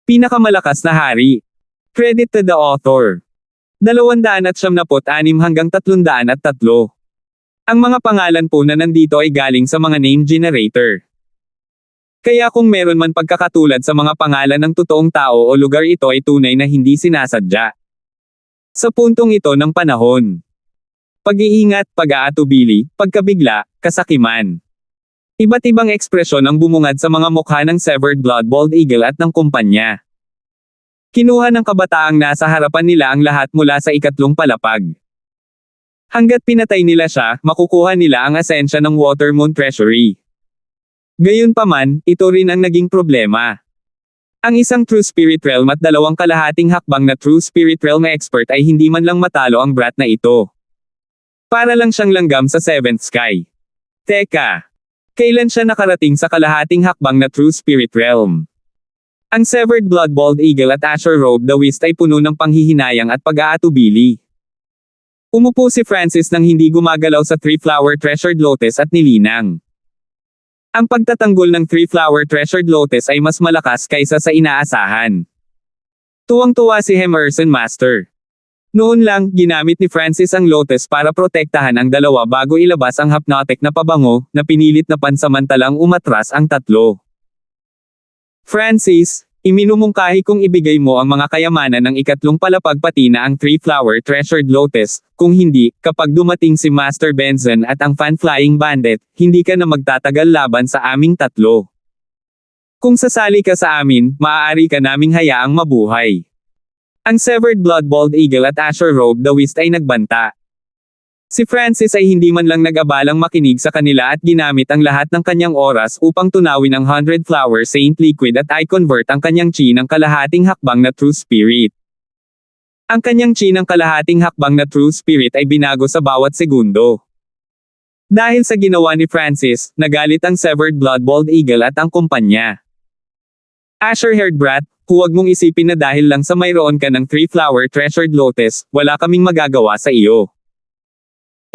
Pinakamalakas na hari. Credit to the author. 276 hanggang 303. Ang mga pangalan po na nandito ay galing sa mga name generator. Kaya kung meron man pagkakatulad sa mga pangalan ng totoong tao o lugar, ito ay tunay na hindi sinasadya. Sa puntong ito ng panahon. Pag-iingat, pag-aatubili, pagkabigla, kasakiman. Iba't ibang ekspresyon ang bumungad sa mga mukha ng severed blood bald eagle at ng kumpanya. Kinuha ng kabataang nasa harapan nila ang lahat mula sa ikatlong palapag. Hanggat pinatay nila siya, makukuha nila ang asensya ng Watermoon Treasury. Gayunpaman, ito rin ang naging problema. Ang isang True Spirit Realm at 2 kalahating hakbang na True Spirit Realm expert ay hindi man lang matalo ang brat na ito. Para lang siyang langgam sa 7th sky. Teka. Kailan siya nakarating sa kalahating hakbang na True Spirit Realm? Ang Severed Blood Bald Eagle at Azure Robe the Wisp ay puno ng panghihinayang at pag-aatubili. Umupo si Francis nang hindi gumagalaw sa 3-flower Treasured Lotus at nilinang. Ang pagtatanggol ng 3-flower Treasured Lotus ay mas malakas kaysa sa inaasahan. Tuwang-tuwa si Emerson Master. Noon lang, ginamit ni Francis ang Lotus para protektahan ang dalawa bago ilabas ang hypnotic na pabango, na pinilit na pansamantalang umatras ang tatlo. Francis, iminumungkahi kong ibigay mo ang mga kayamanan ng ikatlong palapag pati na ang 3-flower Treasured Lotus, kung hindi, kapag dumating si Master Benson at ang Fan-Flying Bandit, hindi ka na magtatagal laban sa aming tatlo. Kung sasali ka sa amin, maaari ka naming hayaang mabuhay. Ang Severed Blood Bald Eagle at Azure Robe the Wisp ay nagbanta. Si Francis ay hindi man lang nag-abalang makinig sa kanila at ginamit ang lahat ng kanyang oras upang tunawin ang 100-flower Saint Liquid at i-convert ang kanyang chi ng kalahating hakbang na True Spirit. Ang kanyang chi ng kalahating hakbang na True Spirit ay binago sa bawat segundo. Dahil sa ginawa ni Francis, nagalit ang Severed Blood Bald Eagle at ang kumpanya. Azure-haired brat, huwag mong isipin na dahil lang sa mayroon ka ng 3-flower Treasured Lotus, wala kaming magagawa sa iyo.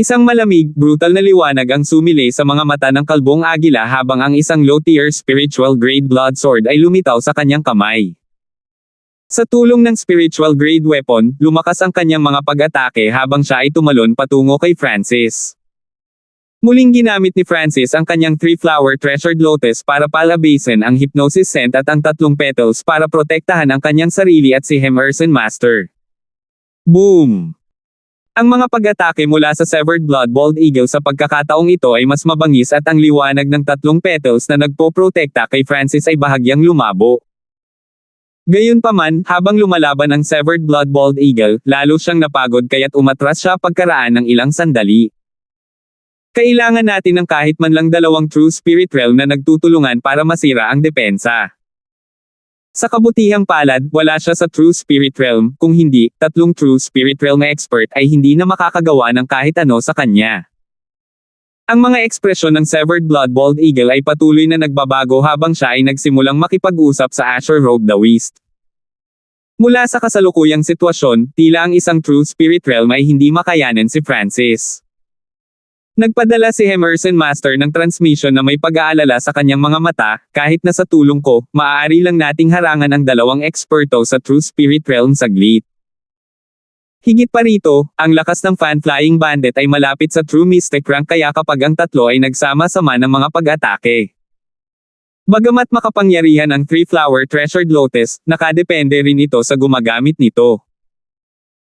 Isang malamig, brutal na liwanag ang sumilay sa mga mata ng kalbong agila habang ang isang low-tier spiritual grade blood sword ay lumitaw sa kanyang kamay. Sa tulong ng spiritual grade weapon, lumakas ang kanyang mga pag-atake habang siya ay tumalon patungo kay Francis. Muling ginamit ni Francis ang kanyang 3-flower Treasured Lotus para palabasin ang Hypnosis Scent at ang 3 petals para protektahan ang kanyang sarili at si Emerson Master. Boom! Ang mga pag-atake mula sa Severed Blood Bald Eagle sa pagkakataong ito ay mas mabangis at ang liwanag ng 3 petals na nagpoprotekta kay Francis ay bahagyang lumabo. Gayunpaman, habang lumalaban ang Severed Blood Bald Eagle, lalo siyang napagod kaya't umatras siya pagkaraan ng ilang sandali. Kailangan natin ng kahit man lang 2 True Spirit Realm na nagtutulungan para masira ang depensa. Sa kabutihang palad, wala siya sa True Spirit Realm, kung hindi, 3 True Spirit Realm expert ay hindi na makakagawa ng kahit ano sa kanya. Ang mga ekspresyon ng Severed Blood Bald Eagle ay patuloy na nagbabago habang siya ay nagsimulang makipag-usap sa Azure Robe the Wisp. Mula sa kasalukuyang sitwasyon, tila ang isang True Spirit Realm ay hindi makayanan si Francis. Nagpadala si Emerson Master ng transmission na may pag-aalala sa kanyang mga mata, kahit na sa tulong ko, maaari lang nating harangan ang 2 eksperto sa True Spirit Realm saglit. Higit pa rito, ang lakas ng Fan-Flying Bandit ay malapit sa True Mystic rank kaya kapag ang tatlo ay nagsama-sama ng mga pag-atake. Bagamat makapangyarihan ang 3-flower Treasured Lotus, nakadepende rin ito sa gumagamit nito.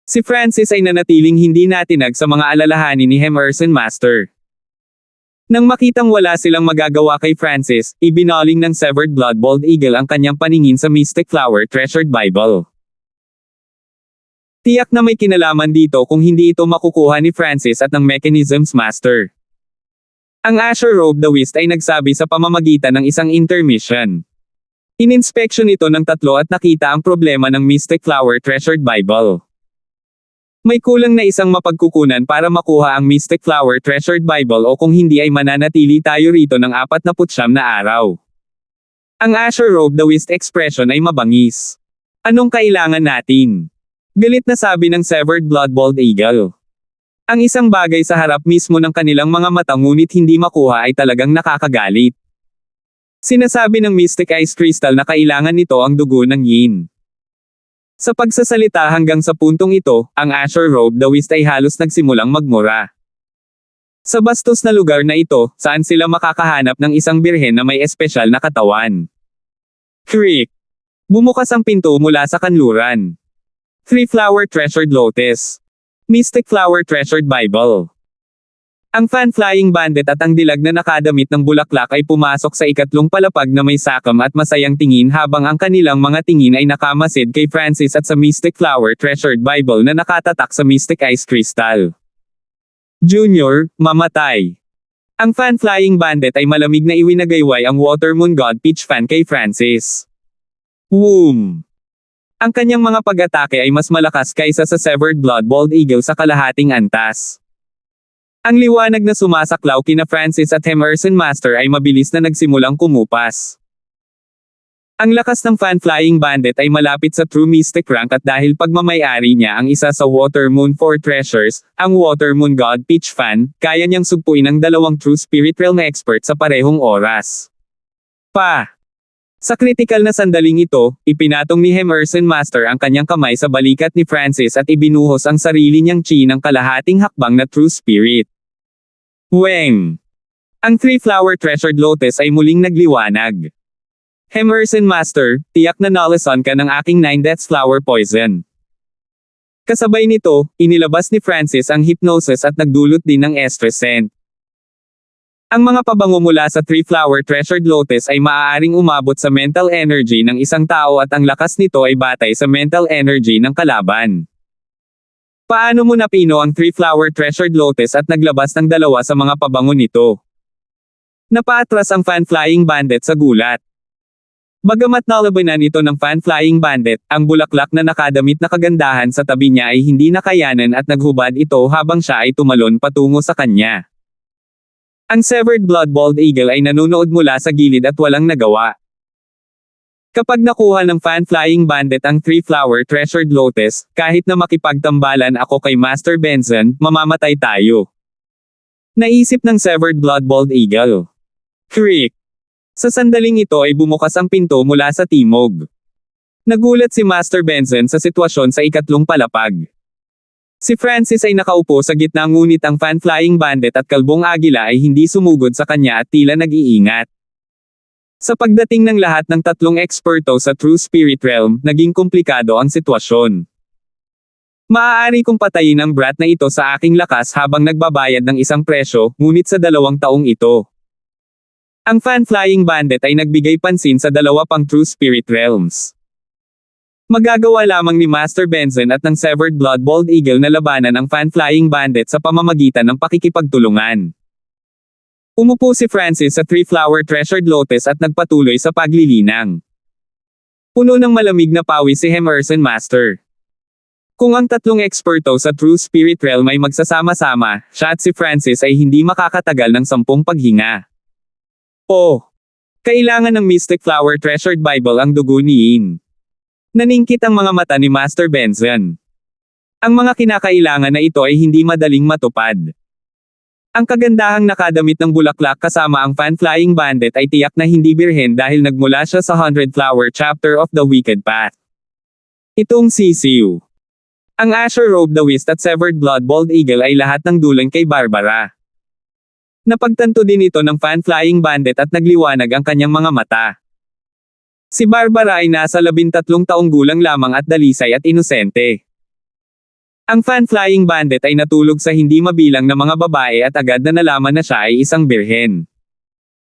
Si Francis ay nanatiling hindi natinag sa mga alalahanin ni Emerson Master. Nang makitang wala silang magagawa kay Francis, ibinaling ng Severed Blood Bald Eagle ang kanyang paningin sa Mystic Flower Treasured Bible. Tiyak na may kinalaman dito kung hindi ito makukuha ni Francis at ng Mechanisms Master. Ang Azure Robe the Wisp ay nagsabi sa pamamagitan ng isang intermission. Ininspeksyon ito ng tatlo at nakita ang problema ng Mystic Flower Treasured Bible. May kulang na isang mapagkukunan para makuha ang Mystic Flower Treasured Bible o kung hindi ay mananatili tayo rito ng 49 na araw. Ang Azure Robe the Wisp expression ay mabangis. Anong kailangan natin? Galit na sabi ng Severed Blood Bald Eagle. Ang isang bagay sa harap mismo ng kanilang mga mata ngunit hindi makuha ay talagang nakakagalit. Sinasabi ng Mystic Ice Crystal na kailangan nito ang dugo ng Yin. Sa pagsasalita hanggang sa puntong ito, ang Azure Robe Daoist ay halos nagsimulang magmura. Sa bastos na lugar na ito, saan sila makakahanap ng isang birhen na may espesyal na katawan? Creek. Bumukas ang pinto mula sa kanluran. 3-flower treasured lotus. Mystic flower treasured Bible. Ang fan-flying bandit at ang dilag na nakadamit ng bulaklak ay pumasok sa ikatlong palapag na may sakam at masayang tingin habang ang kanilang mga tingin ay nakamasid kay Francis at sa Mystic Flower Treasured Bible na nakatatak sa Mystic Ice Crystal. Junior, mamatay. Ang fan-flying bandit ay malamig na iwinagayway ang Water Moon God Peach fan kay Francis. Woom! Ang kanyang mga pag-atake ay mas malakas kaysa sa Severed Blood Bald Eagle sa kalahating antas. Ang liwanag na sumasaklaw kina Francis at Emerson Master ay mabilis na nagsimulang kumupas. Ang lakas ng fan-flying bandit ay malapit sa True Mystic rank at dahil pagmamayari niya ang isa sa Water Moon 4 treasures, ang Water Moon God Peach fan, kaya niyang sugpuin ang dalawang True Spirit Realm expert sa parehong oras. Sa kritikal na sandaling ito, ipinatong ni Emerson Master ang kanyang kamay sa balikat ni Francis at ibinuhos ang sarili niyang chi ng kalahating hakbang na True Spirit. Weng! Ang 3-flower treasured lotus ay muling nagliwanag. Emerson Master, tiyak na nalasan ka ng aking 9 deaths flower poison. Kasabay nito, inilabas ni Francis ang hypnosis at nagdulot din ng estress scent. Ang mga pabango mula sa 3-flower treasured lotus ay maaaring umabot sa mental energy ng isang tao at ang lakas nito ay batay sa mental energy ng kalaban. Paano mo napino ang 3-flower treasured lotus at naglabas ng dalawa sa mga pabango nito? Napaatras ang fan-flying bandit sa gulat. Bagamat nalabanan ito ng fan-flying bandit, ang bulaklak na nakadamit na kagandahan sa tabi niya ay hindi nakayanan at naghubad ito habang siya ay tumalon patungo sa kanya. Ang Severed Blood Bald Eagle ay nanunood mula sa gilid at walang nagawa. Kapag nakuha ng fan-flying bandit ang 3-flower treasured lotus, kahit na makipagtambalan ako kay Master Benson, mamamatay tayo. Naisip ng Severed Blood Bald Eagle. Creek. Sa sandaling ito ay bumukas ang pinto mula sa timog. Nagulat si Master Benson sa sitwasyon sa ikatlong palapag. Si Francis ay nakaupo sa gitna ngunit ang fan-flying bandit at kalbong agila ay hindi sumugod sa kanya at tila nag-iingat. Sa pagdating ng lahat ng tatlong eksperto sa True Spirit Realm, naging komplikado ang sitwasyon. Maaari kong patayin ang brat na ito sa aking lakas habang nagbabayad ng isang presyo, ngunit sa 2 taong ito. Ang fan-flying bandit ay nagbigay pansin sa 2 pang True Spirit Realms. Magagawa lamang ni Master Benson at ng Severed Blood Bald Eagle na labanan ang fan-flying bandit sa pamamagitan ng pakikipagtulungan. Umupo si Francis sa 3-flower treasured lotus at nagpatuloy sa paglilinang. Puno ng malamig na pawis si Emerson Master. Kung ang tatlong eksperto sa True Spirit Realm ay magsasama-sama, siya at si Francis ay hindi makakatagal ng 10 paghinga. Kailangan ng Mystic Flower Treasured Bible ang dugo ni Yin. Naningkit ang mga mata ni Master Benson. Ang mga kinakailangan na ito ay hindi madaling matupad. Ang kagandahang nakadamit ng bulaklak kasama ang fan-flying bandit ay tiyak na hindi birhen dahil nagmula siya sa 100-flower chapter of the Wicked Path. Itong sisiw. Ang Azure Robe Daoist at Severed Blood Bald Eagle ay lahat ng dulang kay Barbara. Napagtanto din ito ng fan-flying bandit at nagliwanag ang kanyang mga mata. Si Barbara ay nasa 13 taong gulang lamang at dalisay at inosente. Ang fan-flying bandit ay natulog sa hindi mabilang na mga babae at agad na nalaman na siya ay isang birhen.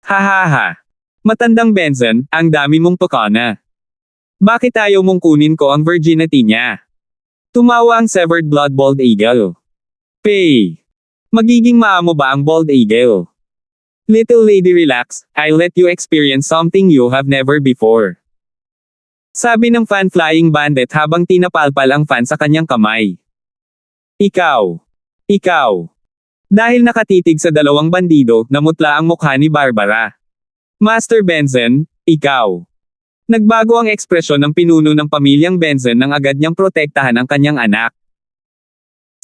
Hahaha. Matandang Benson, ang dami mong pakana. Bakit ayaw mong kunin ko ang virginity niya? Tumawa ang Severed Blood Bald Eagle. Pay. Magiging maamo ba ang Bald Eagle? Little lady relax, I'll let you experience something you have never before. Sabi ng fan-flying bandit habang tinapalpal ang fan sa kanyang kamay. Ikaw. Dahil nakatitig sa 2 bandido, namutla ang mukha ni Barbara. Master Benson, ikaw. Nagbago ang ekspresyon ng pinuno ng pamilyang Benson nang agad niyang protektahan ang kanyang anak.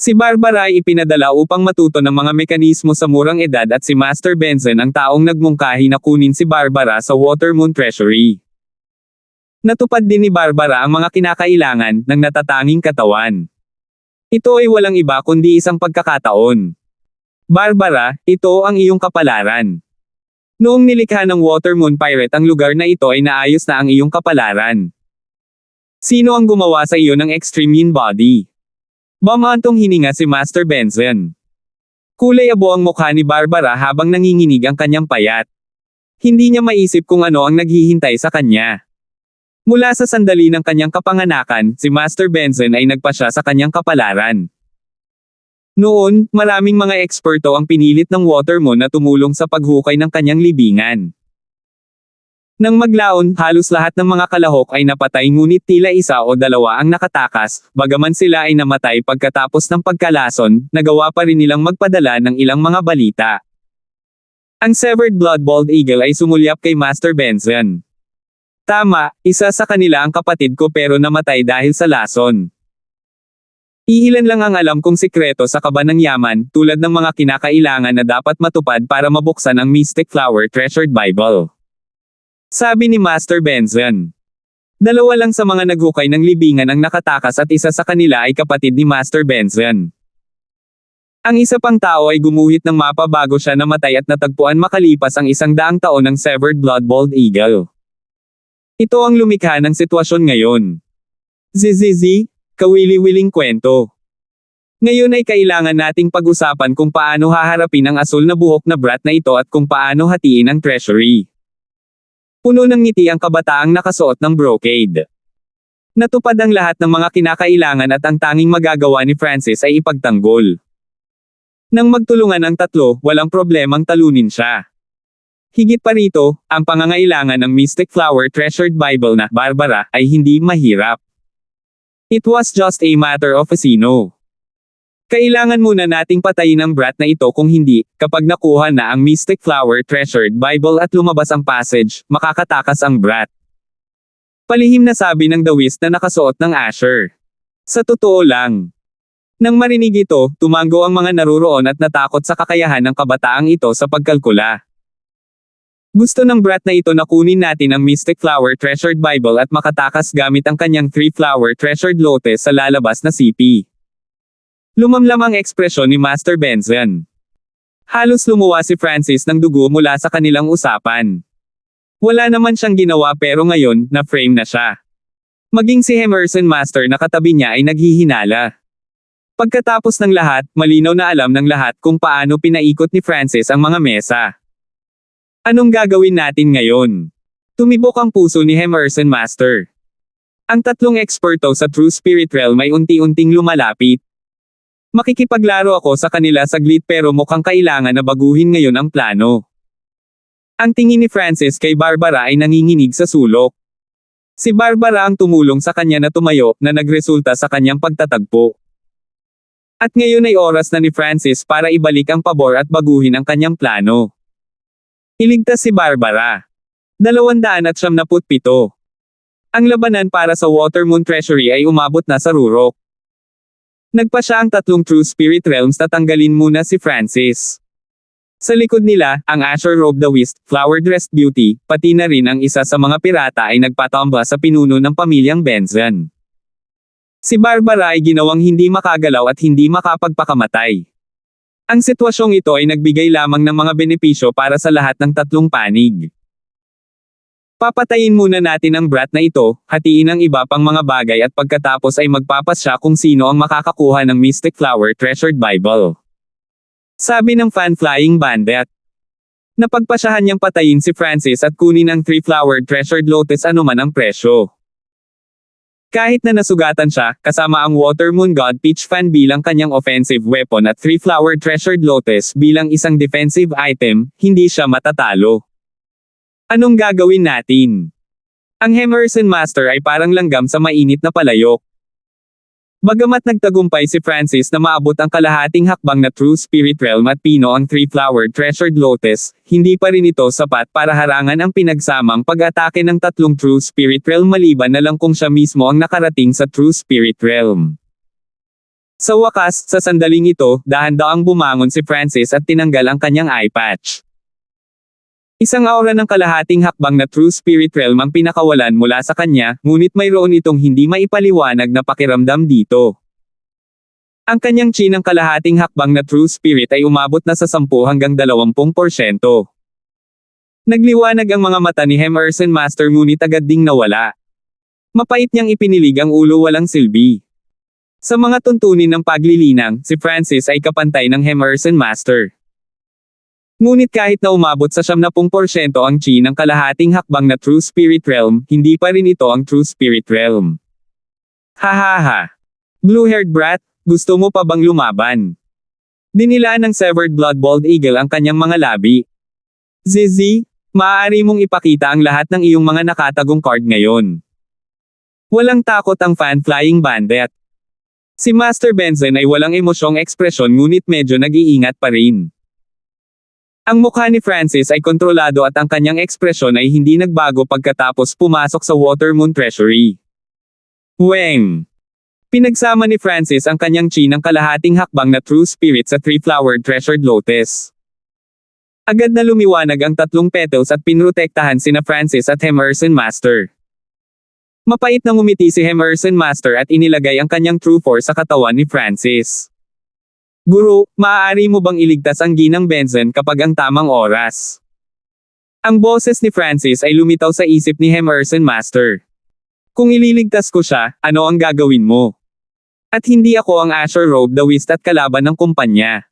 Si Barbara ay ipinadala upang matuto ng mga mekanismo sa murang edad at si Master Benson ang taong nagmungkahi na kunin si Barbara sa Watermoon Treasury. Natupad din ni Barbara ang mga kinakailangan ng natatanging katawan. Ito ay walang iba kundi isang pagkakataon. Barbara, ito ang iyong kapalaran. Noong nilikha ng Watermoon Pirate ang lugar na ito ay naayos na ang iyong kapalaran. Sino ang gumawa sa iyo ng Extreme Yin Body? Bumantong hininga si Master Benson. Kulay abo ang mukha ni Barbara habang nanginginig ang kanyang payat. Hindi niya maisip kung ano ang naghihintay sa kanya. Mula sa sandali ng kanyang kapanganakan, si Master Benson ay nagpasya sa kanyang kapalaran. Noon, maraming mga eksperto ang pinilit ng Watermoon na tumulong sa paghukay ng kanyang libingan. Nang maglaon, halos lahat ng mga kalahok ay napatay ngunit tila isa o dalawa ang nakatakas, bagaman sila ay namatay pagkatapos ng pagkalason, nagawa pa rin nilang magpadala ng ilang mga balita. Ang severed blood bald eagle ay sumulyap kay Master Benson. Tama, isa sa kanila ang kapatid ko pero namatay dahil sa lason. Iilan lang ang alam kong sikreto sa kaba ng yaman, tulad ng mga kinakailangan na dapat matupad para mabuksan ang Mystic Flower Treasured Bible. Sabi ni Master Benson. Dalawa lang sa mga naghukay ng libingan ang nakatakas at isa sa kanila ay kapatid ni Master Benson. Ang isa pang tao ay gumuhit ng mapa bago siya namatay at natagpuan makalipas ang 100 taon ng severed blood bald eagle. Ito ang lumikha ng sitwasyon ngayon. Zizizi, kawili-wiling kwento. Ngayon ay kailangan nating pag-usapan kung paano haharapin ang asul na buhok na brat na ito at kung paano hatiin ang treasury. Puno ng ngiti ang kabataang nakasuot ng brocade. Natupad ang lahat ng mga kinakailangan at ang tanging magagawa ni Francis ay ipagtanggol. Nang magtulungan ang tatlo, walang problemang talunin siya. Higit pa rito, ang pangangailangan ng Mystic Flower Treasured Bible na Barbara ay hindi mahirap. It was just a matter of a sino. Kailangan muna nating patayin ang brat na ito kung hindi, kapag nakuha na ang Mystic Flower Treasured Bible at lumabas ang passage, makakatakas ang brat. Palihim na sabi ng dawis na nakasuot ng Asher. Sa totoo lang. Nang marinig ito, tumango ang mga naruroon at natakot sa kakayahan ng kabataang ito sa pagkalkula. Gusto ng brat na ito na kunin natin ang Mystic Flower Treasured Bible at makatakas gamit ang kanyang 3-flower Treasured Lotus sa lalabas na CP. Lumamlam ang ekspresyon ni Master Benson. Halos lumuwa si Francis ng dugo mula sa kanilang usapan. Wala naman siyang ginawa pero ngayon, na-frame na siya. Maging si Emerson Master na katabi niya ay naghihinala. Pagkatapos ng lahat, malinaw na alam ng lahat kung paano pinaikot ni Francis ang mga mesa. Anong gagawin natin ngayon? Tumibok ang puso ni Emerson Master. Ang tatlong eksperto sa True Spirit Realm ay unti-unting lumalapit. Makikipaglaro ako sa kanila saglit pero mukhang kailangan na baguhin ngayon ang plano. Ang tingin ni Francis kay Barbara ay nanginginig sa sulok. Si Barbara ang tumulong sa kanya na tumayo na nagresulta sa kanyang pagtatagpo. At ngayon ay oras na ni Francis para ibalik ang pabor at baguhin ang kanyang plano. Iligtas si Barbara. 297. Ang labanan para sa Watermoon Treasury ay umabot na sa rurok. Nagpa siya ang tatlong True Spirit Realms na tanggalin muna si Francis. Sa likod nila, ang Asher Robe the Whist, Flower Dressed Beauty, pati na rin ang isa sa mga pirata ay nagpatamba sa pinuno ng pamilyang Benson. Si Barbara ay ginawang hindi makagalaw at hindi makapagpakamatay. Ang sitwasyong ito ay nagbigay lamang ng mga benepisyo para sa lahat ng tatlong panig. Papatayin muna natin ang brat na ito, hatiin ang iba pang mga bagay at pagkatapos ay magpapasya kung sino ang makakakuha ng Mystic Flower Treasured Bible. Sabi ng fan-flying bandit. Napagpasyahan niyang patayin si Francis at kunin ang 3-flower Treasured Lotus anuman ang presyo. Kahit na nasugatan siya, kasama ang Watermoon God Peach Fan bilang kanyang offensive weapon at 3-flower Treasured Lotus bilang isang defensive item, hindi siya matatalo. Anong gagawin natin? Ang Emerson Master ay parang langgam sa mainit na palayok. Bagamat nagtagumpay si Francis na maabot ang kalahating hakbang na True Spirit Realm at pino ang 3-flower Treasured Lotus, hindi pa rin ito sapat para harangan ang pinagsamang pag-atake ng tatlong True Spirit Realm maliban na lang kung siya mismo ang nakarating sa True Spirit Realm. Sa wakas, sa sandaling ito, dahan-daang bumangon si Francis at tinanggal ang kanyang eye patch. Isang aura ng kalahating hakbang na True Spirit Realm ang pinakawalan mula sa kanya, ngunit mayroon itong hindi maipaliwanag na pakiramdam dito. Ang kanyang chi ng kalahating hakbang na True Spirit ay umabot na sa 10 hanggang 20%. Nagliwanag ang mga mata ni Emerson Master ngunit agad ding nawala. Mapait niyang ipinilig ang ulo walang silbi. Sa mga tuntunin ng paglilinang, si Francis ay kapantay ng Emerson Master. Ngunit kahit na umabot sa 70% ang chi ng kalahating hakbang na True Spirit Realm, hindi pa rin ito ang True Spirit Realm. Hahaha. Blue-haired brat, gusto mo pa bang lumaban? Dinilaan ng Severed Blood Bald Eagle ang kanyang mga labi. Zizi, maaari mong ipakita ang lahat ng iyong mga nakatagong card ngayon. Walang takot ang Fan-Flying Bandit. Si Master Benson ay walang emosyong ekspresyon ngunit medyo nag-iingat pa rin. Ang mukha ni Francis ay kontrolado at ang kanyang ekspresyon ay hindi nagbago pagkatapos pumasok sa Watermoon Treasury. Weng! Pinagsama ni Francis ang kanyang chi ng kalahating hakbang na True Spirit sa Three-Flowered Treasured Lotus. Agad na lumiwanag ang 3 petals at pinrotektahan sina Francis at Emerson Master. Mapait na ngumiti si Emerson Master at inilagay ang kanyang True Force sa katawan ni Francis. Guru, maaari mo bang iligtas ang ginang Benson kapag ang tamang oras? Ang boses ni Francis ay lumitaw sa isip ni Emerson Master. Kung ililigtas ko siya, ano ang gagawin mo? At hindi ako ang Azure Robe the Wist at kalaban ng kumpanya.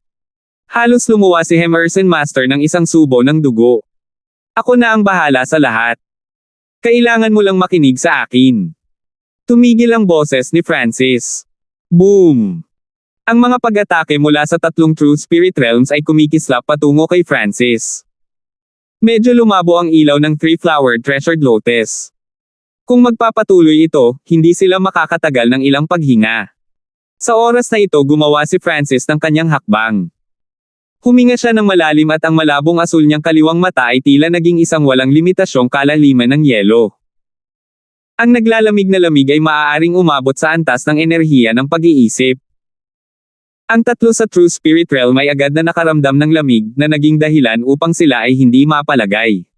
Halos lumuwa si Emerson Master ng isang subo ng dugo. Ako na ang bahala sa lahat. Kailangan mo lang makinig sa akin. Tumigil ang boses ni Francis. Boom! Ang mga pag-atake mula sa 3 True Spirit Realms ay kumikislap patungo kay Francis. Medyo lumabo ang ilaw ng Three-Flowered Treasured Lotus. Kung magpapatuloy ito, hindi sila makakatagal ng ilang paghinga. Sa oras na ito gumawa si Francis ng kanyang hakbang. Huminga siya ng malalim at ang malabong asul niyang kaliwang mata ay tila naging isang walang limitasyong kalaliman ng yelo. Ang naglalamig na lamig ay maaaring umabot sa antas ng enerhiya ng pag-iisip. Ang 3 sa True Spirit Realm ay agad na nakaramdam ng lamig na naging dahilan upang sila ay hindi mapalagay.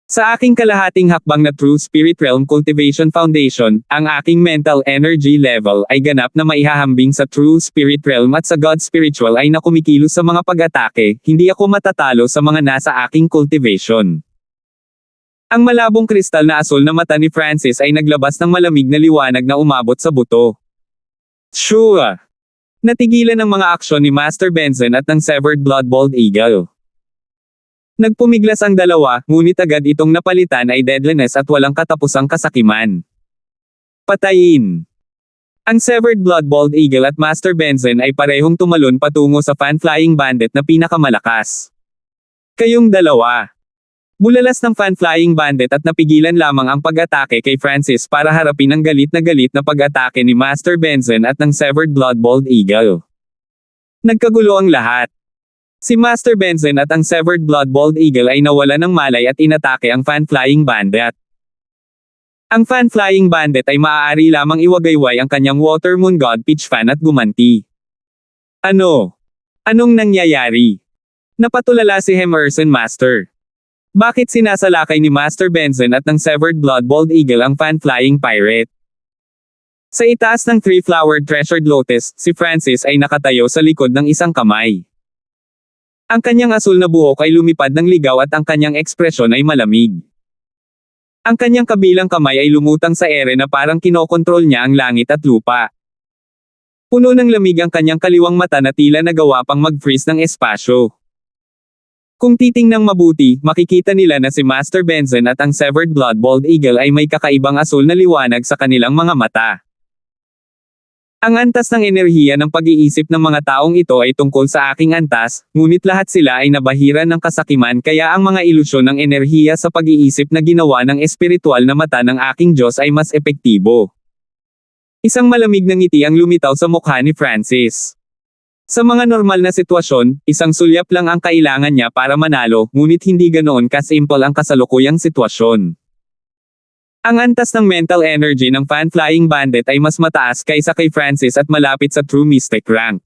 Sa aking kalahating hakbang na True Spirit Realm Cultivation Foundation, ang aking mental energy level ay ganap na maihahambing sa True Spirit Realm at sa God Spiritual ay nakumikilos sa mga pag-atake, hindi ako matatalo sa mga nasa aking cultivation. Ang malabong kristal na asul na mata ni Francis ay naglabas ng malamig na liwanag na umabot sa buto. Sure! Natigilan ang mga aksyon ni Master Benson at ng Severed Blood Bald Eagle. Nagpumiglas ang dalawa, ngunit agad itong napalitan ay deadliness at walang katapusang kasakiman. Patayin! Ang Severed Blood Bald Eagle at Master Benson ay parehong tumalon patungo sa Fan-Flying Bandit na pinakamalakas. Kayong dalawa. Bulalas ng Fan-Flying Bandit at napigilan lamang ang pag-atake kay Francis para harapin ang galit na pag-atake ni Master Benson at ng Severed Blood Bald Eagle. Nagkagulo ang lahat. Si Master Benson at ang Severed Blood Bald Eagle ay nawala ng malay at inatake ang Fan-Flying Bandit. Ang Fan-Flying Bandit ay maaari lamang iwagayway ang kanyang Watermoon God Pitch Fan at gumanti. Ano? Anong nangyayari? Napatulala si Emerson Master. Bakit sinasalakay ni Master Benson at ng Severed Blood Bald Eagle ang Fan-Flying Pirate? Sa itaas ng Three-Flowered Treasured Lotus, si Francis ay nakatayo sa likod ng isang kamay. Ang kanyang asul na buhok ay lumipad ng ligaw at ang kanyang ekspresyon ay malamig. Ang kanyang kabilang kamay ay lumutang sa ere na parang kinokontrol niya ang langit at lupa. Puno ng lamig ang kanyang kaliwang mata na tila nagawa pang mag-freeze ng espasyo. Kung titingnang mabuti, makikita nila na si Master Benson at ang Severed Blood Bald Eagle ay may kakaibang asul na liwanag sa kanilang mga mata. Ang antas ng enerhiya ng pag-iisip ng mga taong ito ay tungkol sa aking antas, ngunit lahat sila ay nabahira ng kasakiman kaya ang mga ilusyon ng enerhiya sa pag-iisip na ginawa ng espiritual na mata ng aking Diyos ay mas epektibo. Isang malamig na ngiti ang lumitaw sa mukha ni Francis. Sa mga normal na sitwasyon, isang sulyap lang ang kailangan niya para manalo, ngunit hindi ganoon kasimple ang kasalukuyang sitwasyon. Ang antas ng mental energy ng Fan-Flying Bandit ay mas mataas kaysa kay Francis at malapit sa True Mystic rank.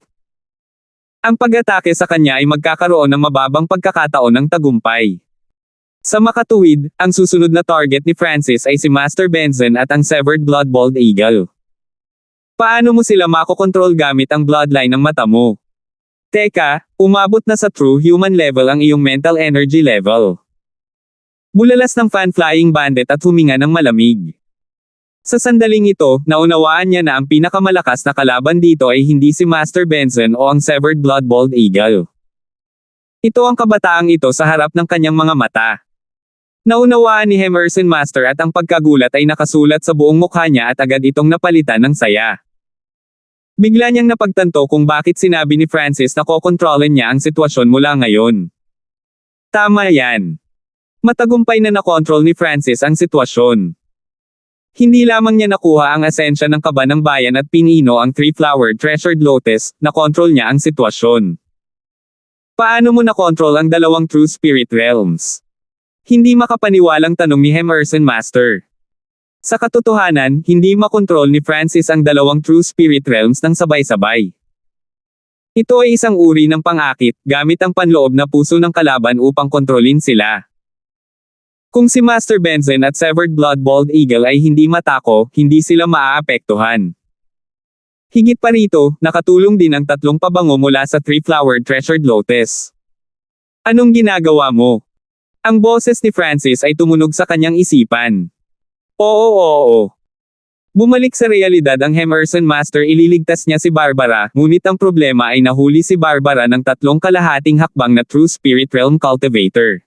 Ang pag-atake sa kanya ay magkakaroon ng mababang pagkakataon ng tagumpay. Sa makatuwid, ang susunod na target ni Francis ay si Master Benzen at ang Severed Blood Bald Eagle. Paano mo sila makokontrol gamit ang bloodline ng mata mo? Teka, umabot na sa true human level ang iyong mental energy level. Bulalas ng Fan-Flying Bandit at huminga ng malamig. Sa sandaling ito, naunawaan niya na ang pinakamalakas na kalaban dito ay hindi si Master Benzen o ang Severed Blood Bald Eagle. Ito ang kabataang ito sa harap ng kanyang mga mata. Naunawaan ni Emerson Master at ang pagkagulat ay nakasulat sa buong mukha niya at agad itong napalitan ng saya. Bigla niyang napagtanto kung bakit sinabi ni Francis na kokontrolin niya ang sitwasyon mula ngayon. Tama yan. Matagumpay na nakontrol ni Francis ang sitwasyon. Hindi lamang niya nakuha ang asensya ng kaba ng bayan at pinino ang three-flowered treasured lotus, nakontrol niya ang sitwasyon. Paano mo nakontrol ang dalawang true spirit realms? Hindi makapaniwalang tanong ni Emerson Master. Sa katotohanan, hindi makontrol ni Francis ang dalawang true spirit realms ng sabay-sabay. Ito ay isang uri ng pang-akit, gamit ang panloob na puso ng kalaban upang kontrolin sila. Kung si Master Benzen at Severed Blood Bald Eagle ay hindi matako, hindi sila maaapektuhan. Higit pa rito, nakatulong din ang tatlong pabango mula sa three-flowered treasured lotus. Anong ginagawa mo? Ang boses ni Francis ay tumunog sa kanyang isipan. Oo. Bumalik sa realidad ang Emerson Master, ililigtas niya si Barbara, ngunit ang problema ay nahuli si Barbara ng tatlong kalahating hakbang na True Spirit Realm Cultivator.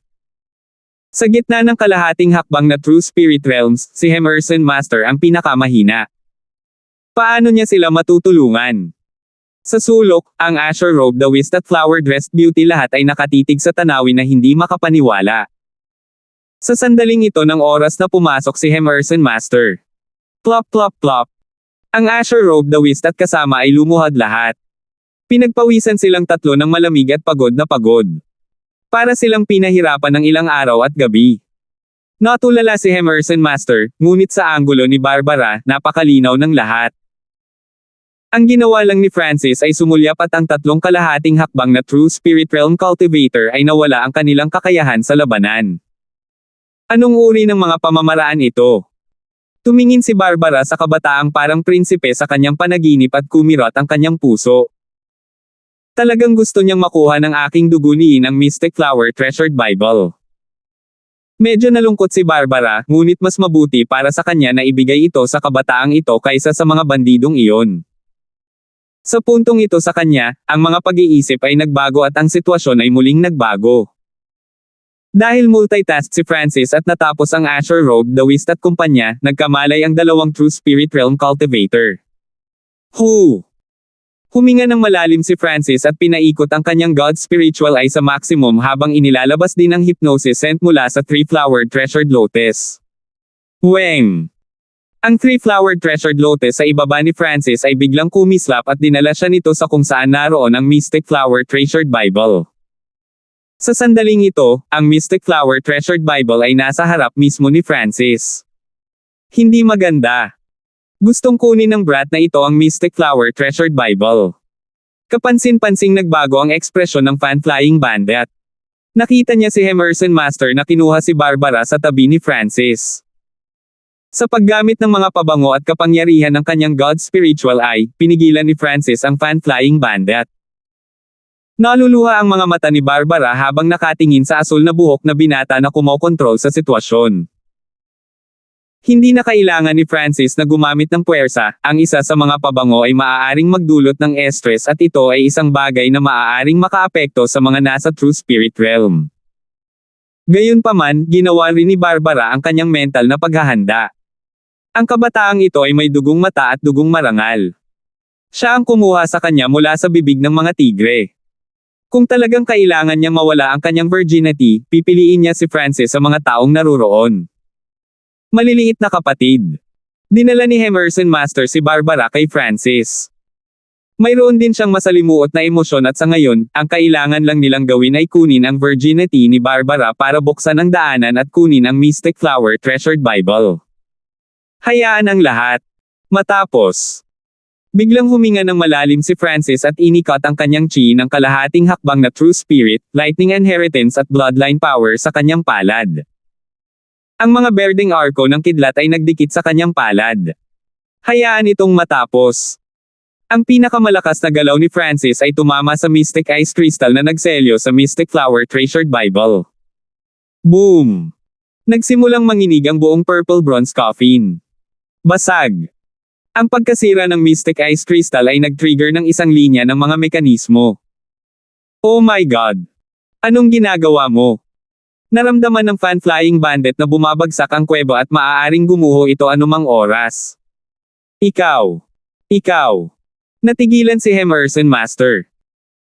Sa gitna ng kalahating hakbang na True Spirit Realms, si Emerson Master ang pinakamahina. Paano niya sila matutulungan? Sa sulok, ang Azure Robe, the Whist at Flower Dressed Beauty lahat ay nakatitig sa tanawin na hindi makapaniwala. Sa sandaling ito ng oras na pumasok si Emerson Master. Plop plop plop. Ang Azure Robe, the Whist at kasama ay lumuhad lahat. Pinagpawisan silang tatlo ng malamig at pagod na pagod. Para silang pinahirapan ng ilang araw at gabi. Natulala si Emerson Master, ngunit sa anggulo ni Barbara, napakalinaw ng lahat. Ang ginawa lang ni Francis ay sumulyap at ang tatlong kalahating hakbang na True Spirit Realm Cultivator ay nawala ang kanilang kakayahan sa labanan. Anong uri ng mga pamamaraan ito? Tumingin si Barbara sa kabataang parang prinsipe sa kanyang panaginip at kumirot ang kanyang puso. Talagang gusto niyang makuha ng aking dugo ni ang Mystic Flower Treasured Bible. Medyo nalungkot si Barbara, ngunit mas mabuti para sa kanya na ibigay ito sa kabataang ito kaysa sa mga bandidong iyon. Sa puntong ito sa kanya, ang mga pag-iisip ay nagbago at ang sitwasyon ay muling nagbago. Dahil multitask si Francis at natapos ang Azure Robe, the Whist at kumpanya, nagkamalay ang dalawang True Spirit Realm Cultivator. Huminga ng malalim si Francis at pinaikot ang kanyang God Spiritual Eye sa maximum habang inilalabas din ang hypnosis scent mula sa three-flowered treasured lotus. Weng! Ang three-flowered treasured lotus sa ibaba ni Francis ay biglang kumislap at dinala siya nito sa kung saan naroon ang Mystic Flower Treasured Bible. Sa sandaling ito, ang Mystic Flower Treasured Bible ay nasa harap mismo ni Francis. Hindi maganda. Gustong kunin ng brat na ito ang Mystic Flower Treasured Bible. Kapansin-pansing nagbago ang ekspresyon ng Fan-Flying Bandit. Nakita niya si Emerson Master na kinuha si Barbara sa tabi ni Francis. Sa paggamit ng mga pabango at kapangyarihan ng kanyang God Spiritual Eye, pinigilan ni Francis ang Fan-Flying Bandit. Naluluha ang mga mata ni Barbara habang nakatingin sa asul na buhok na binata na kumokontrol sa sitwasyon. Hindi na kailangan ni Francis na gumamit ng puwersa, ang isa sa mga pabango ay maaaring magdulot ng stress at ito ay isang bagay na maaaring makaapekto sa mga nasa True Spirit Realm. Gayunpaman, ginawa rin ni Barbara ang kanyang mental na paghahanda. Ang kabataang ito ay may dugong mata at dugong marangal. Siya ang kumuha sa kanya mula sa bibig ng mga tigre. Kung talagang kailangan niyang mawala ang kanyang virginity, pipiliin niya si Francis sa mga taong naruroon. Maliliit na kapatid. Dinala ni Emerson Master si Barbara kay Francis. Mayroon din siyang masalimuot na emosyon at sa ngayon, ang kailangan lang nilang gawin ay kunin ang virginity ni Barbara para buksan ang daanan at kunin ang Mystic Flower Treasured Bible. Hayaan ang lahat. Matapos, biglang huminga ng malalim si Francis at inikot ang kanyang chi ng kalahating hakbang na True Spirit, Lightning Inheritance at Bloodline Power sa kanyang palad. Ang mga berdeng arko ng kidlat ay nagdikit sa kanyang palad. Hayaan itong matapos. Ang pinakamalakas na galaw ni Francis ay tumama sa Mystic Ice Crystal na nagselyo sa Mystic Flower Treasured Bible. Boom! Nagsimulang manginig ang buong Purple Bronze Coffin. Basag! Ang pagkasira ng Mystic Ice Crystal ay nag-trigger ng isang linya ng mga mekanismo. Oh my God! Anong ginagawa mo? Naramdaman ng Fan-Flying Bandit na bumabagsak ang kuweba at maaaring gumuho ito anumang oras. Ikaw! Natigilan si Emerson Master.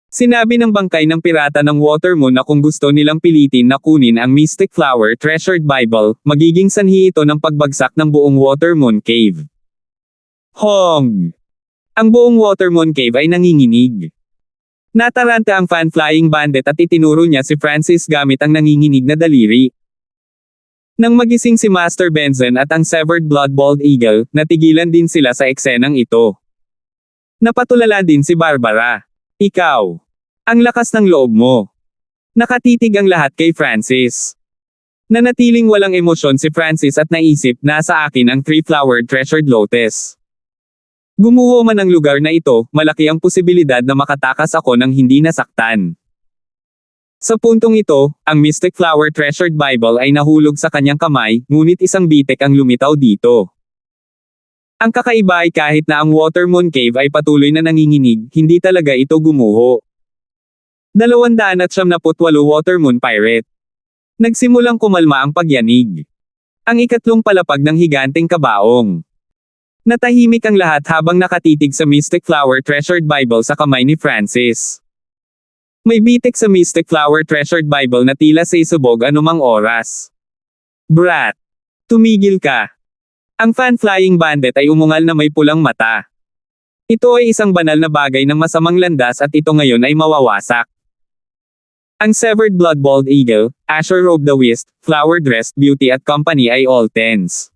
Sinabi ng bangkay ng pirata ng Watermoon na kung gusto nilang pilitin na kunin ang Mystic Flower Treasured Bible, magiging sanhi ito ng pagbagsak ng buong Watermoon Cave. Hong! Ang buong Watermoon Cave ay nanginginig. Nataranta ang Fan-Flying Bandit at itinuro niya si Francis gamit ang nanginginig na daliri. Nang magising si Master Benson at ang Severed Blood Bald Eagle, natigilan din sila sa eksenang ito. Napatulala din si Barbara. Ikaw. Ang lakas ng loob mo. Nakatitig ang lahat kay Francis. Nanatiling walang emosyon si Francis at naisip, nasa akin ang three-flowered treasured lotus. Gumuho man ang lugar na ito, malaki ang posibilidad na makatakas ako ng hindi nasaktan. Sa puntong ito, ang Mystic Flower Treasured Bible ay nahulog sa kanyang kamay, ngunit isang bitek ang lumitaw dito. Ang kakaiba ay kahit na ang Watermoon Cave ay patuloy na nanginginig, hindi talaga ito gumuho. 278 Watermoon Pirate. Nagsimulang kumalma ang pagyanig. Ang ikatlong palapag ng higanteng kabaong. Natahimik ang lahat habang nakatitig sa Mystic Flower Treasured Bible sa kamay ni Francis. May bitik sa Mystic Flower Treasured Bible na tila sa isubog anumang oras. Brat! Tumigil ka! Ang Fan-Flying Bandit ay umungal na may pulang mata. Ito ay isang banal na bagay ng masamang landas at ito ngayon ay mawawasak. Ang Severed Blood Bald Eagle, Azure Robe the Wisp, Flower Dressed Beauty at Company ay all tens.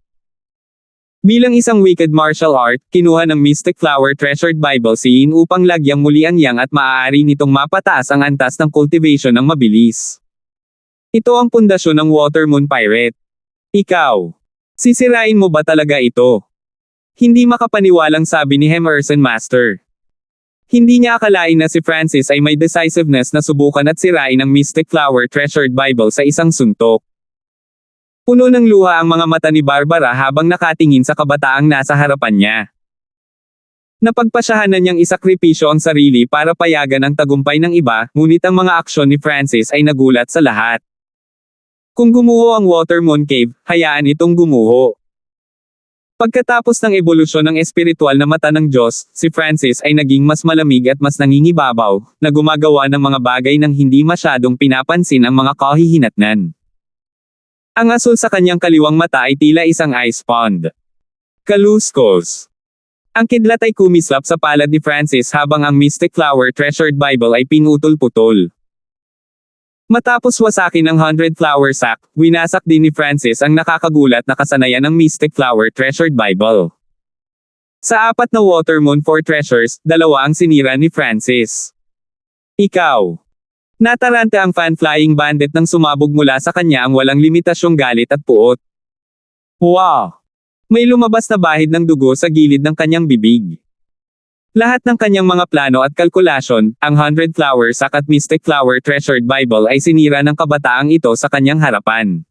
Bilang isang wicked martial art, kinuha ng Mystic Flower Treasured Bible si Yin upang lagyang muli ang yang at maaari nitong mapataas ang antas ng cultivation ng mabilis. Ito ang pundasyon ng Watermoon Pirate. Ikaw. Sisirain mo ba talaga ito? Hindi makapaniwalang sabi ni Emerson Master. Hindi niya akalain na si Francis ay may decisiveness na subukan at sirain ang Mystic Flower Treasured Bible sa isang suntok. Puno ng luha ang mga mata ni Barbara habang nakatingin sa kabataang nasa harapan niya. Napagpasyahan na niyang isakripisyo ang sarili para payagan ang tagumpay ng iba, ngunit ang mga aksyon ni Francis ay nagulat sa lahat. Kung gumuho ang Watermoon Cave, hayaan itong gumuho. Pagkatapos ng ebolusyon ng espiritual na mata ng Diyos, si Francis ay naging mas malamig at mas nangingibabaw, na gumagawa ng mga bagay nang hindi masyadong pinapansin ang mga kahihinatnan. Ang asul sa kanyang kaliwang mata ay tila isang ice pond. Kaluskos. Ang kidlat ay kumislap sa palad ni Francis habang ang Mystic Flower Treasured Bible ay pinutol-putol. Matapos wasakin ng 100 flower sack, winasak din ni Francis ang nakakagulat na kasanayan ng Mystic Flower Treasured Bible. Sa 4 na Watermoon 4 treasures, 2 ang sinira ni Francis. Ikaw. Nataranta ang Fan-Flying Bandit nang sumabog mula sa kanya ang walang limitasyong galit at puot. Wow! May lumabas na bahid ng dugo sa gilid ng kanyang bibig. Lahat ng kanyang mga plano at kalkulasyon, ang 100 flower sack at Mystic Flower Treasured Bible ay sinira ng kabataang ito sa kanyang harapan.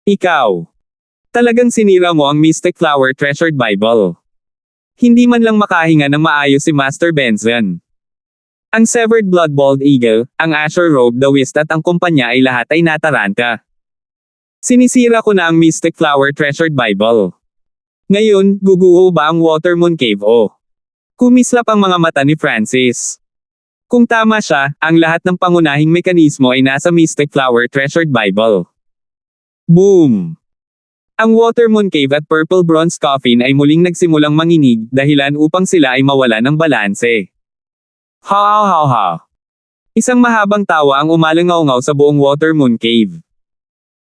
Ikaw. Talagang sinira mo ang Mystic Flower Treasured Bible. Hindi man lang makahinga ng maayos si Master Benson. Ang Severed Blood Bald Eagle, ang Azure Robe the Wisp at ang kumpanya ay lahat ay nataranta. Sinisira ko na ang Mystic Flower Treasured Bible. Ngayon, guguho ba ang Watermoon Cave o? Kumislap ang mga mata ni Francis. Kung tama siya, ang lahat ng pangunahing mekanismo ay nasa Mystic Flower Treasured Bible. Boom! Ang Watermoon Cave at Purple Bronze Coffin ay muling nagsimulang manginig, dahilan upang sila ay mawala ng balanse. Ha ha ha ha! Isang mahabang tawa ang umalangaw-ngaw sa buong Watermoon Cave.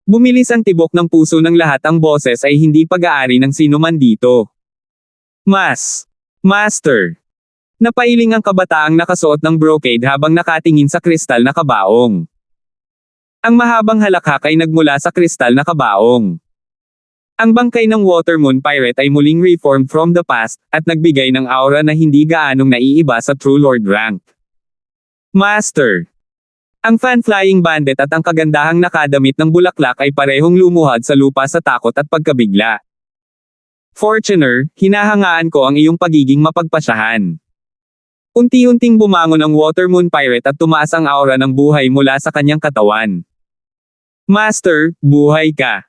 Bumilis ang tibok ng puso ng lahat, ang boses ay hindi pag-aari ng sino man dito. Master. Napailing ang kabataang nakasuot ng brocade habang nakatingin sa kristal na kabaong. Ang mahabang halakhak ay nagmula sa kristal na kabaong. Ang bangkay ng Watermoon Pirate ay muling reformed from the past, at nagbigay ng aura na hindi gaanong naiiba sa True Lord rank. Master. Ang Fan-Flying Bandit at ang kagandahang nakadamit ng bulaklak ay parehong lumuhad sa lupa sa takot at pagkabigla. Fortuner, hinahangaan ko ang iyong pagiging mapagpasyahan. Unti-unting bumangon ang Watermoon Pirate at tumaas ang aura ng buhay mula sa kanyang katawan. Master, buhay ka.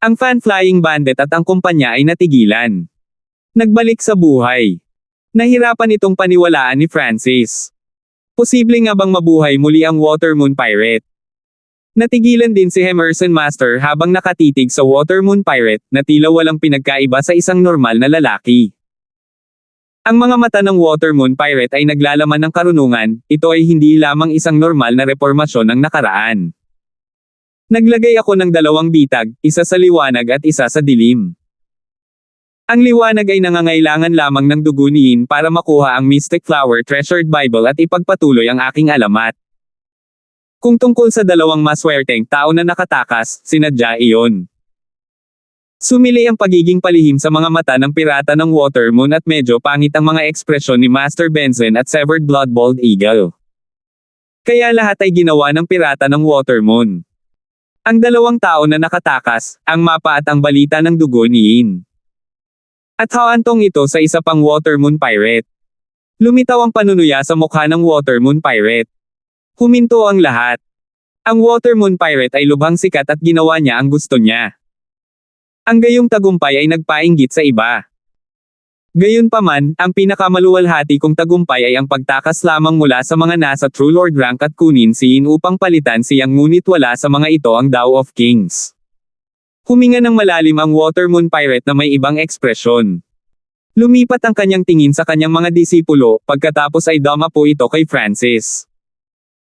Ang Fan-Flying Bandit at ang kumpanya ay natigilan. Nagbalik sa buhay. Nahirapan itong paniwalaan ni Francis. Posible nga bang mabuhay muli ang Watermoon Pirate? Natigilan din si Emerson Master habang nakatitig sa Watermoon Pirate, na tila walang pinagkaiba sa isang normal na lalaki. Ang mga mata ng Watermoon Pirate ay naglalaman ng karunungan, ito ay hindi lamang isang normal na reformasyon ng nakaraan. Naglagay ako ng 2 bitag, isa sa liwanag at isa sa dilim. Ang liwanag ay nangangailangan lamang ng dugo ni Yin para makuha ang Mystic Flower Treasured Bible at ipagpatuloy ang aking alamat. Kung tungkol sa 2 maswerteng tao na nakatakas, sinadya iyon. Sumili ang pagiging palihim sa mga mata ng pirata ng Watermoon at medyo pangit ang mga ekspresyon ni Master Benson at Severed Blood Bald Eagle. Kaya lahat ay ginawa ng pirata ng Watermoon. Ang 2 tao na nakatakas, ang mapa at ang balita ng dugo ni Yin. At hawantong ito sa isa pang Watermoon Pirate. Lumitaw ang panunuya sa mukha ng Watermoon Pirate. Huminto ang lahat. Ang Watermoon Pirate ay lubhang sikat at ginawa niya ang gusto niya. Ang gayong tagumpay ay nagpainggit sa iba. Gayunpaman, ang pinakamaluwalhati kong tagumpay ay ang pagtakas lamang mula sa mga nasa True Lord rank at kunin si Yin upang palitan siyang, ngunit wala sa mga ito ang Tao of Kings. Huminga ng malalim ang Watermoon Pirate na may ibang ekspresyon. Lumipat ang kanyang tingin sa kanyang mga disipulo, pagkatapos ay dumapo ito kay Francis.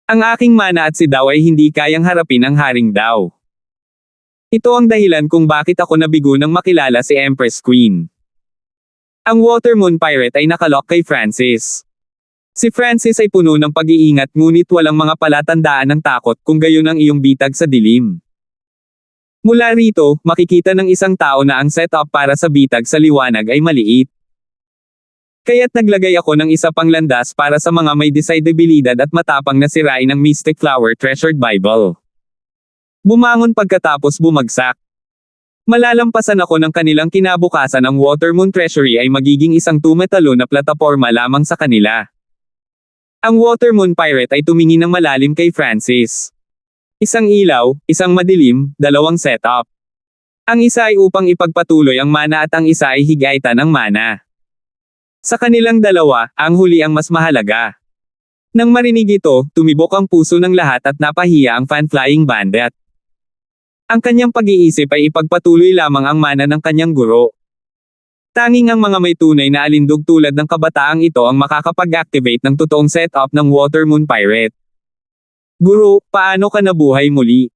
Ang aking mana at si Dao ay hindi kayang harapin ang Haring Dao. Ito ang dahilan kung bakit ako nabigo nang makilala si Empress Queen. Ang Watermoon Pirate ay nakalock kay Francis. Si Francis ay puno ng pag-iingat, ngunit walang mga palatandaan ng takot, kung gayon ang iyong bitag sa dilim. Mula rito, makikita ng isang tao na ang setup para sa bitag sa liwanag ay maliit. Kaya't naglagay ako ng isa pang landas para sa mga may decidabilidad at matapang na sirain ang Mystic Flower Treasured Bible. Bumangon pagkatapos bumagsak. Malalampasan ako ng kanilang kinabukasan, ang Watermoon Treasury ay magiging isang tumetalo na plataporma lamang sa kanila. Ang Watermoon Pirate ay tumingin ng malalim kay Francis. Isang ilaw, isang madilim, 2 setup. Ang isa ay upang ipagpatuloy ang mana at ang isa ay higaitan ng mana. Sa kanilang 2, ang huli ang mas mahalaga. Nang marinig ito, tumibok ang puso ng lahat at napahiya ang Fan-Flying Bandit. Ang kanyang pag-iisip ay ipagpatuloy lamang ang mana ng kanyang guro. Tanging ang mga may tunay na alindog tulad ng kabataang ito ang makakapag-activate ng totoong setup ng Watermoon Pirate. Guro, paano ka nabuhay muli?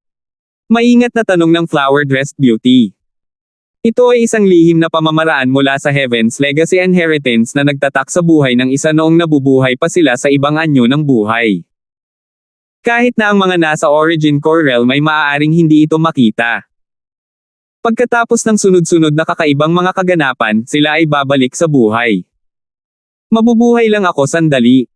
Maingat na tanong ng Flower-Dressed Beauty. Ito ay isang lihim na pamamaraan mula sa Heaven's Legacy Inheritance na nagtatak sa buhay ng isa noong nabubuhay pa sila sa ibang anyo ng buhay. Kahit na ang mga nasa Origin Core Realm ay maaaring hindi ito makita. Pagkatapos ng sunod-sunod na kakaibang mga kaganapan, sila ay babalik sa buhay. Mabubuhay lang ako sandali.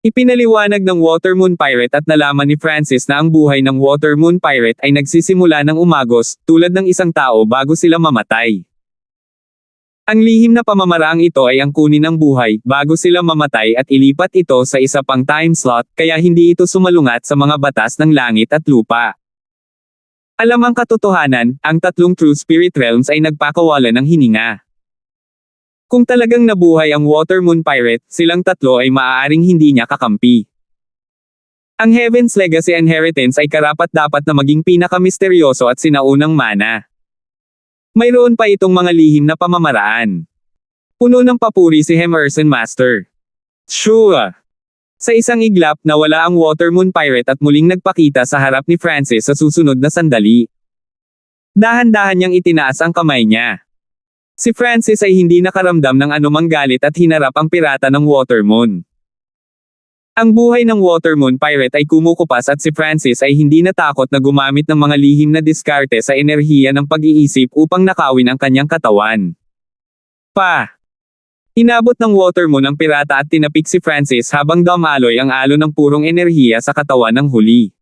Ipinaliwanag ng Watermoon Pirate at nalaman ni Francis na ang buhay ng Watermoon Pirate ay nagsisimula ng umagos, tulad ng isang tao bago sila mamatay. Ang lihim na pamamaraang ito ay ang kunin ng buhay, bago sila mamatay at ilipat ito sa isa pang time slot, kaya hindi ito sumalungat sa mga batas ng langit at lupa. Alam ang katotohanan, ang 3 True Spirit Realms ay nagpakawalan ng hininga. Kung talagang nabuhay ang Watermoon Pirate, silang 3 ay maaaring hindi niya kakampi. Ang Heaven's Legacy Inheritance ay karapat-dapat na maging pinakamisteryoso at sinaunang mana. Mayroon pa itong mga lihim na pamamaraan. Puno ng papuri si Emerson Master. Sure. Sa isang iglap, nawala ang Watermoon Pirate at muling nagpakita sa harap ni Francis sa susunod na sandali. Dahan-dahan niyang itinaas ang kamay niya. Si Francis ay hindi nakaramdam ng anumang galit at hinarap ang pirata ng Watermoon. Ang buhay ng Watermoon Pirate ay kumukupas at si Francis ay hindi natakot na gumamit ng mga lihim na diskarte sa enerhiya ng pag-iisip upang nakawin ang kanyang katawan. Inabot ng Watermoon ang pirata at tinapik si Francis habang dumaloy ang alon ng purong enerhiya sa katawan ng huli.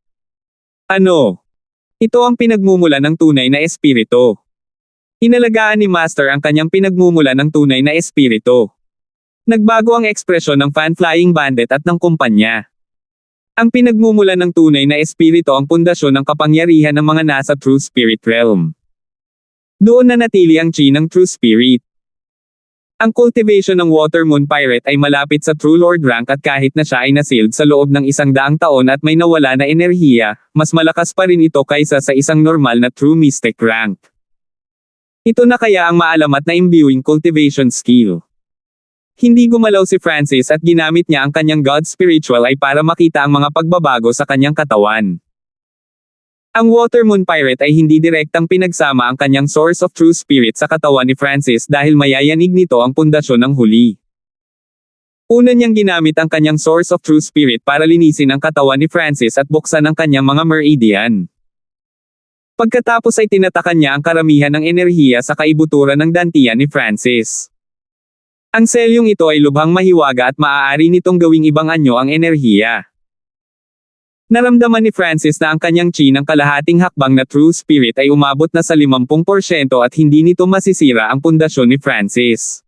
Ano? Ito ang pinagmumula ng tunay na espiritu. Inalagaan ni Master ang kanyang pinagmumula ng tunay na espiritu. Nagbago ang ekspresyon ng Fan-Flying Bandit at ng kumpanya. Ang pinagmumula ng tunay na espiritu ang pundasyon ng kapangyarihan ng mga nasa True Spirit Realm. Doon nanatili ang chi ng True Spirit. Ang cultivation ng Watermoon Pirate ay malapit sa True Lord rank at kahit na siya ay nasealed sa loob ng 100 taon at may nawala na enerhiya, mas malakas pa rin ito kaysa sa isang normal na True Mystic rank. Ito na kaya ang maalamat na imbuing cultivation skill. Hindi gumalaw si Francis at ginamit niya ang kanyang God Spiritual ay para makita ang mga pagbabago sa kanyang katawan. Ang Watermoon Pirate ay hindi direktang pinagsama ang kanyang Source of True Spirit sa katawan ni Francis dahil mayayanig nito ang pundasyon ng huli. Una niyang ginamit ang kanyang Source of True Spirit para linisin ang katawan ni Francis at buksan ang kanyang mga meridian. Pagkatapos ay tinatakan niya ang karamihan ng enerhiya sa kaibuturan ng dantian ni Francis. Ang selyong ito ay lubhang mahiwaga at maaari nitong gawing ibang anyo ang enerhiya. Naramdaman ni Francis na ang kanyang chi ng kalahating hakbang na True Spirit ay umabot na sa 50% at hindi nito masisira ang pundasyon ni Francis.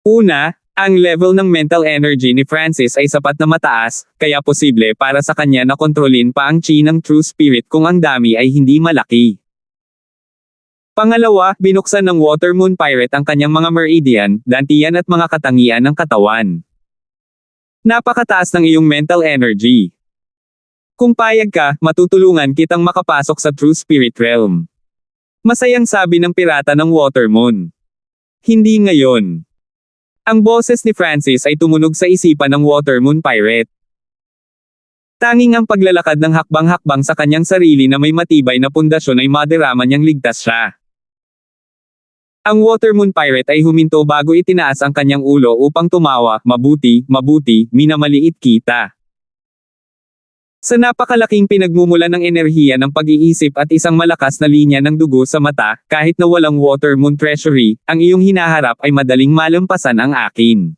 Una, ang level ng mental energy ni Francis ay sapat na mataas, kaya posible para sa kanya na kontrolin pa ang chi ng True Spirit kung ang dami ay hindi malaki. Pangalawa, binuksan ng Watermoon Pirate ang kanyang mga meridian, dantian at mga katangian ng katawan. Napakataas ng iyong mental energy. Kung payag ka, matutulungan kitang makapasok sa True Spirit Realm. Masayang sabi ng pirata ng Watermoon. Hindi ngayon. Ang boses ni Francis ay tumunog sa isipan ng Watermoon Pirate. Tanging ang paglalakad ng hakbang-hakbang sa kanyang sarili na may matibay na pundasyon ay madarama niyang ligtas siya. Ang Watermoon Pirate ay huminto bago itinaas ang kanyang ulo upang tumawa, mabuti, minamaliit kita. Sa napakalaking pinagmumula ng enerhiya ng pag-iisip at isang malakas na linya ng dugo sa mata, kahit na walang Watermoon Treasury, ang iyong hinaharap ay madaling malampasan ang akin.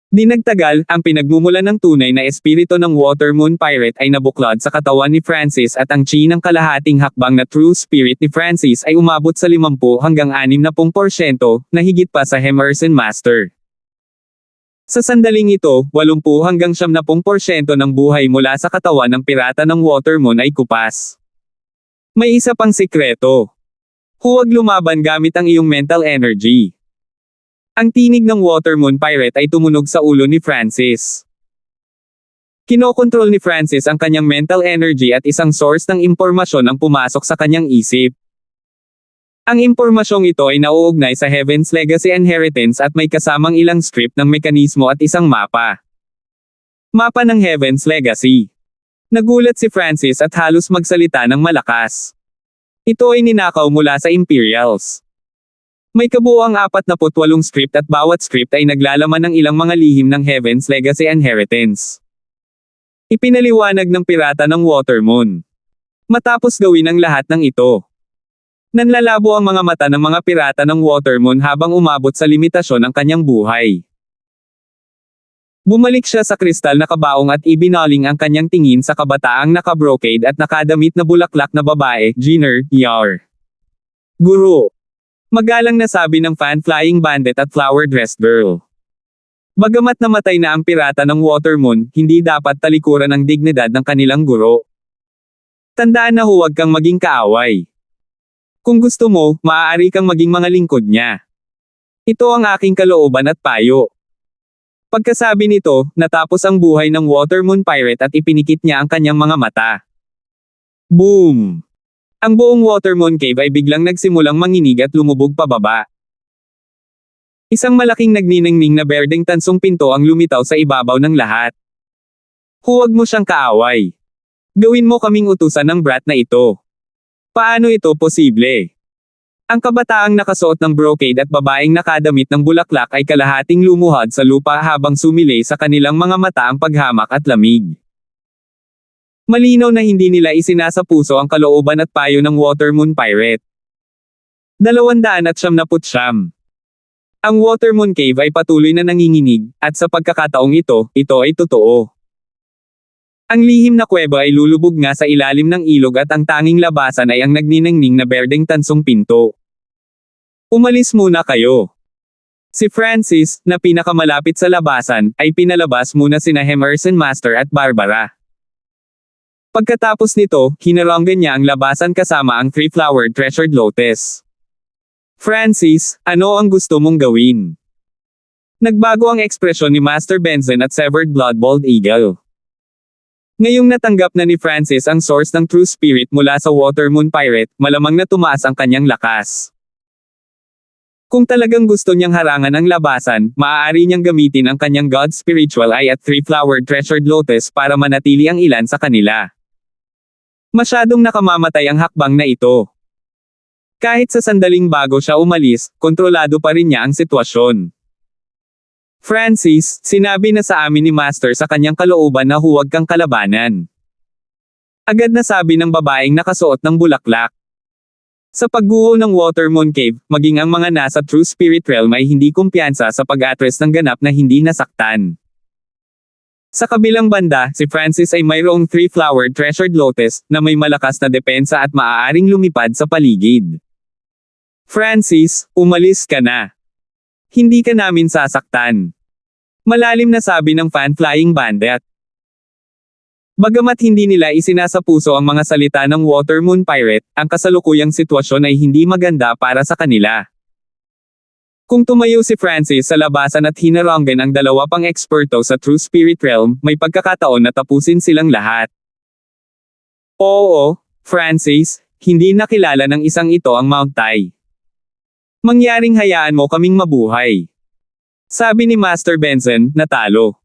Di nagtagal, ang pinagmumula ng tunay na espiritu ng Watermoon Pirate ay nabuklod sa katawan ni Francis at ang chi ng kalahating hakbang na True Spirit ni Francis ay umabot sa 50 hanggang 60% na higit pa sa Emerson Master. Sa sandaling ito, 80 hanggang 70% ng buhay mula sa katawan ng pirata ng Watermoon ay kupas. May isa pang sikreto. Huwag lumaban gamit ang iyong mental energy. Ang tinig ng Watermoon Pirate ay tumunog sa ulo ni Francis. Kinokontrol ni Francis ang kanyang mental energy at isang source ng impormasyon ang pumasok sa kanyang isip. Ang impormasyong ito ay nauugnay sa Heaven's Legacy Inheritance at may kasamang ilang script ng mekanismo at isang mapa. Mapa ng Heaven's Legacy. Nagulat si Francis at halos magsalita ng malakas. Ito ay ninakaw mula sa Imperials. May kabuuang 48 script at bawat script ay naglalaman ng ilang mga lihim ng Heaven's Legacy Inheritance. Ipinaliwanag ng pirata ng Watermoon. Matapos gawin ang lahat ng ito, nanlalabo ang mga mata ng mga pirata ng Watermoon habang umabot sa limitasyon ng kanyang buhay. Bumalik siya sa kristal na kabaong at ibinaling ang kanyang tingin sa kabataang nakabrocade at nakadamit na bulaklak na babae, Jenner, Yar. Guro. Magalang na sabi ng Fan-Flying Bandit at Flower-Dressed Girl. Bagamat namatay na ang pirata ng Watermoon, hindi dapat talikuran ang dignidad ng kanilang guro. Tandaan na huwag kang maging kaaway. Kung gusto mo, maaari kang maging mga lingkod niya. Ito ang aking kalooban at payo. Pagkasabi nito, natapos ang buhay ng Watermoon Pirate at ipinikit niya ang kanyang mga mata. Boom! Ang buong Watermoon Cave ay biglang nagsimulang manginig at lumubog pababa. Isang malaking nagniningning na berdeng tansong pinto ang lumitaw sa ibabaw ng lahat. Huwag mo siyang kaaway. Gawin mo kaming utusan ng brat na ito. Paano ito posible? Ang kabataang nakasuot ng brocade at babaeng nakadamit ng bulaklak ay kalahating lumuhod sa lupa habang sumilay sa kanilang mga mata ang paghamak at lamig. Malinaw na hindi nila isinasapuso ang kalooban at payo ng Watermoon Pirate. 279. Ang Watermoon Cave ay patuloy na nanginginig, at sa pagkakataong ito ay totoo. Ang lihim na kuweba ay lulubog nga sa ilalim ng ilog at ang tanging labasan ay ang nagniningning na berdeng tansong pinto. Umalis muna kayo. Si Francis, na pinakamalapit sa labasan, ay pinalabas muna sina Emerson Master at Barbara. Pagkatapos nito, hinaronggan niya ang labasan kasama ang three-flowered treasured lotus. Francis, ano ang gusto mong gawin? Nagbago ang ekspresyon ni Master Benson at Severed Blood Bald Eagle. Ngayong natanggap na ni Francis ang source ng True Spirit mula sa Watermoon Pirate, malamang na tumaas ang kanyang lakas. Kung talagang gusto niyang harangan ang labasan, maaari niyang gamitin ang kanyang God Spiritual Eye at three-flowered treasured lotus para manatili ang ilan sa kanila. Masyadong nakamamatay ang hakbang na ito. Kahit sa sandaling bago siya umalis, kontrolado pa rin niya ang sitwasyon. Francis, sinabi na sa amin ni Master sa kanyang kalooban na huwag kang kalabanan. Agad na sabi ng babaeng nakasuot ng bulaklak. Sa pagguho ng Watermoon Cave, maging ang mga nasa True Spirit Realm ay hindi kumpiyansa sa pag-atres ng ganap na hindi nasaktan. Sa kabilang banda, si Francis ay mayroong three-flowered treasured lotus na may malakas na depensa at maaaring lumipad sa paligid. Francis, umalis ka na. Hindi ka namin sasaktan. Malalim na sabi ng fan-flying bandit. Bagamat hindi nila isinasapuso ang mga salita ng Watermoon Pirate, ang kasalukuyang sitwasyon ay hindi maganda para sa kanila. Kung tumayo si Francis sa labasan at hinaronggan ang dalawa pang eksperto sa True Spirit Realm, may pagkakataon na tapusin silang lahat. Oo, Francis, hindi nakilala ng isang ito ang Mount Tai. Mangyaring hayaan mo kaming mabuhay. Sabi ni Master Benson, natalo.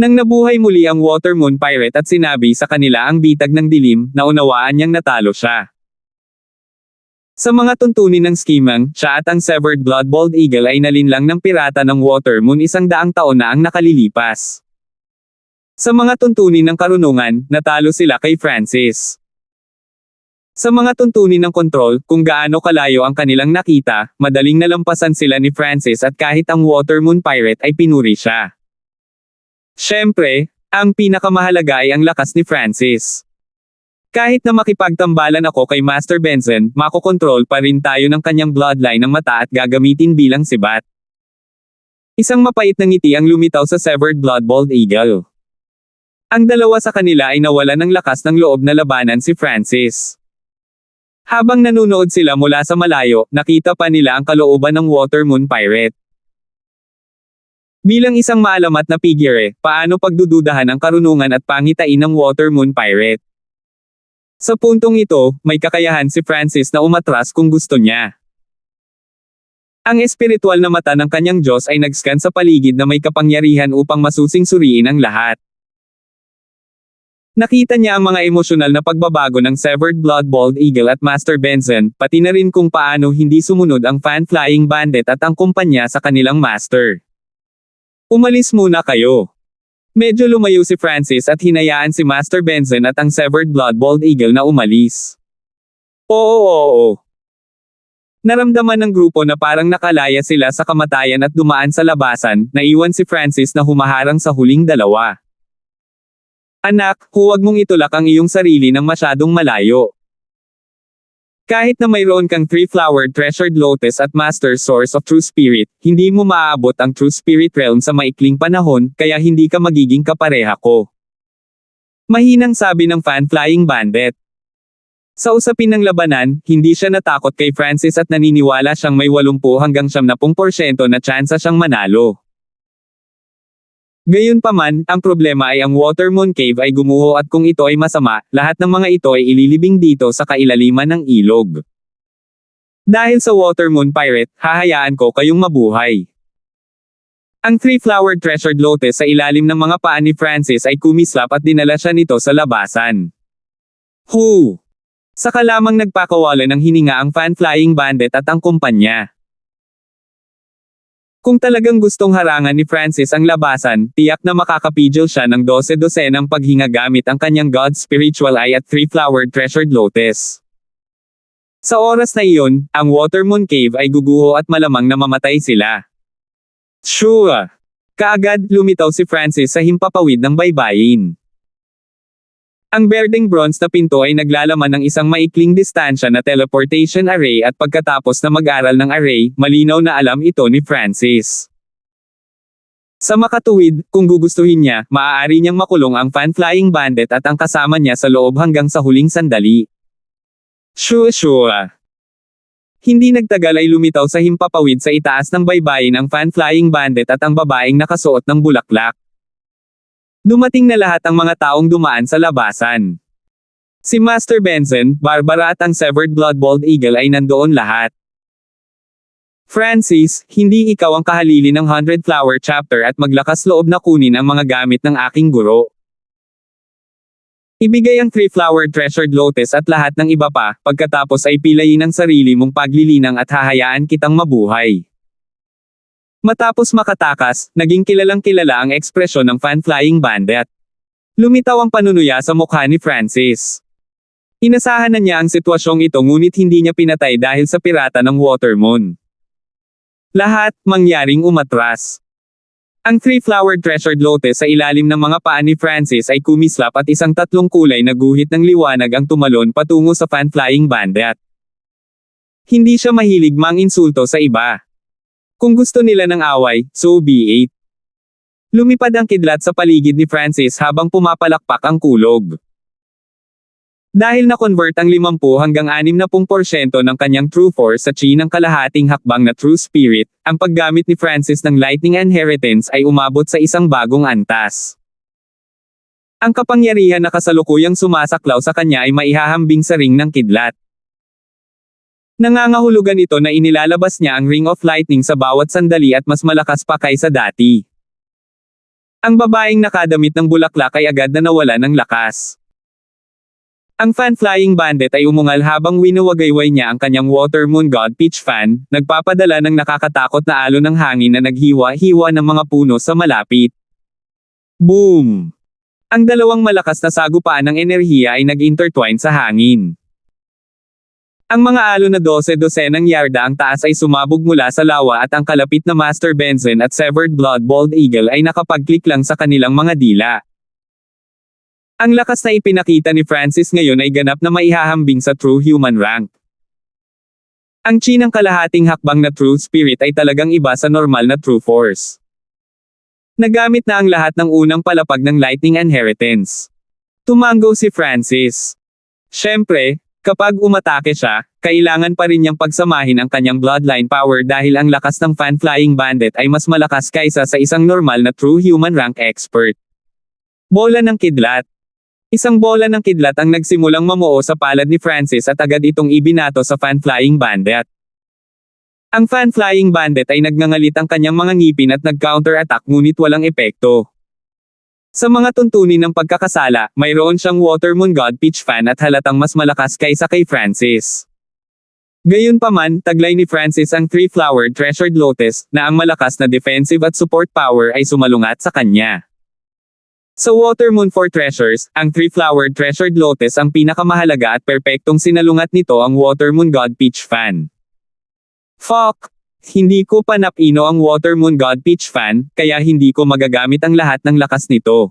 Nang nabuhay muli ang Watermoon Pirate at sinabi sa kanila ang bitag ng dilim, naunawaan niyang natalo siya. Sa mga tuntunin ng skimang, siya at ang Severed Blood Bald Eagle ay nalinlang ng pirata ng Watermoon 100 taon na ang nakalilipas. Sa mga tuntunin ng karunungan, natalo sila kay Francis. Sa mga tuntunin ng kontrol, kung gaano kalayo ang kanilang nakita, madaling nalampasan sila ni Francis at kahit ang Watermoon Pirate ay pinuri siya. Siyempre, ang pinakamahalaga ay ang lakas ni Francis. Kahit na makipagtambalan ako kay Master Benson, makokontrol pa rin tayo ng kanyang bloodline ng mata at gagamitin bilang sibat. Isang mapait na ngiti ang lumitaw sa Severed Blood Bald Eagle. Ang dalawa sa kanila ay nawalan ng lakas ng loob na labanan si Francis. Habang nanunood sila mula sa malayo, nakita pa nila ang kalooban ng Watermoon Pirate. Bilang isang maalamat na figure, paano pagdududahan ang karunungan at pangitain ng Watermoon Pirate? Sa puntong ito, may kakayahan si Francis na umatras kung gusto niya. Ang espiritual na mata ng kanyang Diyos ay nag-scan sa paligid na may kapangyarihan upang masusing suriin ang lahat. Nakita niya ang mga emosyonal na pagbabago ng Severed Blood Bald Eagle at Master Benson, pati na rin kung paano hindi sumunod ang fan-flying bandit at ang kumpanya sa kanilang master. Umalis muna kayo. Medyo lumayo si Francis at hinayaan si Master Benson at ang Severed Blood Bald Eagle na umalis. Oo. Naramdaman ng grupo na parang nakalaya sila sa kamatayan at dumaan sa labasan, naiwan si Francis na humaharang sa huling dalawa. Anak, huwag mong itulak ang iyong sarili ng masyadong malayo. Kahit na mayroon kang three-flowered treasured lotus at master source of true spirit, hindi mo maaabot ang true spirit realm sa maikling panahon, kaya hindi ka magiging kapareha ko. Mahinang sabi ng fan-flying bandit. Sa usapin ng labanan, hindi siya natakot kay Francis at naniniwala siyang may 80 hanggang 70% na tsansa siyang manalo. Gayunpaman, ang problema ay ang Watermoon Cave ay gumuho at kung ito ay masama, lahat ng mga ito ay ililibing dito sa kailaliman ng ilog. Dahil sa Watermoon Pirate, hahayaan ko kayong mabuhay. Ang three-flowered treasured lotus sa ilalim ng mga paa ni Francis ay kumislap at dinala siya nito sa labasan. Hu! Saka lamang nagpakawala ng hininga ang fan-flying bandit at ang kumpanya. Kung talagang gustong harangan ni Francis ang labasan, tiyak na makakapigil siya ng 12-dosenang paghinga gamit ang kanyang God's Spiritual Eye at 3-flowered Treasured Lotus. Sa oras na iyon, ang Watermoon Cave ay guguho at malamang na mamatay sila. Sure! Kaagad, lumitaw si Francis sa himpapawid ng baybayin. Ang berdeng bronze na pinto ay naglalaman ng isang maikling distansya na teleportation array at pagkatapos na mag-aral ng array, malinaw na alam ito ni Francis. Sa makatuwid, kung gugustuhin niya, maaari niyang makulong ang fan-flying bandit at ang kasama niya sa loob hanggang sa huling sandali. Sure. Hindi nagtagal ay lumitaw sa himpapawid sa itaas ng baybayin ang fan-flying bandit at ang babaeng nakasuot ng bulaklak. Dumating na lahat ang mga taong dumaan sa labasan. Si Master Benson, Barbara at ang Severed Blood Bald Eagle ay nandoon lahat. Francis, hindi ikaw ang kahalili ng 100 Flower Chapter at maglakas loob na kunin ang mga gamit ng aking guro. Ibigay ang 3-flowered treasured lotus at lahat ng iba pa, pagkatapos ay pilayin ang sarili mong paglilinang at hahayaan kitang mabuhay. Matapos makatakas, naging kilalang-kilala ang ekspresyon ng fan-flying bandit. Lumitaw ang panunuya sa mukha ni Francis. Inasahan na niya ang sitwasyong ito ngunit hindi niya pinatay dahil sa pirata ng Watermoon. Lahat, mangyaring umatras. Ang 3-flowered treasured lotus sa ilalim ng mga paa ni Francis ay kumislap at isang 3 kulay na guhit ng liwanag ang tumalon patungo sa fan-flying bandit. Hindi siya mahilig mang-insulto sa iba. Kung gusto nila ng away, so be it. Lumipad ang kidlat sa paligid ni Francis habang pumapalakpak ang kulog. Dahil na-convert ang 50 hanggang 60% ng kanyang True Force sa chi ng kalahating hakbang na True Spirit, ang paggamit ni Francis ng Lightning Inheritance ay umabot sa isang bagong antas. Ang kapangyarihan na kasalukuyang sumasaklaw sa kanya ay maihahambing sa ring ng kidlat. Nangangahulugan ito na inilalabas niya ang Ring of Lightning sa bawat sandali at mas malakas pa kaysa dati. Ang babaeng nakadamit ng bulaklak ay agad na nawala ng lakas. Ang fan-flying bandit ay umungal habang winuwagayway niya ang kanyang Watermoon God Peach fan, nagpapadala ng nakakatakot na alon ng hangin na naghiwa-hiwa ng mga puno sa malapit. Boom! Ang dalawang malakas na sagupaan ng enerhiya ay nag-intertwine sa hangin. Ang mga alon na 12-dosenang yarda ang taas ay sumabog mula sa lawa at ang kalapit na Master Benson at Severed Blood Bald Eagle ay nakapag-click lang sa kanilang mga dila. Ang lakas na ipinakita ni Francis ngayon ay ganap na maihahambing sa True Human rank. Ang chi ng kalahating hakbang na True Spirit ay talagang iba sa normal na True Force. Nagamit na ang lahat ng unang palapag ng Lightning Inheritance. Tumango si Francis. Siyempre, kapag umatake siya, kailangan pa rin niyang pagsamahin ang kanyang bloodline power dahil ang lakas ng fan-flying bandit ay mas malakas kaysa sa isang normal na True Human rank expert. Bola ng kidlat. Isang bola ng kidlat ang nagsimulang mamuo sa palad ni Francis at agad itong ibinato sa fan-flying bandit. Ang fan-flying bandit ay nagngangalit ang kanyang mga ngipin at nag-counter-attack ngunit walang epekto. Sa mga tuntunin ng pagkakasala, mayroon siyang Watermoon God Peach fan at halatang mas malakas kaysa kay Francis. Gayunpaman, taglay ni Francis ang 3-flowered treasured lotus, na ang malakas na defensive at support power ay sumalungat sa kanya. Sa Watermoon 4 treasures, ang 3-flowered treasured lotus ang pinakamahalaga at perpektong sinalungat nito ang Watermoon God Peach fan. Fuck! Hindi ko pa napino ang Watermoon God Peach fan, kaya hindi ko magagamit ang lahat ng lakas nito.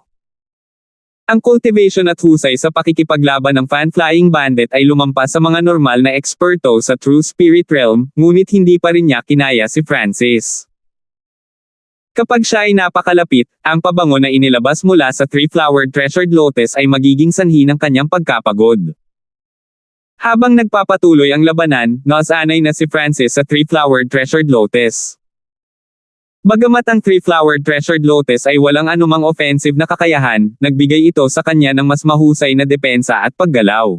Ang cultivation at husay sa pakikipaglaban ng fan-flying bandit ay lumampas sa mga normal na eksperto sa True Spirit Realm, ngunit hindi pa rin niya kinaya si Francis. Kapag siya ay napakalapit, ang pabango na inilabas mula sa 3-flowered treasured lotus ay magiging sanhi ng kanyang pagkapagod. Habang nagpapatuloy ang labanan, nasanay na si Francis sa 3-flowered treasured lotus. Bagamat ang 3-flowered treasured lotus ay walang anumang offensive na kakayahan, nagbigay ito sa kanya ng mas mahusay na depensa at paggalaw.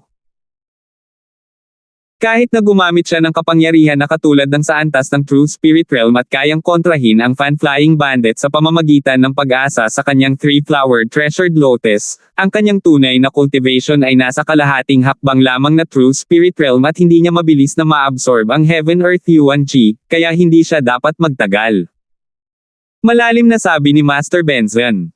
Kahit na gumamit siya ng kapangyarihan na katulad ng sa antas ng True Spirit Realm at kayang kontrahin ang Fan-Flying Bandit sa pamamagitan ng pag-asa sa kanyang Three-Flowered Treasured Lotus, ang kanyang tunay na cultivation ay nasa kalahating hakbang lamang na True Spirit Realm at hindi niya mabilis na ma-absorb ang Heaven Earth Yuan Chi, kaya hindi siya dapat magtagal. Malalim na sabi ni Master Benson.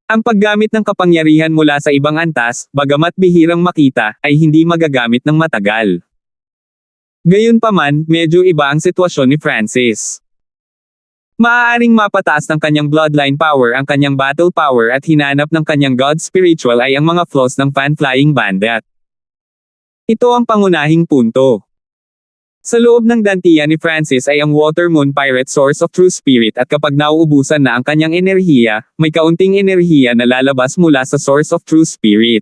Ang paggamit ng kapangyarihan mula sa ibang antas, bagamat bihirang makita, ay hindi magagamit ng matagal. Gayunpaman, medyo iba ang sitwasyon ni Francis. Maaaring mapataas ng kanyang bloodline power ang kanyang battle power at hinanap ng kanyang god spiritual ay ang mga flaws ng Fan-Flying Bandit. Ito ang pangunahing punto. Sa loob ng dantiya ni Francis ay ang Water Moon Pirate Source of True Spirit at kapag nauubusan na ang kanyang enerhiya, may kaunting enerhiya na lalabas mula sa Source of True Spirit.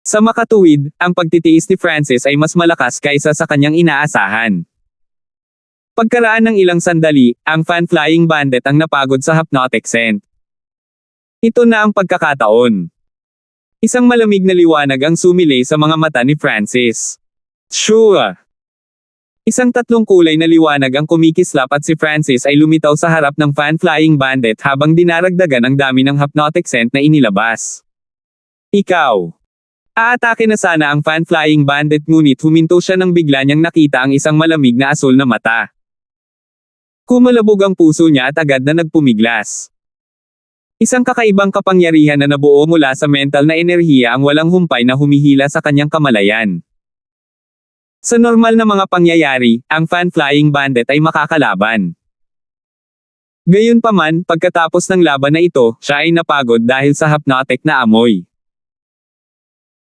Sa makatuwid, ang pagtitiis ni Francis ay mas malakas kaysa sa kanyang inaasahan. Pagkaraan ng ilang sandali, ang Fan-Flying Bandit ang napagod sa hypnotic scent. Ito na ang pagkakataon. Isang malamig na liwanag ang sumilay sa mga mata ni Francis. Sure! Isang tatlong kulay na liwanag ang kumikislap at si Francis ay lumitaw sa harap ng Fan-Flying Bandit habang dinaragdagan ang dami ng hypnotic scent na inilabas. Ikaw! Aatake na sana ang Fan-Flying Bandit ngunit huminto siya nang bigla niyang nakita ang isang malamig na asul na mata. Kumalabog ang puso niya at agad na nagpumiglas. Isang kakaibang kapangyarihan na nabuo mula sa mental na enerhiya ang walang humpay na humihila sa kanyang kamalayan. Sa normal na mga pangyayari, ang Fan-Flying Bandit ay makakalaban. Gayunpaman, pagkatapos ng laban na ito, siya ay napagod dahil sa hypnotic na amoy.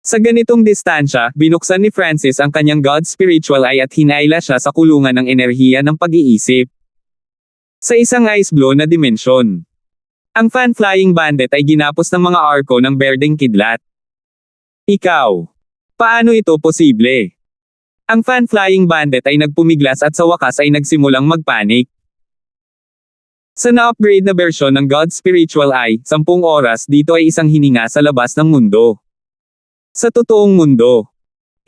Sa ganitong distansya, binuksan ni Francis ang kanyang God Spiritual Eye at hinaila siya sa kulungan ng enerhiya ng pag-iisip. Sa isang ice blow na dimensyon. Ang Fan-Flying Bandit ay ginapos ng mga arko ng berdeng kidlat. Ikaw. Paano ito posible? Ang Fan-Flying Bandit ay nagpumiglas at sa wakas ay nagsimulang magpanik. Sa na-upgrade na bersyon ng God Spiritual Eye, 10 oras dito ay isang hininga sa labas ng mundo. Sa totoong mundo,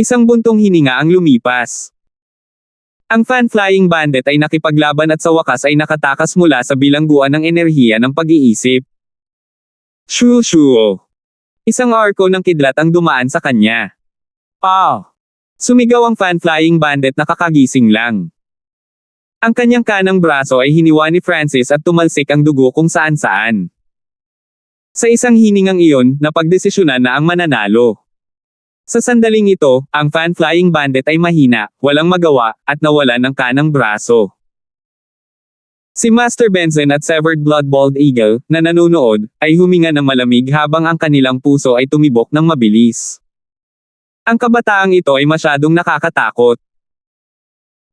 isang buntong hininga ang lumipas. Ang Fan-Flying Bandit ay nakipaglaban at sa wakas ay nakatakas mula sa bilangguan ng enerhiya ng pag-iisip. Shoo! Isang arko ng kidlat ang dumaan sa kanya. Sumigaw ang Fan-Flying Bandit na kakagising lang. Ang kanyang kanang braso ay hiniwa ni Francis at tumalsik ang dugo kung saan-saan. Sa isang hiningang iyon, napagdesisyonan na ang mananalo. Sa sandaling ito, ang Fan-Flying Bandit ay mahina, walang magawa, at nawalan ng kanang braso. Si Master Benson at Severed Blood Bald Eagle, na nanonood, ay huminga ng malamig habang ang kanilang puso ay tumibok ng mabilis. Ang kabataang ito ay masyadong nakakatakot.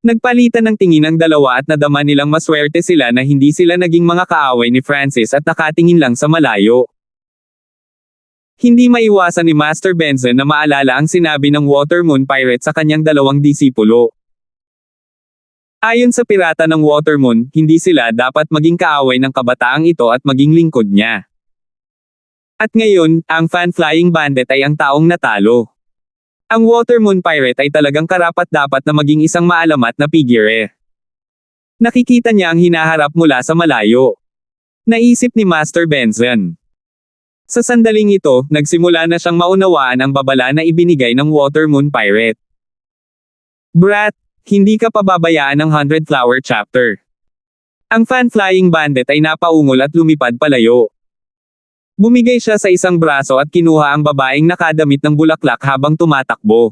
Nagpalitan ng tingin ang dalawa at nadama nilang maswerte sila na hindi sila naging mga kaaway ni Francis at nakatingin lang sa malayo. Hindi maiwasan ni Master Benson na maalala ang sinabi ng Water Moon Pirate sa kanyang dalawang disipulo. Ayon sa pirata ng Water Moon, hindi sila dapat maging kaaway ng kabataang ito at maging lingkod niya. At ngayon, ang Fan-Flying Bandit ay ang taong natalo. Ang Water Moon Pirate ay talagang karapat-dapat na maging isang maalamat na figure. Nakikita niya ang hinaharap mula sa malayo. Naisip ni Master Benson. Sa sandaling ito, nagsimula na siyang maunawaan ang babala na ibinigay ng Water Moon Pirate. Brat, hindi ka pababayaan ng 100 Flower Chapter. Ang Fan-Flying Bandit ay napaungol at lumipad palayo. Bumigay siya sa isang braso at kinuha ang babaeng nakadamit ng bulaklak habang tumatakbo.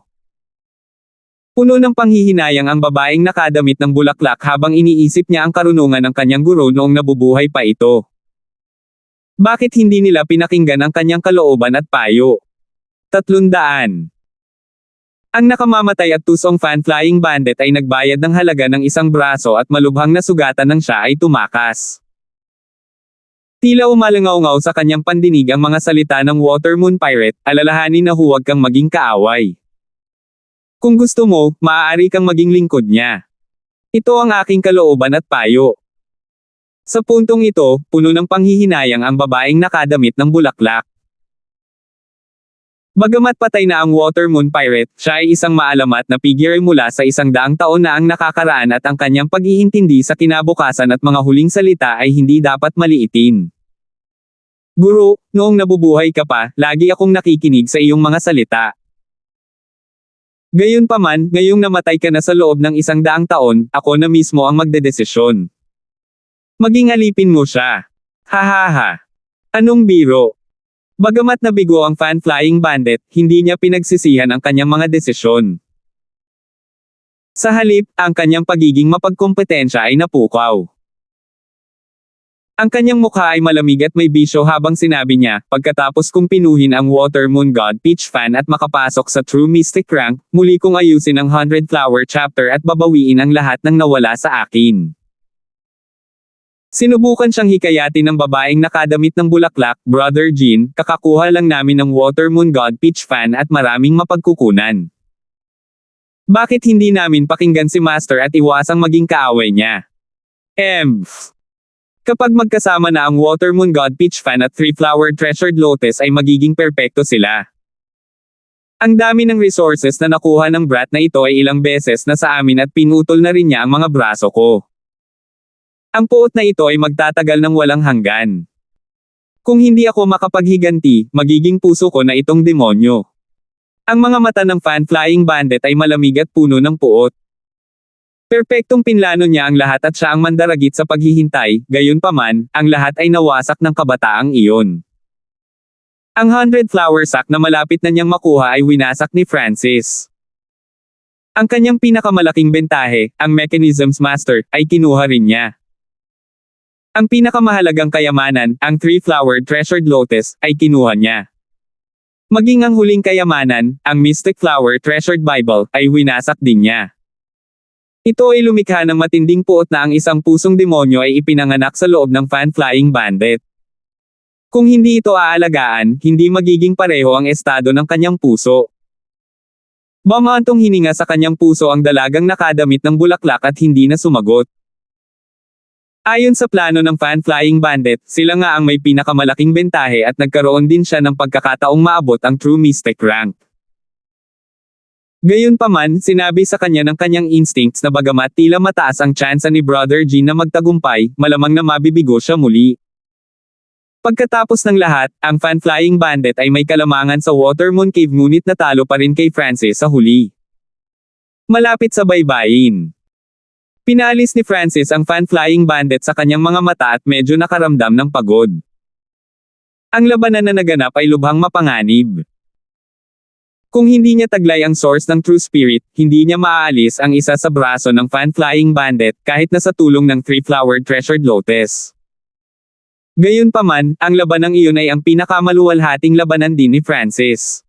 Puno ng panghihinayang ang babaeng nakadamit ng bulaklak habang iniisip niya ang karunungan ng kanyang guro noong nabubuhay pa ito. Bakit hindi nila pinakinggan ang kanyang kalooban at payo? 300. Ang nakamamatay at tusong Fan-Flying Bandit ay nagbayad ng halaga ng isang braso at malubhang na sugatan ng siya ay tumakas. Tila umalangaw-ngaw sa kanyang pandinig ang mga salita ng Water Moon Pirate, alalahanin na huwag kang maging kaaway. Kung gusto mo, maaari kang maging lingkod niya. Ito ang aking kalooban at payo. Sa puntong ito, puno ng panghihinayang ang babaeng nakadamit ng bulaklak. Bagamat patay na ang Water Moon Pirate, siya ay isang maalamat na figure mula sa 100 taon na ang nakakaraan at ang kanyang pag-iintindi sa kinabukasan at mga huling salita ay hindi dapat maliitin. Guro, noong nabubuhay ka pa, lagi akong nakikinig sa iyong mga salita. Gayunpaman, ngayong namatay ka na sa loob ng 100 taon, ako na mismo ang magdedesisyon. Maging alipin mo siya. Hahaha. Anong biro? Bagamat nabigo ang Fan-Flying Bandit, hindi niya pinagsisihan ang kanyang mga desisyon. Sa halip, ang kanyang pagiging mapagkompetensya ay napukaw. Ang kanyang mukha ay malamig at may bisyo habang sinabi niya, pagkatapos kong pinuhin ang Water Moon God Peach Fan at makapasok sa True Mystic Rank, muli kong ayusin ang 100 Flower Chapter at babawiin ang lahat ng nawala sa akin. Sinubukan siyang hikayatin ng babaeng nakadamit ng bulaklak, Brother Jean, kakakuha lang namin ng Water Moon God Peach Fan at maraming mapagkukunan. Bakit hindi namin pakinggan si Master at iwasang maging kaaway niya? Kapag magkasama na ang Water Moon God Peach Fan at 3-Flower Treasured Lotus ay magiging perpekto sila. Ang dami ng resources na nakuha ng brat na ito ay ilang beses na sa amin at pinutol na rin niya ang mga braso ko. Ang puot na ito ay magtatagal ng walang hanggan. Kung hindi ako makapaghiganti, magiging puso ko na itong demonyo. Ang mga mata ng Fan-Flying Bandit ay malamig at puno ng puot. Perpektong pinlano niya ang lahat at siya ang mandaragit sa paghihintay, gayunpaman, ang lahat ay nawasak ng kabataang iyon. Ang 100 flower sack na malapit na niyang makuha ay winasak ni Francis. Ang kanyang pinakamalaking bentahe, ang Mechanisms Master, ay kinuha rin niya. Ang pinakamahalagang kayamanan, ang 3-Flower Treasured Lotus, ay kinuha niya. Maging ang huling kayamanan, ang Mystic Flower Treasured Bible, ay winasak din niya. Ito ay lumikha ng matinding puot na ang isang pusong demonyo ay ipinanganak sa loob ng Fan-Flying Bandit. Kung hindi ito aalagaan, hindi magiging pareho ang estado ng kanyang puso. Bumantong hininga sa kanyang puso ang dalagang nakadamit ng bulaklak at hindi na sumagot. Ayon sa plano ng Fan-Flying Bandit, sila nga ang may pinakamalaking bentahe at nagkaroon din siya ng pagkakataong maabot ang True Mystic Rank. Gayunpaman, sinabi sa kanya ng kanyang instincts na bagamat tila mataas ang tsansa ni Brother Jean na magtagumpay, malamang na mabibigo siya muli. Pagkatapos ng lahat, ang Fan-Flying Bandit ay may kalamangan sa Water Moon Cave ngunit natalo pa rin kay Francis sa huli. Malapit sa baybayin. Pinalis ni Francis ang Fan-Flying Bandit sa kanyang mga mata at medyo nakaramdam ng pagod. Ang labanan na naganap ay lubhang mapanganib. Kung hindi niya taglay ang source ng True Spirit, hindi niya maaalis ang isa sa braso ng Fan-Flying Bandit kahit na sa tulong ng 3-Flower Treasured Lotus. Gayunpaman, ang labanang iyon ay ang pinakamaluwalhating labanan din ni Francis.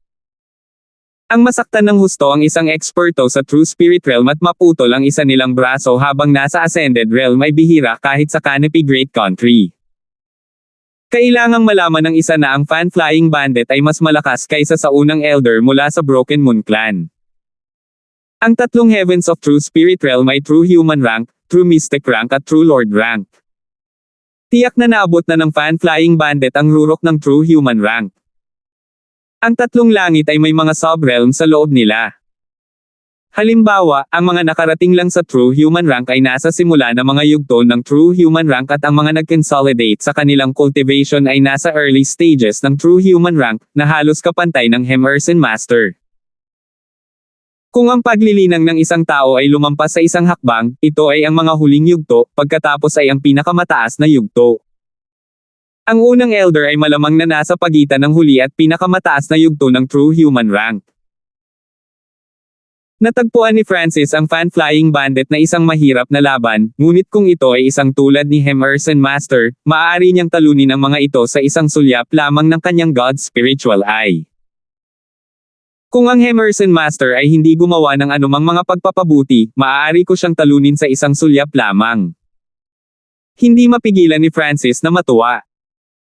Ang masaktan ng husto ang isang eksperto sa True Spirit Realm at maputol ang isa nilang braso habang nasa Ascended Realm ay bihira kahit sa Canopy Great Country. Kailangang malaman ng isa na ang Fan-Flying Bandit ay mas malakas kaysa sa unang Elder mula sa Broken Moon Clan. Ang tatlong Heavens of True Spirit Realm ay True Human Rank, True Mystic Rank at True Lord Rank. Tiyak na naabot na ng Fan-Flying Bandit ang rurok ng True Human Rank. Ang tatlong langit ay may mga sub-realm sa loob nila. Halimbawa, ang mga nakarating lang sa True Human Rank ay nasa simula na mga yugto ng True Human Rank at ang mga nag-consolidate sa kanilang cultivation ay nasa early stages ng True Human Rank, na halos kapantay ng Emerson Master. Kung ang paglilinang ng isang tao ay lumampas sa isang hakbang, ito ay ang mga huling yugto, pagkatapos ay ang pinakamataas na yugto. Ang unang Elder ay malamang na nasa pagitan ng huli at pinakamataas na yugto ng True Human Rank. Natagpuan ni Francis ang Fan-Flying Bandit na isang mahirap na laban, ngunit kung ito ay isang tulad ni Emerson Master, maaari niyang talunin ang mga ito sa isang sulyap lamang ng kanyang God's Spiritual Eye. Kung ang Emerson Master ay hindi gumawa ng anumang mga pagpapabuti, maaari ko siyang talunin sa isang sulyap lamang. Hindi mapigilan ni Francis na matuwa.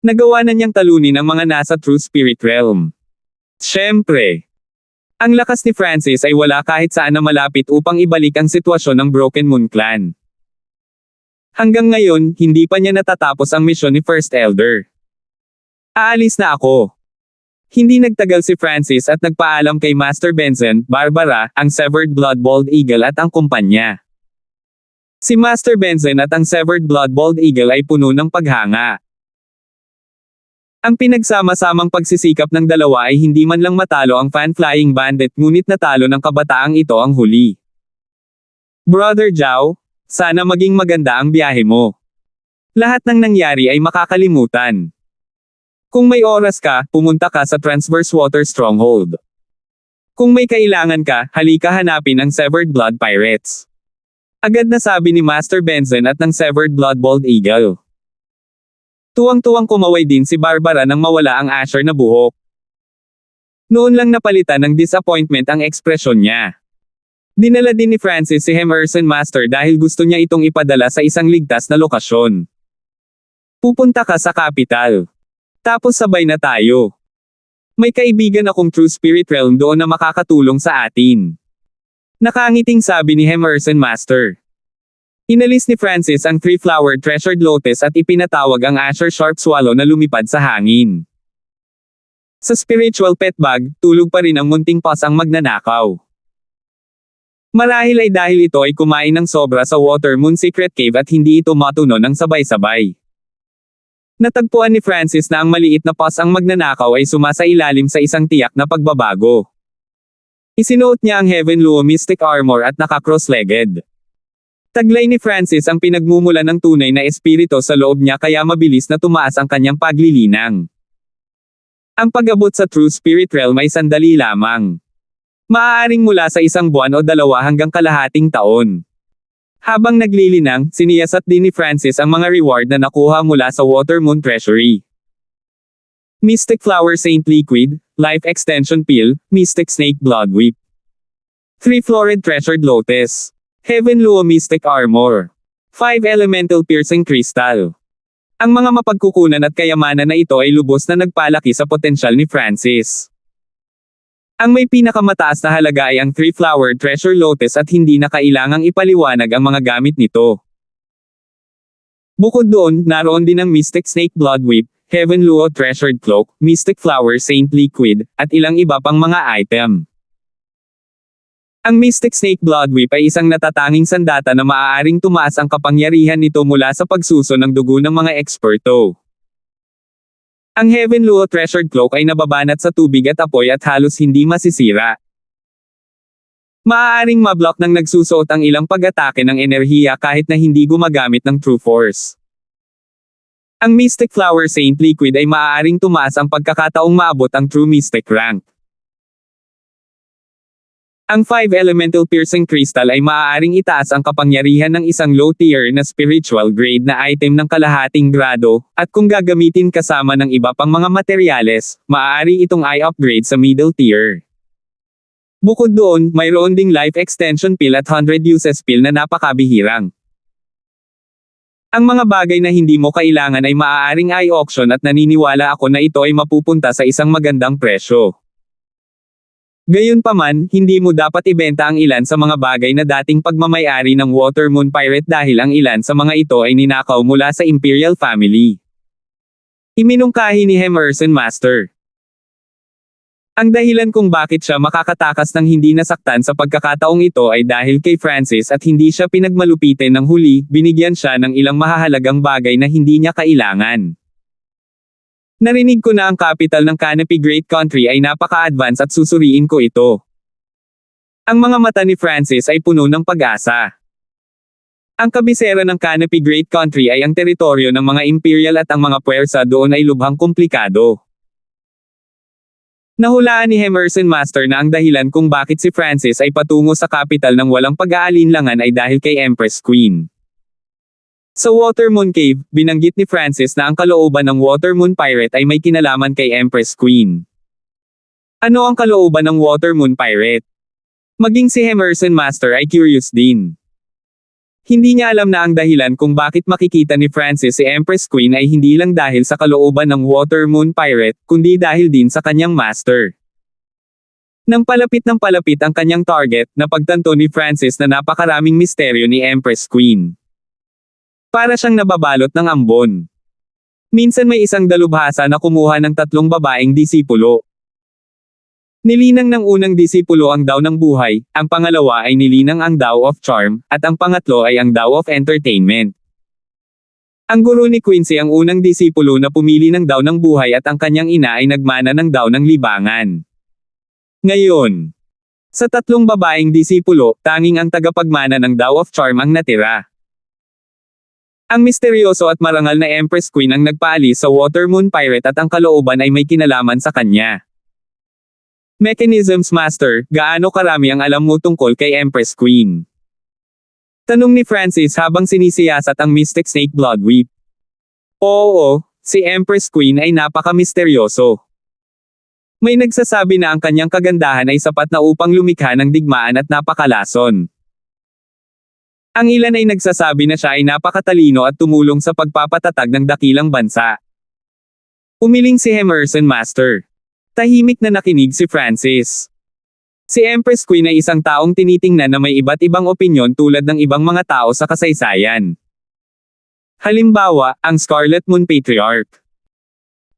Nagawa na niyang talunin ang mga nasa True Spirit Realm. Siyempre, ang lakas ni Francis ay wala kahit saan na malapit upang ibalik ang sitwasyon ng Broken Moon Clan. Hanggang ngayon, hindi pa niya natatapos ang misyon ni First Elder. Aalis na ako. Hindi nagtagal si Francis at nagpaalam kay Master Benson, Barbara, ang Severed Blood Bald Eagle at ang kumpanya. Si Master Benson at ang Severed Blood Bald Eagle ay puno ng paghanga. Ang pinagsama-samang pagsisikap ng dalawa ay hindi man lang matalo ang Fan Flying Bandit ngunit natalo ng kabataang ito ang huli. Brother Zhao, sana maging maganda ang biyahe mo. Lahat ng nangyari ay makakalimutan. Kung may oras ka, pumunta ka sa Transverse Water Stronghold. Kung may kailangan ka, halika hanapin ang Severed Blood Pirates. Agad na sabi ni Master Benson at ng Severed Blood Bald Eagle. Tuwang-tuwang kumaway din si Barbara nang mawala ang Asher na buhok. Noon lang napalitan ng disappointment ang ekspresyon niya. Dinala din ni Francis si Emerson Master dahil gusto niya itong ipadala sa isang ligtas na lokasyon. Pupunta ka sa capital. Tapos sabay na tayo. May kaibigan akong True Spirit Realm doon na makakatulong sa atin. Nakangiting sabi ni Emerson Master. Inalis ni Francis ang three-flowered treasured lotus at ipinatawag ang Asher Sharp Swallow na lumipad sa hangin. Sa spiritual pet bag, tulog pa rin ang munting pas ang magnanakaw. Marahil ay dahil ito ay kumain ng sobra sa Water Moon Secret Cave at hindi ito matuno ng sabay-sabay. Natagpuan ni Francis na ang maliit na pas ang magnanakaw ay sumasailalim sa isang tiyak na pagbabago. Isinuot niya ang Heaven Luo Mystic Armor at naka-cross-legged. Taglay ni Francis ang pinagmumulan ng tunay na espiritu sa loob niya kaya mabilis na tumaas ang kanyang paglilinang. Ang pag-abot sa True Spirit Realm ay sandali lamang. Maaaring mula sa 1 buwan o 2 hanggang kalahating taon. Habang naglilinang, siniyasat din ni Francis ang mga reward na nakuha mula sa Water Moon Treasury. Mystic Flower Saint Liquid, Life Extension Pill, Mystic Snake Blood Whip. 3 Florid Treasured Lotus. Heaven Luo Mystic Armor. 5 Elemental Piercing Crystal. Ang mga mapagkukunan at kayamanan na ito ay lubos na nagpalaki sa potensyal ni Francis. Ang may pinakamataas na halaga ay ang 3-flowered treasure lotus at hindi na kailangang ipaliwanag ang mga gamit nito. Bukod doon, naroon din ang Mystic Snake Blood Whip, Heaven Luo Treasured Cloak, Mystic Flower Saint Liquid, at ilang iba pang mga item. Ang Mystic Snake Blood Whip ay isang natatanging sandata na maaaring tumaas ang kapangyarihan nito mula sa pagsuso ng dugo ng mga eksperto. Ang Heaven Luo Treasured Cloak ay nababanat sa tubig at apoy at halos hindi masisira. Maaaring mablock ng nagsusuot ang ilang pag-atake ng enerhiya kahit na hindi gumagamit ng True Force. Ang Mystic Flower Saint Liquid ay maaaring tumaas ang pagkakataong maabot ang True Mystic rank. Ang 5 Elemental Piercing Crystal ay maaaring itaas ang kapangyarihan ng isang low-tier na spiritual grade na item ng kalahating grado, at kung gagamitin kasama ng iba pang mga materyales, maaari itong i-upgrade sa middle tier. Bukod doon, mayroon ding Life Extension Pill at 100 uses pill na napakabihirang. Ang mga bagay na hindi mo kailangan ay maaaring i-auction at naniniwala ako na ito ay mapupunta sa isang magandang presyo. Gayunpaman, hindi mo dapat ibenta ang ilan sa mga bagay na dating pagmamayari ng Water Moon Pirate dahil ang ilan sa mga ito ay ninakaw mula sa Imperial Family. Iminungkahi ni Emerson Master. Ang dahilan kung bakit siya makakatakas ng hindi nasaktan sa pagkakataong ito ay dahil kay Francis at hindi siya pinagmalupitin ng huli, binigyan siya ng ilang mahahalagang bagay na hindi niya kailangan. Narinig ko na ang capital ng Canopy Great Country ay napaka-advance at susuriin ko ito. Ang mga mata ni Francis ay puno ng pag-asa. Ang kabisera ng Canopy Great Country ay ang teritoryo ng mga imperial at ang mga puwersa doon ay lubhang komplikado. Nahulaan ni Emerson Master na ang dahilan kung bakit si Francis ay patungo sa capital ng walang pag-aalinlangan ay dahil kay Empress Queen. Sa Water Moon Cave, binanggit ni Francis na ang kalooban ng Water Moon Pirate ay may kinalaman kay Empress Queen. Ano ang kalooban ng Water Moon Pirate? Maging si Emerson Master ay curious din. Hindi niya alam na ang dahilan kung bakit makikita ni Francis si Empress Queen ay hindi lang dahil sa kalooban ng Water Moon Pirate, kundi dahil din sa kanyang master. Nang palapit ng palapit ang kanyang target, napagtanto ni Francis na napakaraming misteryo ni Empress Queen. Para siyang nababalot ng ambon. Minsan may isang dalubhasa na kumuha ng 3 babaeng disipulo. Nilinang ng unang disipulo ang Tao ng buhay, ang pangalawa ay nilinang ang Tao of Charm, at ang pangatlo ay ang Tao of Entertainment. Ang guro ni Quincy ang unang disipulo na pumili ng Tao ng buhay at ang kanyang ina ay nagmana ng Tao ng libangan. Ngayon, sa tatlong babaeng disipulo, tanging ang tagapagmana ng Tao of Charm ang natira. Ang misteryoso at marangal na Empress Queen ang nagpaalis sa Water Moon Pirate at ang kalooban ay may kinalaman sa kanya. Mechanisms Master, gaano karami ang alam mo tungkol kay Empress Queen? Tanong ni Francis habang sinisiyasat ang Mystic Snake Blood Whip. Oo, si Empress Queen ay napaka-misteryoso. May nagsasabi na ang kanyang kagandahan ay sapat na upang lumikha ng digmaan at napakalason. Ang ilan ay nagsasabi na siya ay napakatalino at tumulong sa pagpapatatag ng dakilang bansa. Umiling si Emerson Master. Tahimik na nakinig si Francis. Si Empress Queen ay isang taong tinitingnan na may iba't ibang opinyon tulad ng ibang mga tao sa kasaysayan. Halimbawa, ang Scarlet Moon Patriarch.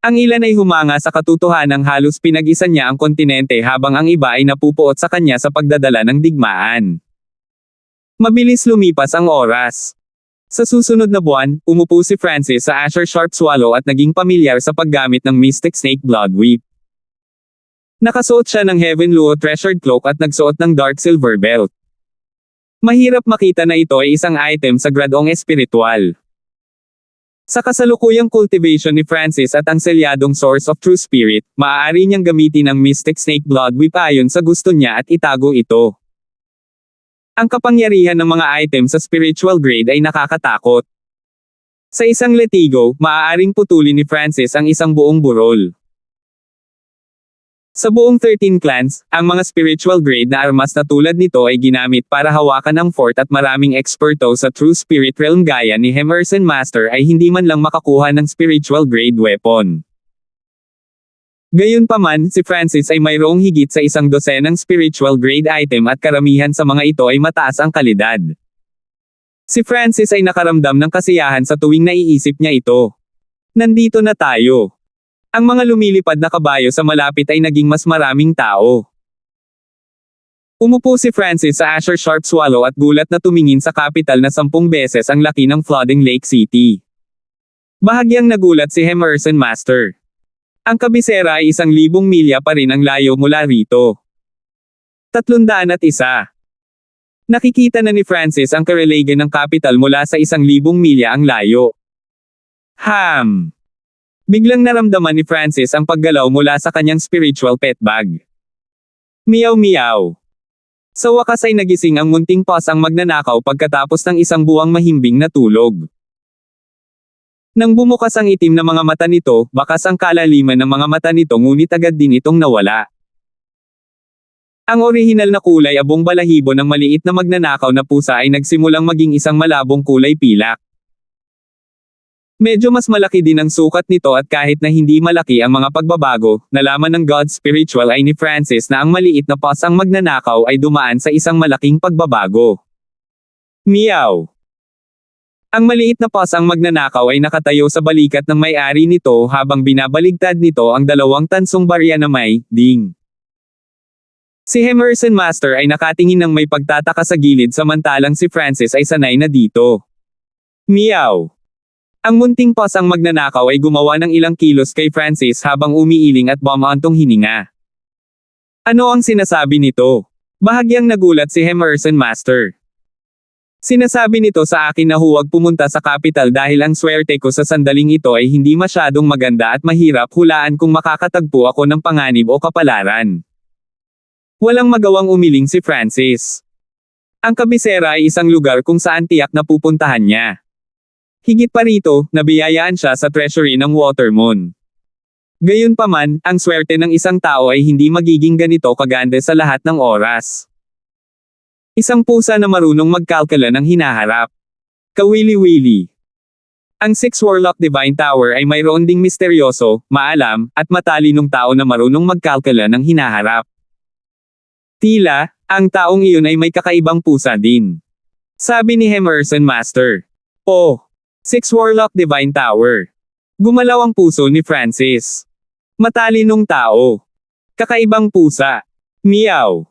Ang ilan ay humanga sa katotohanang halos pinag-isa niya ang kontinente habang ang iba ay napupuot sa kanya sa pagdadala ng digmaan. Mabilis lumipas ang oras. Sa susunod na buwan, umupo si Francis sa Asher Sharp Swallow at naging pamilyar sa paggamit ng Mystic Snake Blood Whip. Nakasuot siya ng Heaven Luo Treasured Cloak at nagsuot ng Dark Silver Belt. Mahirap makita na ito ay isang item sa gradong espiritual. Sa kasalukuyang cultivation ni Francis at ang selyadong Source of True Spirit, maaari niyang gamitin ang Mystic Snake Blood Whip ayon sa gusto niya at itago ito. Ang kapangyarihan ng mga item sa spiritual grade ay nakakatakot. Sa isang letigo, maaaring putulin ni Francis ang isang buong burol. Sa buong 13 clans, ang mga spiritual grade na armas na tulad nito ay ginamit para hawakan ang fort at maraming eksperto sa True Spirit Realm gaya ni Emerson Master ay hindi man lang makakuha ng spiritual grade weapon. Gayunpaman, si Francis ay mayroong higit sa 100 spiritual grade item at karamihan sa mga ito ay mataas ang kalidad. Si Francis ay nakaramdam ng kasiyahan sa tuwing naiisip niya ito. Nandito na tayo. Ang mga lumilipad na kabayo sa malapit ay naging mas maraming tao. Umupo si Francis sa Asher Sharp Swallow at gulat na tumingin sa kapital na 10 beses ang laki ng Flooding Lake City. Bahagyang nagulat si Emerson Master. Ang kabisera ay 1,000 milya pa rin ang layo mula rito. 301. Nakikita na ni Francis ang karelagan ng kapital mula sa 1,000 milya ang layo. Biglang naramdaman ni Francis ang paggalaw mula sa kanyang spiritual pet bag. Meow meow. Sa wakas ay nagising ang munting paws ang magnanakaw pagkatapos ng isang buwang mahimbing na tulog. Nang bumukas ang itim na mga mata nito, bakas ang kalaliman ng mga mata nito ngunit agad din itong nawala. Ang orihinal na kulay abong balahibo ng maliit na magnanakaw na pusa ay nagsimulang maging isang malabong kulay pilak. Medyo mas malaki din ang sukat nito at kahit na hindi malaki ang mga pagbabago, nalaman ng God Spiritual ay ni Francis na ang maliit na paws ang magnanakaw ay dumaan sa isang malaking pagbabago. Meow. Ang maliit na paws ang magnanakaw ay nakatayo sa balikat ng may-ari nito habang binabaligtad nito ang 2 tansong barya na may ding. Si Emerson Master ay nakatingin ng may pagtataka sa gilid samantalang si Francis ay sanay na dito. Meow. Ang munting paws ang magnanakaw ay gumawa ng ilang kilos kay Francis habang umiiling at bumaantong hininga. Ano ang sinasabi nito? Bahagyang nagulat si Emerson Master. Sinasabi nito sa akin na huwag pumunta sa kapital dahil ang swerte ko sa sandaling ito ay hindi masyadong maganda at mahirap hulaan kung makakatagpo ako ng panganib o kapalaran. Walang magawang umiling si Francis. Ang kabisera ay isang lugar kung saan tiyak na pupuntahan niya. Higit pa rito, nabiyayaan siya sa treasury ng Watermoon. Gayunpaman, ang swerte ng isang tao ay hindi magiging ganito kaganda sa lahat ng oras. Isang pusa na marunong magkalkula ng hinaharap. Kawili-wili. Ang 6 Warlock Divine Tower ay mayroon ding misteryoso, maalam, at matalinong tao na marunong magkalkula ng hinaharap. Tila, ang taong iyon ay may kakaibang pusa din. Sabi ni Emerson Master. 6 Warlock Divine Tower. Gumalaw ang puso ni Francis. Matalinong tao. Kakaibang pusa. Meow.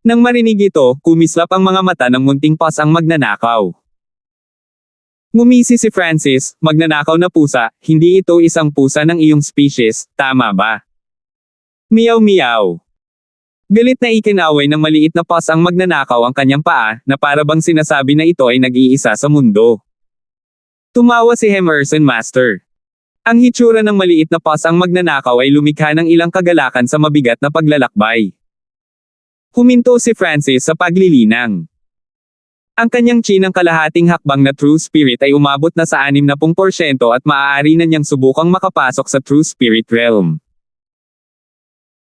Nang marinig ito, kumislap ang mga mata ng munting pas ang magnanakaw. Ngumisi si Francis, magnanakaw na pusa, hindi ito isang pusa ng iyong species, tama ba? Meow meow. Galit na ikinaway ng maliit na pas ang magnanakaw ang kanyang paa, na para bang sinasabi na ito ay nag-iisa sa mundo. Tumawa si Emerson Master. Ang hitsura ng maliit na pas ang magnanakaw ay lumikha ng ilang kagalakan sa mabigat na paglalakbay. Huminto si Francis sa paglilinang. Ang kanyang chi ng kalahating hakbang na True Spirit ay umabot na sa 60% at maaari na niyang subukang makapasok sa True Spirit Realm.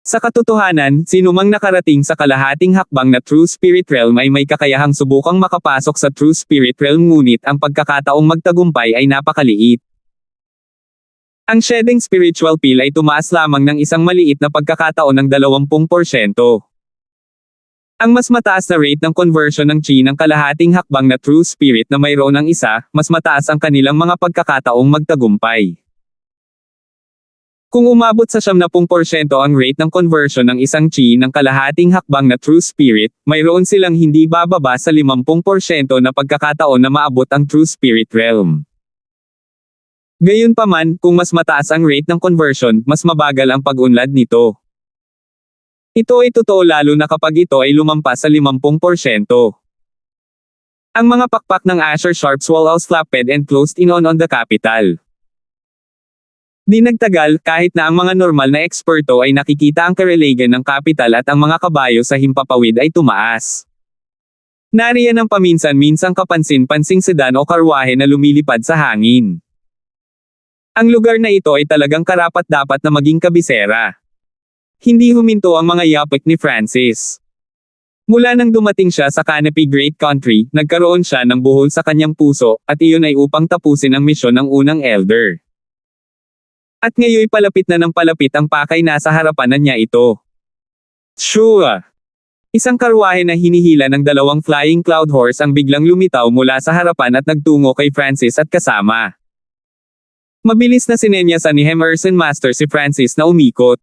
Sa katotohanan, sinumang nakarating sa kalahating hakbang na True Spirit Realm ay may kakayahang subukang makapasok sa True Spirit Realm, ngunit ang pagkakataong magtagumpay ay napakaliit. Ang shedding spiritual pill ay tumaas lamang ng isang maliit na pagkakataon ng 20%. Ang mas mataas na rate ng conversion ng chi ng kalahating hakbang na True Spirit na mayroon ng isa, mas mataas ang kanilang mga pagkakataong magtagumpay. Kung umabot sa 70% ang rate ng conversion ng isang chi ng kalahating hakbang na True Spirit, mayroon silang hindi bababa sa 50% na pagkakataon na maabot ang True Spirit Realm. Gayunpaman, kung mas mataas ang rate ng conversion, mas mabagal ang pag-unlad nito. Ito ay totoo lalo na kapag ito ay lumampas sa 50%. Ang mga pakpak ng Asher Sharps Wallows flapped and closed in on the capital. Di nagtagal, kahit na ang mga normal na eksperto ay nakikita ang karelagan ng kapital at ang mga kabayo sa himpapawid ay tumaas. Nariyan ang paminsan-minsang kapansin-pansing sedan o karwahe na lumilipad sa hangin. Ang lugar na ito ay talagang karapat-dapat na maging kabisera. Hindi huminto ang mga yapik ni Francis. Mula nang dumating siya sa Canopy Great Country, nagkaroon siya ng buhol sa kanyang puso, at iyon ay upang tapusin ang misyon ng unang elder. At ngayoy palapit na ng palapit ang pakay nasa harapan na niya ito. Shua! Isang karwahe na hinihila ng 2 flying cloud horse ang biglang lumitaw mula sa harapan at nagtungo kay Francis at kasama. Mabilis na sinenyasan ni Emerson Master si Francis na umikot.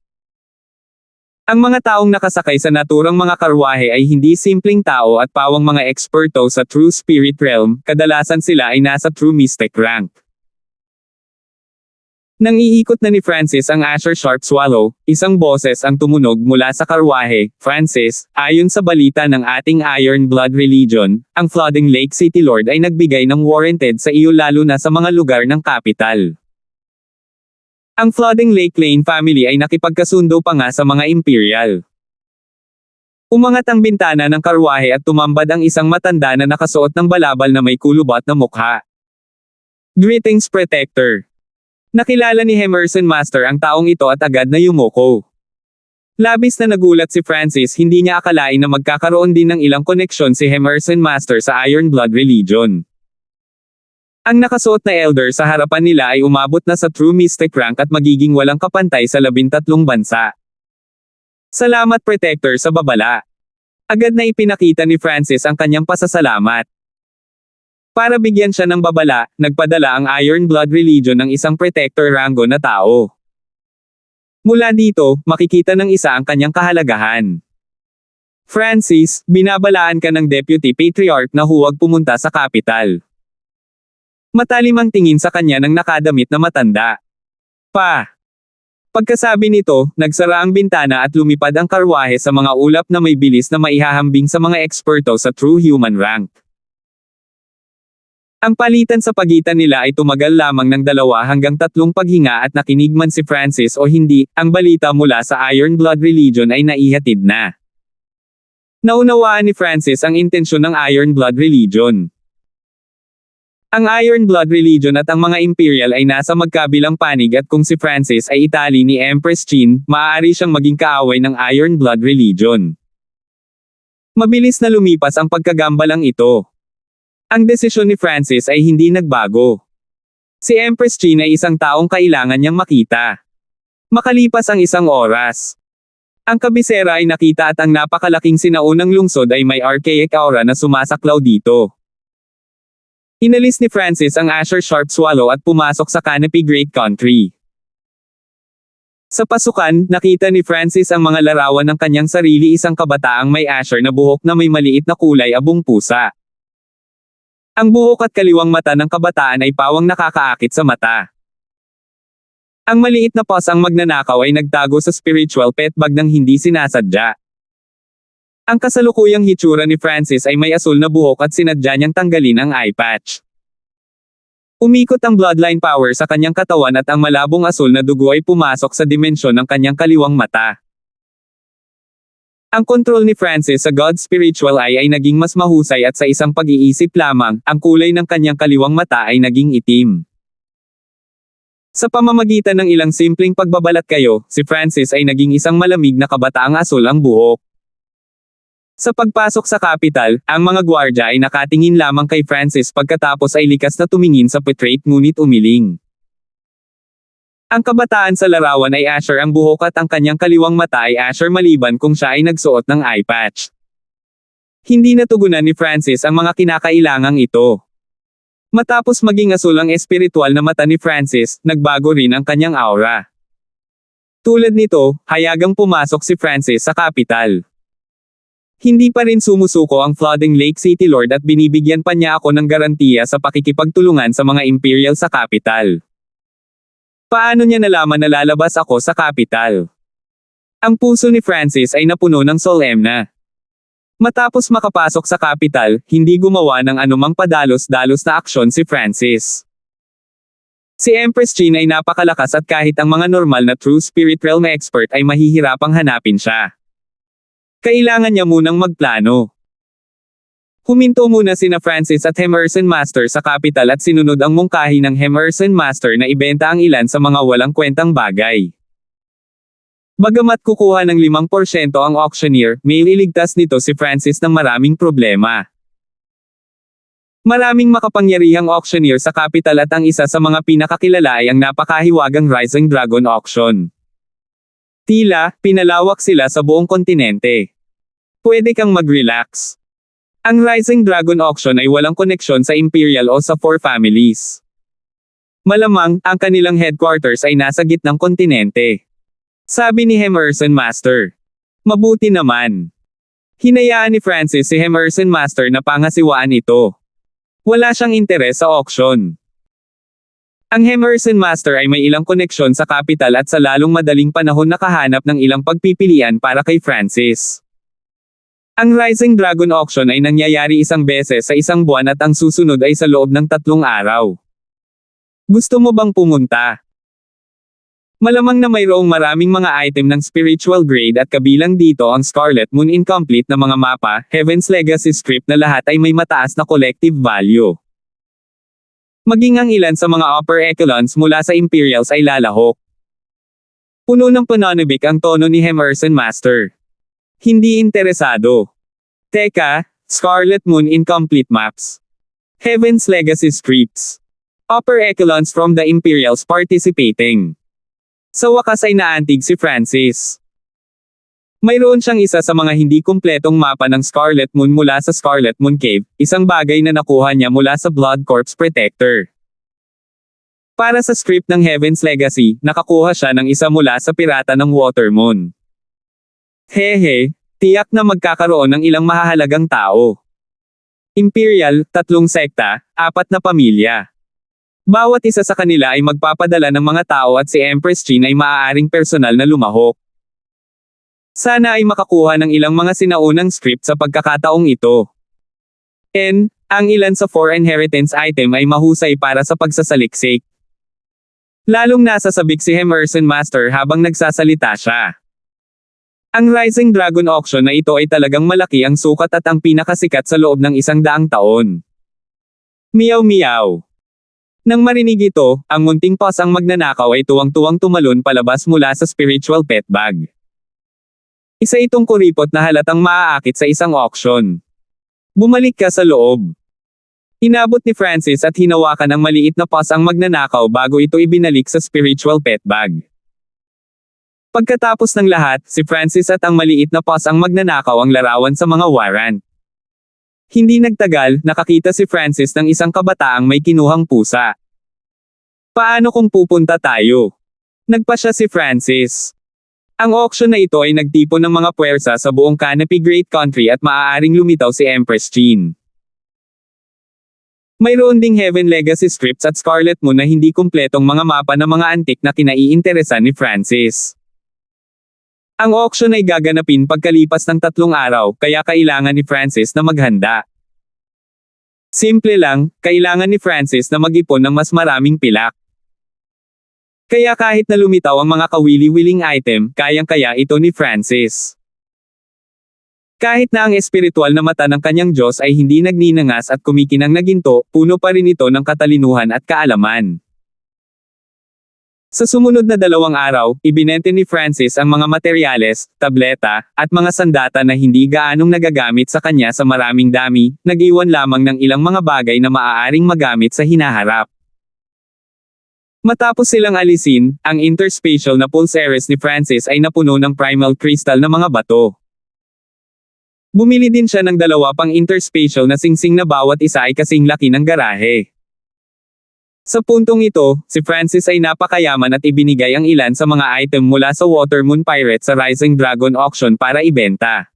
Ang mga taong nakasakay sa naturang mga karwahe ay hindi simpleng tao at pawang mga eksperto sa True Spirit Realm, kadalasan sila ay nasa True Mystic rank. Nang iikot na ni Francis ang Asher Sharp Swallow, isang boses ang tumunog mula sa karwahe. Francis, ayon sa balita ng ating Iron Blood Religion, ang Flooding Lake City Lord ay nagbigay ng warranted sa iyo lalo na sa mga lugar ng kapital. Ang Flooding Lake Lane family ay nakipagkasundo pa nga sa mga Imperial. Umangat ang bintana ng karwahe at tumambad ang isang matanda na nakasuot ng balabal na may kulubat na mukha. Greetings, Protector. Nakilala ni Emerson Master ang taong ito at agad na yumuko. Labis na nagulat si Francis, hindi niya akalain na magkakaroon din ng ilang koneksyon si Emerson Master sa Iron Blood Religion. Ang nakasuot na elder sa harapan nila ay umabot na sa True Mystic rank at magiging walang kapantay sa 13 bansa. Salamat, Protector, sa babala. Agad na ipinakita ni Francis ang kanyang pasasalamat. Para bigyan siya ng babala, nagpadala ang Iron Blood Religion ng isang Protector rango na tao. Mula dito, makikita ng isa ang kanyang kahalagahan. Francis, binabalaan ka ng Deputy Patriarch na huwag pumunta sa kapital. Matalim ang tingin sa kanya ng nakadamit na matanda. Pagkasabi nito, nagsara ang bintana at lumipad ang karwahe sa mga ulap na may bilis na maihahambing sa mga eksperto sa True Human rank. Ang palitan sa pagitan nila ay tumagal lamang ng 2 hanggang 3 paghinga at nakinig man si Francis o hindi, ang balita mula sa Iron Blood Religion ay naihatid na. Naunawaan ni Francis ang intensyon ng Iron Blood Religion. Ang Iron Blood Religion at ang mga Imperial ay nasa magkabilang panig at kung si Francis ay itali ni Empress Qin, maaari siyang maging kaaway ng Iron Blood Religion. Mabilis na lumipas ang pagkagambalang ito. Ang desisyon ni Francis ay hindi nagbago. Si Empress Qin ay isang taong kailangan niyang makita. Makalipas ang 1 oras. Ang kabisera ay nakita at ang napakalaking sinaunang lungsod ay may archaic aura na sumasaklaw dito. Inalis ni Francis ang Asher Sharp Swallow at pumasok sa Canopy Great Country. Sa pasukan, nakita ni Francis ang mga larawan ng kanyang sarili, isang kabataang may asher na buhok na may maliit na kulay abong pusa. Ang buhok at kaliwang mata ng kabataan ay pawang nakakaakit sa mata. Ang maliit na paws ang magnanakaw ay nagtago sa spiritual pet bag ng hindi sinasadya. Ang kasalukuyang hitsura ni Francis ay may asul na buhok at sinadya niyang tanggalin ang eye patch. Umikot ang bloodline power sa kanyang katawan at ang malabong asul na dugo ay pumasok sa dimensyon ng kanyang kaliwang mata. Ang kontrol ni Francis sa God's spiritual eye ay naging mas mahusay at sa isang pag-iisip lamang, ang kulay ng kanyang kaliwang mata ay naging itim. Sa pamamagitan ng ilang simpleng pagbabalat kayo, si Francis ay naging isang malamig na kabataang asul ang buhok. Sa pagpasok sa kapital, ang mga gwardya ay nakatingin lamang kay Francis pagkatapos ay likas na tumingin sa portrait ngunit umiling. Ang kabataan sa larawan ay asher ang buhok at ang kanyang kaliwang mata ay asher maliban kung siya ay nagsuot ng eye patch. Hindi natugunan ni Francis ang mga kinakailangang ito. Matapos maging asul ang espiritual na mata ni Francis, nagbago rin ang kanyang aura. Tulad nito, hayagang pumasok si Francis sa kapital. Hindi pa rin sumusuko ang flooding Lake City Lord at binibigyan pa niya ako ng garantiya sa pakikipagtulungan sa mga Imperial sa kapital. Paano niya nalaman na lalabas ako sa kapital? Ang puso ni Francis ay napuno ng solemna. Matapos makapasok sa kapital, hindi gumawa ng anumang padalos-dalos na aksyon si Francis. Si Empress Jean ay napakalakas at kahit ang mga normal na True Spirit Realm expert ay mahihirapang hanapin siya. Kailangan niya munang magplano. Huminto muna sina Francis at Emerson Master sa kapital at sinunod ang mungkahi ng Emerson Master na ibenta ang ilan sa mga walang kwentang bagay. Bagamat kukuha ng 5% ang auctioneer, may iligtas nito si Francis ng maraming problema. Maraming makapangyarihang auctioneer sa kapital at ang isa sa mga pinakakilala ay ang napakahiwagang Rising Dragon Auction. Tila, pinalawak sila sa buong kontinente. Pwede kang mag-relax. Ang Rising Dragon Auction ay walang koneksyon sa Imperial o sa Four Families. Malamang, ang kanilang headquarters ay nasa gitnang kontinente. Sabi ni Emerson Master. Mabuti naman. Hinayaan ni Francis si Emerson Master na pangasiwaan ito. Wala siyang interes sa auction. Ang Emerson Master ay may ilang koneksyon sa kapital at sa lalong madaling panahon nakahanap ng ilang pagpipilian para kay Francis. Ang Rising Dragon Auction ay nangyayari isang beses sa isang buwan at ang susunod ay sa loob ng 3 araw. Gusto mo bang pumunta? Malamang na mayroong maraming mga item ng spiritual grade at kabilang dito ang Scarlet Moon incomplete na mga mapa, Heaven's Legacy script na lahat ay may mataas na collective value. Maging ang ilan sa mga upper echelons mula sa Imperials ay lalahok. Puno ng pananabik ang tono ni Emerson Master. Hindi interesado. Teka, Scarlet Moon incomplete maps. Heaven's Legacy scripts. Upper echelons from the Imperials participating. Sa wakas ay naantig si Francis. Mayroon siyang isa sa mga hindi kumpletong mapa ng Scarlet Moon mula sa Scarlet Moon Cave, isang bagay na nakuha niya mula sa Blood Corpse Protector. Para sa script ng Heaven's Legacy, nakakuha siya ng isa mula sa pirata ng Water Moon. Hehe, tiyak na magkakaroon ng ilang mahahalagang tao. Imperial, 3 sekta, 4 na pamilya. Bawat isa sa kanila ay magpapadala ng mga tao at si Empress Jean ay maaaring personal na lumahok. Sana ay makakuha ng ilang mga sinaunang script sa pagkakataong ito. Ang ilan sa 4 inheritance item ay mahusay para sa pagsasaliksik. Lalong nasasabik si Emerson Master habang nagsasalita siya. Ang Rising Dragon Auction na ito ay talagang malaki ang sukat at ang pinakasikat sa loob ng 100 taon. Meow meow. Nang marinig ito, ang munting paws ang magnanakaw ay tuwang-tuwang tumalon palabas mula sa spiritual pet bag. Isa itong kuripot na halatang maaakit sa isang auction. Bumalik ka sa loob. Inabot ni Francis at hinawakan ang maliit na paws ang magnanakaw bago ito ibinalik sa spiritual pet bag. Pagkatapos ng lahat, si Francis at ang maliit na paws ang magnanakaw ang larawan sa mga warrant. Hindi nagtagal, nakakita si Francis ng isang kabataang may kinuhang pusa. Paano kung pupunta tayo? Nagpa siya si Francis. Ang auction na ito ay nagtipon ng mga puwersa sa buong Canopy Great Country at maaaring lumitaw si Empress Jean. Mayroon ding Heaven Legacy scripts at Scarlet Moon na hindi kumpletong mga mapa ng mga antik na kinaiinteresan ni Francis. Ang auction ay gaganapin pagkalipas ng 3 araw, kaya kailangan ni Francis na maghanda. Simple lang, kailangan ni Francis na mag-ipon ng mas maraming pilak. Kaya kahit na lumitaw ang mga kawili-wiling item, kayang-kaya ito ni Francis. Kahit na ang espiritual na mata ng kanyang Diyos ay hindi nagninangas at kumikinang na ginto, puno pa rin ito ng katalinuhan at kaalaman. Sa sumunod na 2 araw, ibinente ni Francis ang mga materyales, tableta, at mga sandata na hindi gaanong nagagamit sa kanya sa maraming dami, nag-iwan lamang ng ilang mga bagay na maaaring magamit sa hinaharap. Matapos silang alisin, ang interspatial na pulsaries ni Francis ay napuno ng primal crystal na mga bato. Bumili din siya ng 2 pang interspatial na singsing na bawat isa ay kasing laki ng garahe. Sa puntong ito, si Francis ay napakayaman at ibinigay ang ilan sa mga item mula sa Watermoon Pirate sa Rising Dragon Auction para ibenta.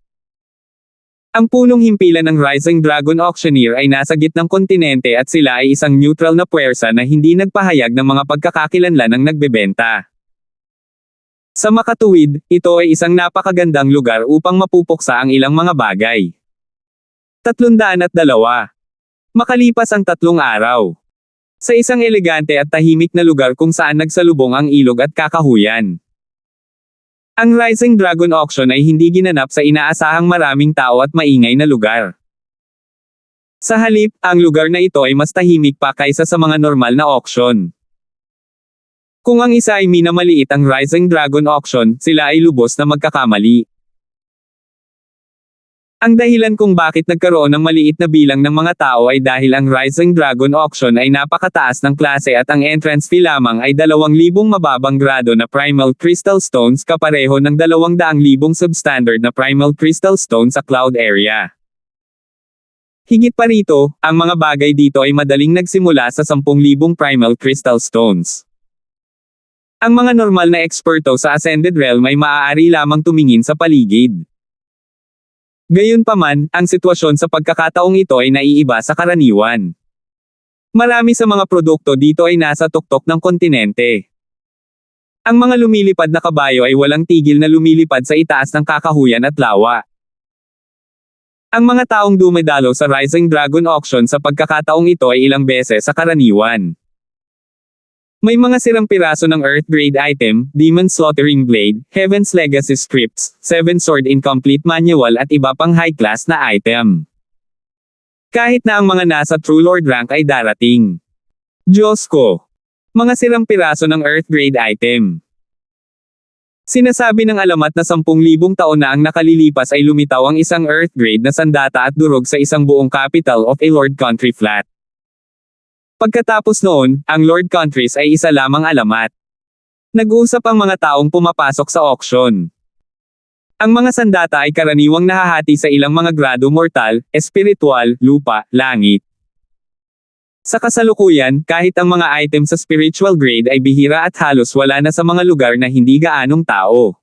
Ang punong himpilan ng Rising Dragon Auctioneer ay nasa gitnang kontinente at sila ay isang neutral na puwersa na hindi nagpahayag ng mga pagkakakilanlan ng nagbebenta. Sa makatuwid, ito ay isang napakagandang lugar upang mapupuksa ang ilang mga bagay. 302. Makalipas ang 3 araw. Sa isang elegante at tahimik na lugar kung saan nagsalubong ang ilog at kakahuyan. Ang Rising Dragon Auction ay hindi ginanap sa inaasahang maraming tao at maingay na lugar. Sa halip, ang lugar na ito ay mas tahimik pa kaysa sa mga normal na auction. Kung ang isa ay minamaliit ang Rising Dragon Auction, sila ay lubos na magkakamali. Ang dahilan kung bakit nagkaroon ng maliit na bilang ng mga tao ay dahil ang Rising Dragon Auction ay napakataas ng klase at ang entrance fee lamang ay 2,000 mababang grado na Primal Crystal Stones kapareho ng 200,000 substandard na Primal Crystal Stones sa Cloud Area. Higit pa rito, ang mga bagay dito ay madaling nagsimula sa 10,000 Primal Crystal Stones. Ang mga normal na eksperto sa Ascended Realm ay maaari lamang tumingin sa paligid. Gayunpaman, ang sitwasyon sa pagkakataong ito ay naiiba sa karaniwan. Marami sa mga produkto dito ay nasa tuktok ng kontinente. Ang mga lumilipad na kabayo ay walang tigil na lumilipad sa itaas ng kakahuyan at lawa. Ang mga taong dumedalo sa Rising Dragon Auction sa pagkakataong ito ay ilang beses sa karaniwan. May mga sirang piraso ng Earth Grade item, Demon Slaughtering Blade, Heaven's Legacy Scripts, 7 Sword Incomplete Manual at iba pang high-class na item. Kahit na ang mga nasa True Lord rank ay darating. Diyos ko! Mga sirang piraso ng Earth Grade item. Sinasabi ng alamat na 10,000 taon na ang nakalilipas ay lumitaw ang isang Earth Grade na sandata at durog sa isang buong capital of a Lord Country flat. Pagkatapos noon, ang Lord Countries ay isa lamang alamat. Nag-uusap ang mga taong pumapasok sa auction. Ang mga sandata ay karaniwang nahahati sa ilang mga grado mortal, espiritual, lupa, langit. Sa kasalukuyan, kahit ang mga item sa spiritual grade ay bihira at halos wala na sa mga lugar na hindi gaanong tao.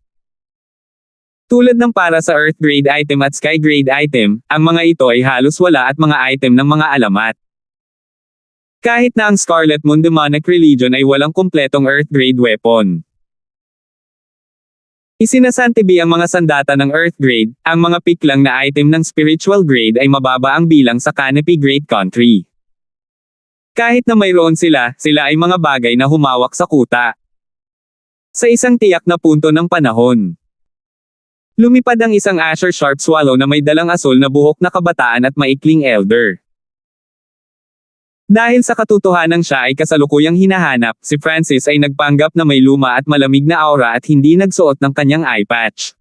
Tulad ng para sa Earth Grade item at Sky Grade item, ang mga ito ay halos wala at mga item ng mga alamat. Kahit na ang Scarlet Moon Demonic Religion ay walang kumpletong Earth Grade weapon. Isinasantibi ang mga sandata ng Earth Grade, ang mga pick lang na item ng Spiritual Grade ay mababa ang bilang sa Canopy Great Country. Kahit na mayroon sila ay mga bagay na humawak sa kuta. Sa isang tiyak na punto ng panahon. Lumipad ang isang Azure Sharp Swallow na may dalang asul na buhok na kabataan at maikling elder. Dahil sa katotohanan siya ay kasalukuyang hinahanap, si Francis ay nagpanggap na may luma at malamig na aura at hindi nagsuot ng kanyang eye patch.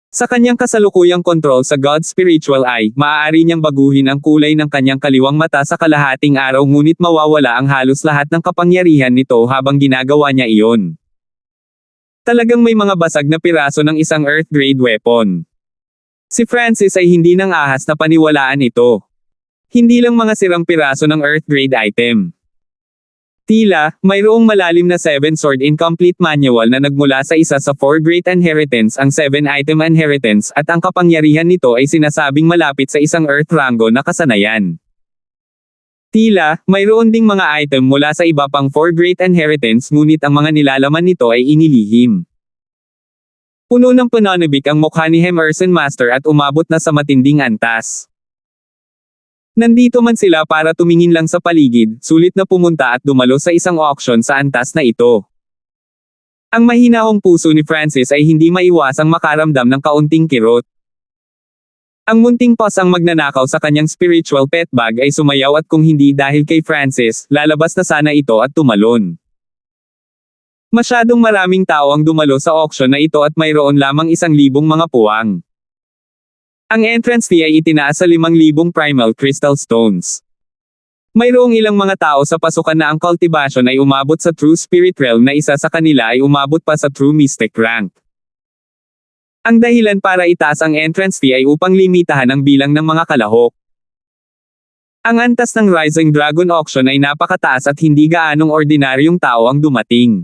Sa kanyang kasalukuyang kontrol sa God's Spiritual Eye, maaari niyang baguhin ang kulay ng kanyang kaliwang mata sa kalahating araw ngunit mawawala ang halos lahat ng kapangyarihan nito habang ginagawa niya iyon. Talagang may mga basag na piraso ng isang Earth Grade weapon. Si Francis ay hindi nang ahas na paniwalaan ito. Hindi lang mga sirang piraso ng Earth Grade item. Tila, mayroong malalim na 7-sword incomplete manual na nagmula sa isa sa 4 great inheritance ang 7-item inheritance at ang kapangyarihan nito ay sinasabing malapit sa isang earth rango na kasanayan. Tila, mayroon ding mga item mula sa iba pang 4 great inheritance ngunit ang mga nilalaman nito ay inilihim. Puno ng pananabik ang mukha ni Emerson Master at umabot na sa matinding antas. Nandito man sila para tumingin lang sa paligid, sulit na pumunta at dumalo sa isang auction sa antas na ito. Ang mahinahong puso ni Francis ay hindi maiwasang makaramdam ng kaunting kirot. Ang munting pas ang magnanakaw sa kanyang spiritual pet bag ay sumayaw at kung hindi dahil kay Francis, lalabas na sana ito at tumalon. Masyadong maraming tao ang dumalo sa auction na ito at mayroon lamang 1,000 mga puwang. Ang entrance fee ay itinaas sa 5,000 primal crystal stones. Mayroong ilang mga tao sa pasukan na ang cultivation ay umabot sa true spirit realm na isa sa kanila ay umabot pa sa true mystic rank. Ang dahilan para itaas ang entrance fee ay upang limitahan ang bilang ng mga kalahok. Ang antas ng Rising Dragon Auction ay napakataas at hindi gaanong ordinaryong tao ang dumating.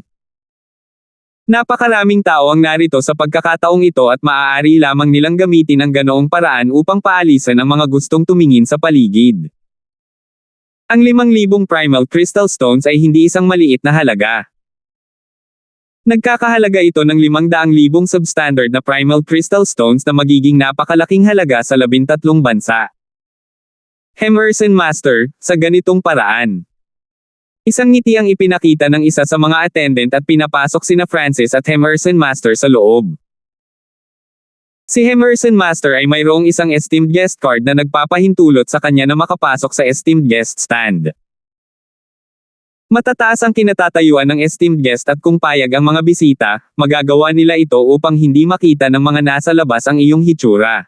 Napakaraming tao ang narito sa pagkakataong ito at maaari lamang nilang gamitin ang ganoong paraan upang paalisan ang mga gustong tumingin sa paligid. Ang 5,000 primal crystal stones ay hindi isang maliit na halaga. Nagkakahalaga ito ng 500,000 substandard na primal crystal stones na magiging napakalaking halaga sa 13 bansa. Emerson Master, sa ganitong paraan. Isang ngiti ang ipinakita ng isa sa mga attendant at pinapasok sina Francis at Emerson Master sa loob. Si Emerson Master ay mayroong isang esteemed guest card na nagpapahintulot sa kanya na makapasok sa esteemed guest stand. Matataas ang kinatatayuan ng esteemed guest at kung payag ang mga bisita, magagawa nila ito upang hindi makita ng mga nasa labas ang iyong hitsura.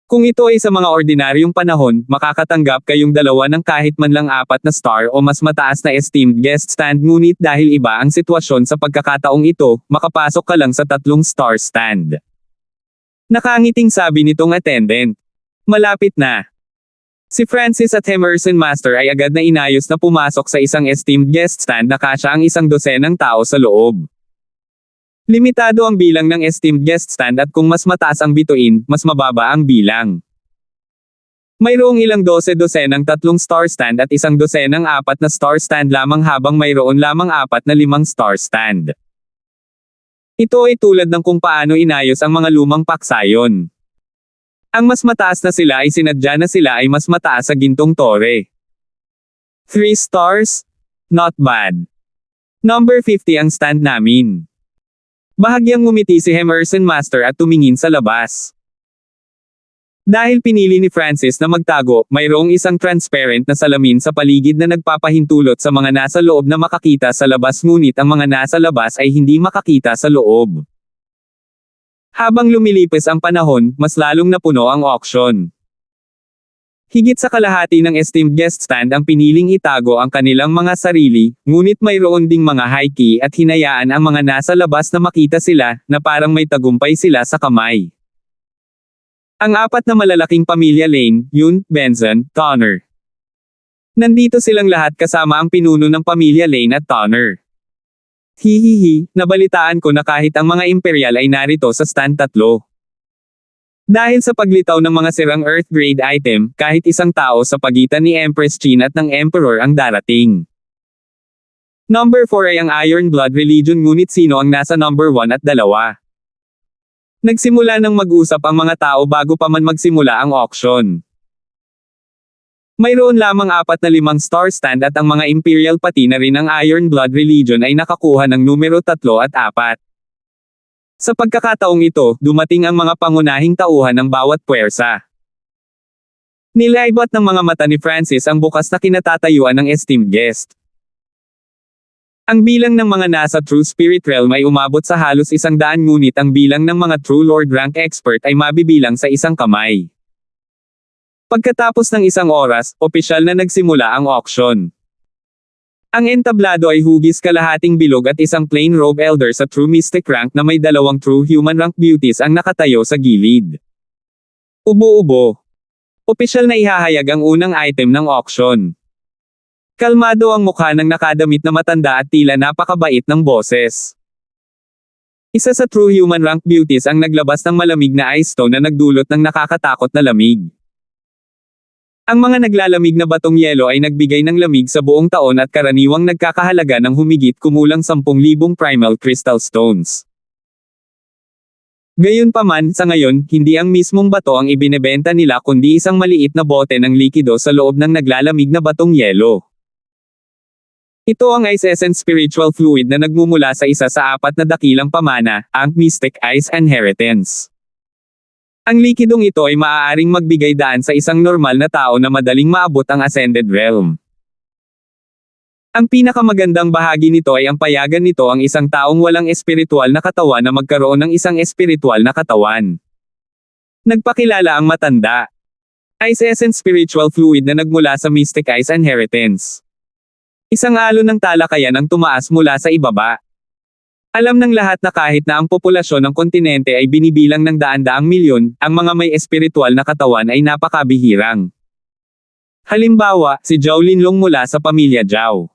Kung ito ay sa mga ordinaryong panahon, makakatanggap kayong dalawa ng kahit man lang 4 na star o mas mataas na esteemed guest stand ngunit dahil iba ang sitwasyon sa pagkakataong ito, makapasok ka lang sa 3 star stand. Nakangiting sabi nitong attendant. Malapit na. Si Francis at Emerson Master ay agad na inayos na pumasok sa isang esteemed guest stand na kasya ang 12 tao sa loob. Limitado ang bilang ng esteemed guest stand at kung mas mataas ang bituin, mas mababa ang bilang. Mayroong ilang 12 ng 3 star stand at 1 ng 4 na star stand lamang habang mayroon lamang 4 na 5 star stand. Ito ay tulad ng kung paano inayos ang mga lumang paksayon. Ang mas mataas na sila ay sinadya na sila ay mas mataas sa gintong tore. 3 stars? Not bad. Number 50 ang stand namin. Bahagyang ngumiti si Emerson Master at tumingin sa labas. Dahil pinili ni Francis na magtago, mayroong isang transparent na salamin sa paligid na nagpapahintulot sa mga nasa loob na makakita sa labas ngunit ang mga nasa labas ay hindi makakita sa loob. Habang lumilipas ang panahon, mas lalong napuno ang auction. Higit sa kalahati ng esteemed guest stand ang piniling itago ang kanilang mga sarili, ngunit mayroon ding mga high key at hinayaan ang mga nasa labas na makita sila, na parang may tagumpay sila sa kamay. Ang 4 na malalaking pamilya Lane, Yun, Benson, Tonner. Nandito silang lahat kasama ang pinuno ng pamilya Lane at Tonner. Hihihi, nabalitaan ko na kahit ang mga imperial ay narito sa stand 3. Dahil sa paglitaw ng mga sirang Earth grade item, kahit isang tao sa pagitan ni Empress Qin at ng Emperor ang darating. Number 4 ay ang Iron Blood Religion ngunit sino ang nasa number 1 at 2? Nagsimula ng mag-usap ang mga tao bago pa man magsimula ang auction. Mayroon lamang 4 na 5 star stand at ang mga Imperial pati na rin ang Iron Blood Religion ay nakakuha ng numero 3 at 4. Sa pagkakataong ito, dumating ang mga pangunahing tauhan ng bawat puwersa. Nilaybot ng mga mata ni Francis ang bukas na kinatatayuan ng esteemed guest. Ang bilang ng mga nasa True Spirit Realm ay umabot sa halos 100 ngunit ang bilang ng mga True Lord Rank Expert ay mabibilang sa isang kamay. Pagkatapos ng 1 oras, opisyal na nagsimula ang auction. Ang entablado ay hugis kalahating bilog at isang plain robe elder sa True Mystic rank na may 2 True Human rank beauties ang nakatayo sa gilid. Ubo-ubo. Opisyal na ihahayag ang unang item ng auction. Kalmado ang mukha ng nakadamit na matanda at tila napakabait ng boses. Isa sa true human rank beauties ang naglabas ng malamig na ice stone na nagdulot ng nakakatakot na lamig. Ang mga naglalamig na batong yelo ay nagbigay ng lamig sa buong taon at karaniwang nagkakahalaga ng humigit kumulang 10,000 primal crystal stones. Gayunpaman, sa ngayon, hindi ang mismong bato ang ibinebenta nila kundi isang maliit na bote ng likido sa loob ng naglalamig na batong yelo. Ito ang Ice Essence Spiritual Fluid na nagmumula sa isa sa 4 na dakilang pamana, ang Mystic Ice Inheritance. Ang likidong ito ay maaaring magbigay daan sa isang normal na tao na madaling maabot ang Ascended Realm. Ang pinakamagandang bahagi nito ay ang payagan nito ang isang taong walang espiritual na katawan na magkaroon ng isang espiritual na katawan. Nagpakilala ang matanda. Ice Essence Spiritual Fluid na nagmula sa Mystic Ice Inheritance. Isang alon ng talakayan ang tumaas mula sa ibaba. Alam ng lahat na kahit na ang populasyon ng kontinente ay binibilang ng daan-daang milyon, ang mga may espiritual na katawan ay napakabihirang. Halimbawa, si Zhao Linlong mula sa pamilya Zhao.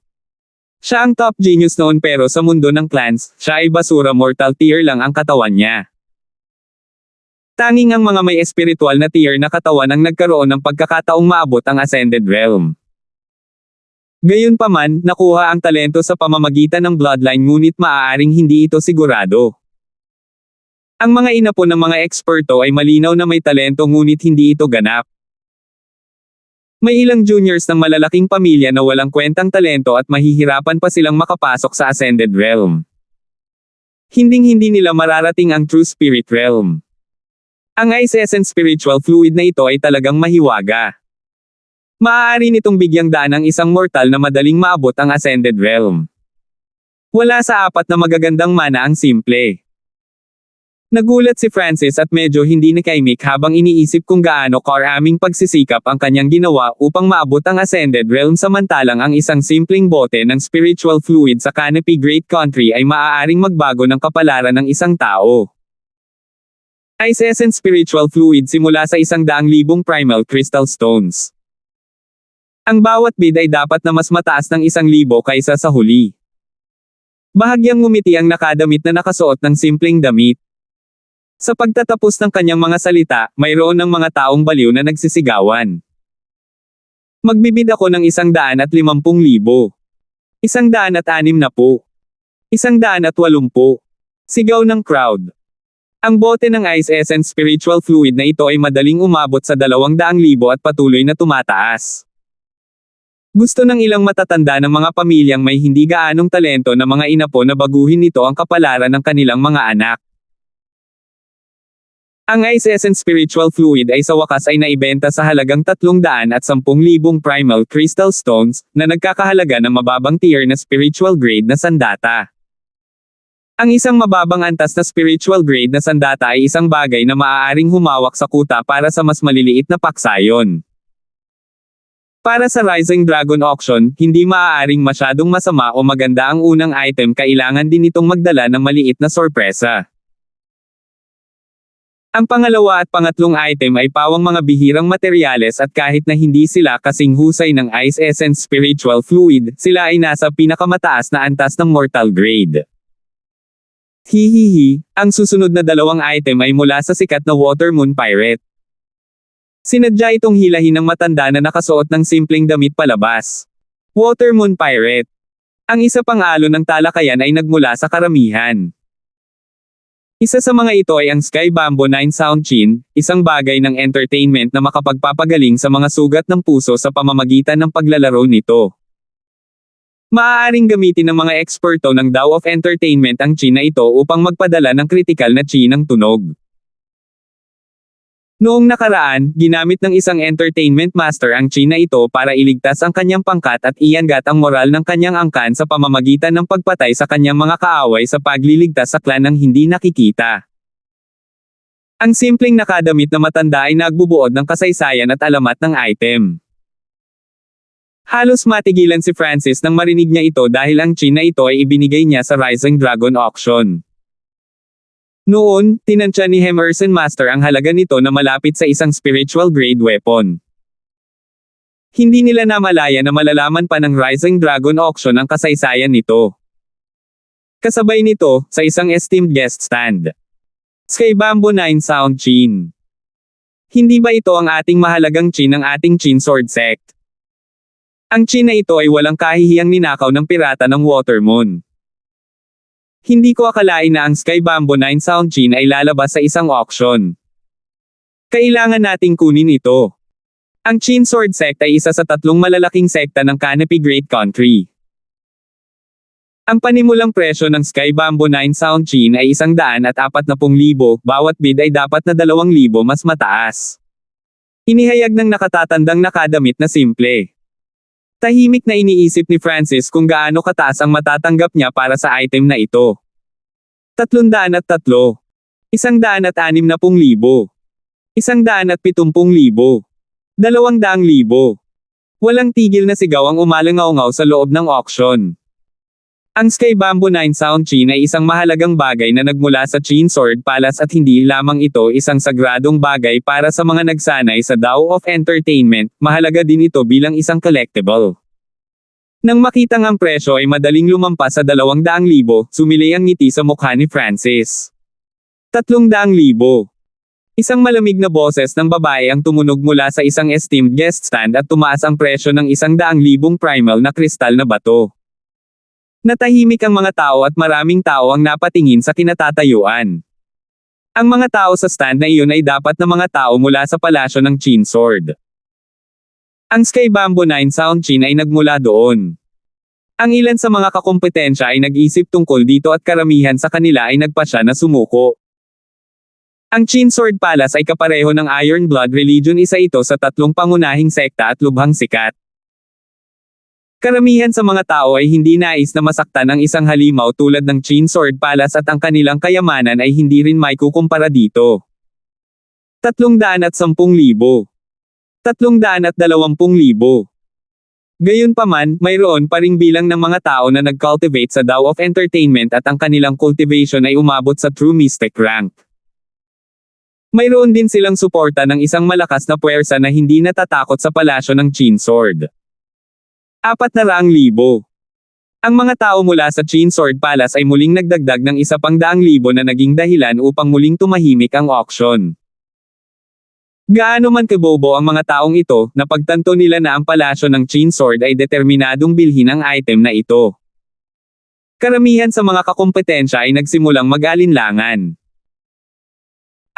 Siya ang top genius noon pero sa mundo ng clans, siya ay basura mortal tier lang ang katawan niya. Tanging ang mga may espiritual na tier na katawan ang nagkaroon ng pagkakataong maabot ang Ascended Realm. Gayunpaman, nakuha ang talento sa pamamagitan ng bloodline ngunit maaaring hindi ito sigurado. Ang mga inapo ng mga eksperto ay malinaw na may talento ngunit hindi ito ganap. May ilang juniors ng malalaking pamilya na walang kwentang talento at mahihirapan pa silang makapasok sa Ascended Realm. Hinding-hindi nila mararating ang True Spirit Realm. Ang Ice Essence Spiritual Fluid na ito ay talagang mahiwaga. Maaari nitong bigyang daan ang isang mortal na madaling maabot ang Ascended Realm. Wala sa 4 na magagandang mana ang simple. Nagulat si Francis at medyo hindi nakaimik habang iniisip kung gaano karaming pagsisikap ang kanyang ginawa upang maabot ang Ascended Realm samantalang ang isang simpleng bote ng spiritual fluid sa Canopy Great Country ay maaaring magbago ng kapalaran ng isang tao. Ice Essence Spiritual Fluid simula sa 100,000 primal crystal stones. Ang bawat bid ay dapat na mas mataas ng 1,000 kaysa sa huli. Bahagyang ngumiti ang nakadamit na nakasuot ng simpleng damit. Sa pagtatapos ng kanyang mga salita, mayroon ng mga taong baliw na nagsisigawan. Magbibid ako ng 150,000. 160. 180. Sigaw ng crowd. Ang bote ng Ice Essence Spiritual Fluid na ito ay madaling umabot sa 200,000 at patuloy na tumataas. Gusto ng ilang matatanda ng mga pamilyang may hindi gaanong talento na mga inapo na baguhin nito ang kapalaran ng kanilang mga anak. Ang Ice Essence Spiritual Fluid ay sa wakas ay naibenta sa halagang 310,000 primal crystal stones, na nagkakahalaga ng mababang tier na spiritual grade na sandata. Ang isang mababang antas na spiritual grade na sandata ay isang bagay na maaaring humawak sa kuta para sa mas maliliit na paksayon. Para sa Rising Dragon Auction, hindi maaaring masyadong masama o maganda ang unang item, kailangan din itong magdala ng maliit na sorpresa. Ang pangalawa at pangatlong item ay pawang mga bihirang materyales at kahit na hindi sila kasing husay ng Ice Essence Spiritual Fluid, sila ay nasa pinakamataas na antas ng mortal grade. Hihihi, ang susunod na dalawang item ay mula sa sikat na Water Moon Pirate. Sinadya itong hilahin ng matanda na nakasuot ng simpleng damit palabas. Water Moon Pirate. Ang isa pang alon ng talakayan ay nagmula sa karamihan. Isa sa mga ito ay ang Sky Bamboo 9 Sound Chin, isang bagay ng entertainment na makapagpapagaling sa mga sugat ng puso sa pamamagitan ng paglalaro nito. Maaaring gamitin ng mga eksperto ng Dao of Entertainment ang chi na ito upang magpadala ng kritikal na chi ng tunog. Noong nakaraan, ginamit ng isang entertainment master ang chi na ito para iligtas ang kanyang pangkat at iangat ang moral ng kanyang angkan sa pamamagitan ng pagpatay sa kanyang mga kaaway sa pagliligtas sa klan ng hindi nakikita. Ang simpleng nakadamit na matanda ay nagbubuod ng kasaysayan at alamat ng item. Halos matigilan si Francis nang marinig niya ito dahil ang chi na ito ay ibinigay niya sa Rising Dragon Auction. Noon, tinansya ni Emerson Master ang halaga nito na malapit sa isang spiritual grade weapon. Hindi nila namalaya na malalaman pa ng Rising Dragon Auction ang kasaysayan nito. Kasabay nito, sa isang esteemed guest stand. Sky Bamboo 9 Sound Chin. Hindi ba ito ang ating mahalagang chin ng ating Chin Sword Sect? Ang chin na ito ay walang kahihiyang ninakaw ng pirata ng Watermoon. Hindi ko akalain na ang Sky Bamboo 9 Sound Chin ay lalabas sa isang auction. Kailangan nating kunin ito. Ang Chin Sword Sect ay isa sa 3 malalaking sekta ng Canopy Great Country. Ang panimulang presyo ng Sky Bamboo 9 Sound Chin ay 140,000, bawat bid ay dapat na 2,000 mas mataas. Inihayag ng nakatatandang nakadamit na simple. Tahimik na iniisip ni Francis kung gaano kataas ang matatanggap niya para sa item na ito. 303. 160,000. 170,000. 200,000. Walang tigil na sigaw ang umalangaw-ngaw sa loob ng auction. Ang Sky Bamboo 9 Sound Chin ay isang mahalagang bagay na nagmula sa Chin Sword Palace at hindi lamang ito isang sagradong bagay para sa mga nagsanay sa Dao of Entertainment, mahalaga din ito bilang isang collectible. Nang makitang ang presyo ay madaling lumampas sa 200,000, sumilay ang ngiti sa mukha ni Francis. 300,000. Isang malamig na boses ng babae ang tumunog mula sa isang esteemed guest stand at tumaas ang presyo ng 100,000 primal na kristal na bato. Natahimik ang mga tao at maraming tao ang napatingin sa kinatatayuan. Ang mga tao sa stand na iyon ay dapat na mga tao mula sa palasyo ng Chin Sword. Ang Sky Bamboo 9 Sound Chin ay nagmula doon. Ang ilan sa mga kakompetensya ay nag-isip tungkol dito at karamihan sa kanila ay nagpasya na sumuko. Ang Chin Sword Palace ay kapareho ng Iron Blood Religion, isa ito sa 3 pangunahing sekta at lubhang sikat. Karamihan sa mga tao ay hindi nais na masaktan ng isang halimaw tulad ng Chin Sword Palace at ang kanilang kayamanan ay hindi rin maikukumpara dito. 310,000. 320,000. Gayunpaman, mayroon pa ring bilang ng mga tao na nag-cultivate sa Dao of Entertainment at ang kanilang cultivation ay umabot sa True Mystic rank. Mayroon din silang suporta ng isang malakas na puwersa na hindi natatakot sa palasyo ng Chin Sword. 400,000. Ang mga tao mula sa Chin Sword Palace ay muling nagdagdag ng 100,000 na naging dahilan upang muling tumahimik ang auction. Gaano man kabobo ang mga taong ito, napagtanto nila na ang palasyo ng Chin Sword ay determinadong bilhin ang item na ito. Karamihan sa mga kakompetensya ay nagsimulang mag-alinlangan.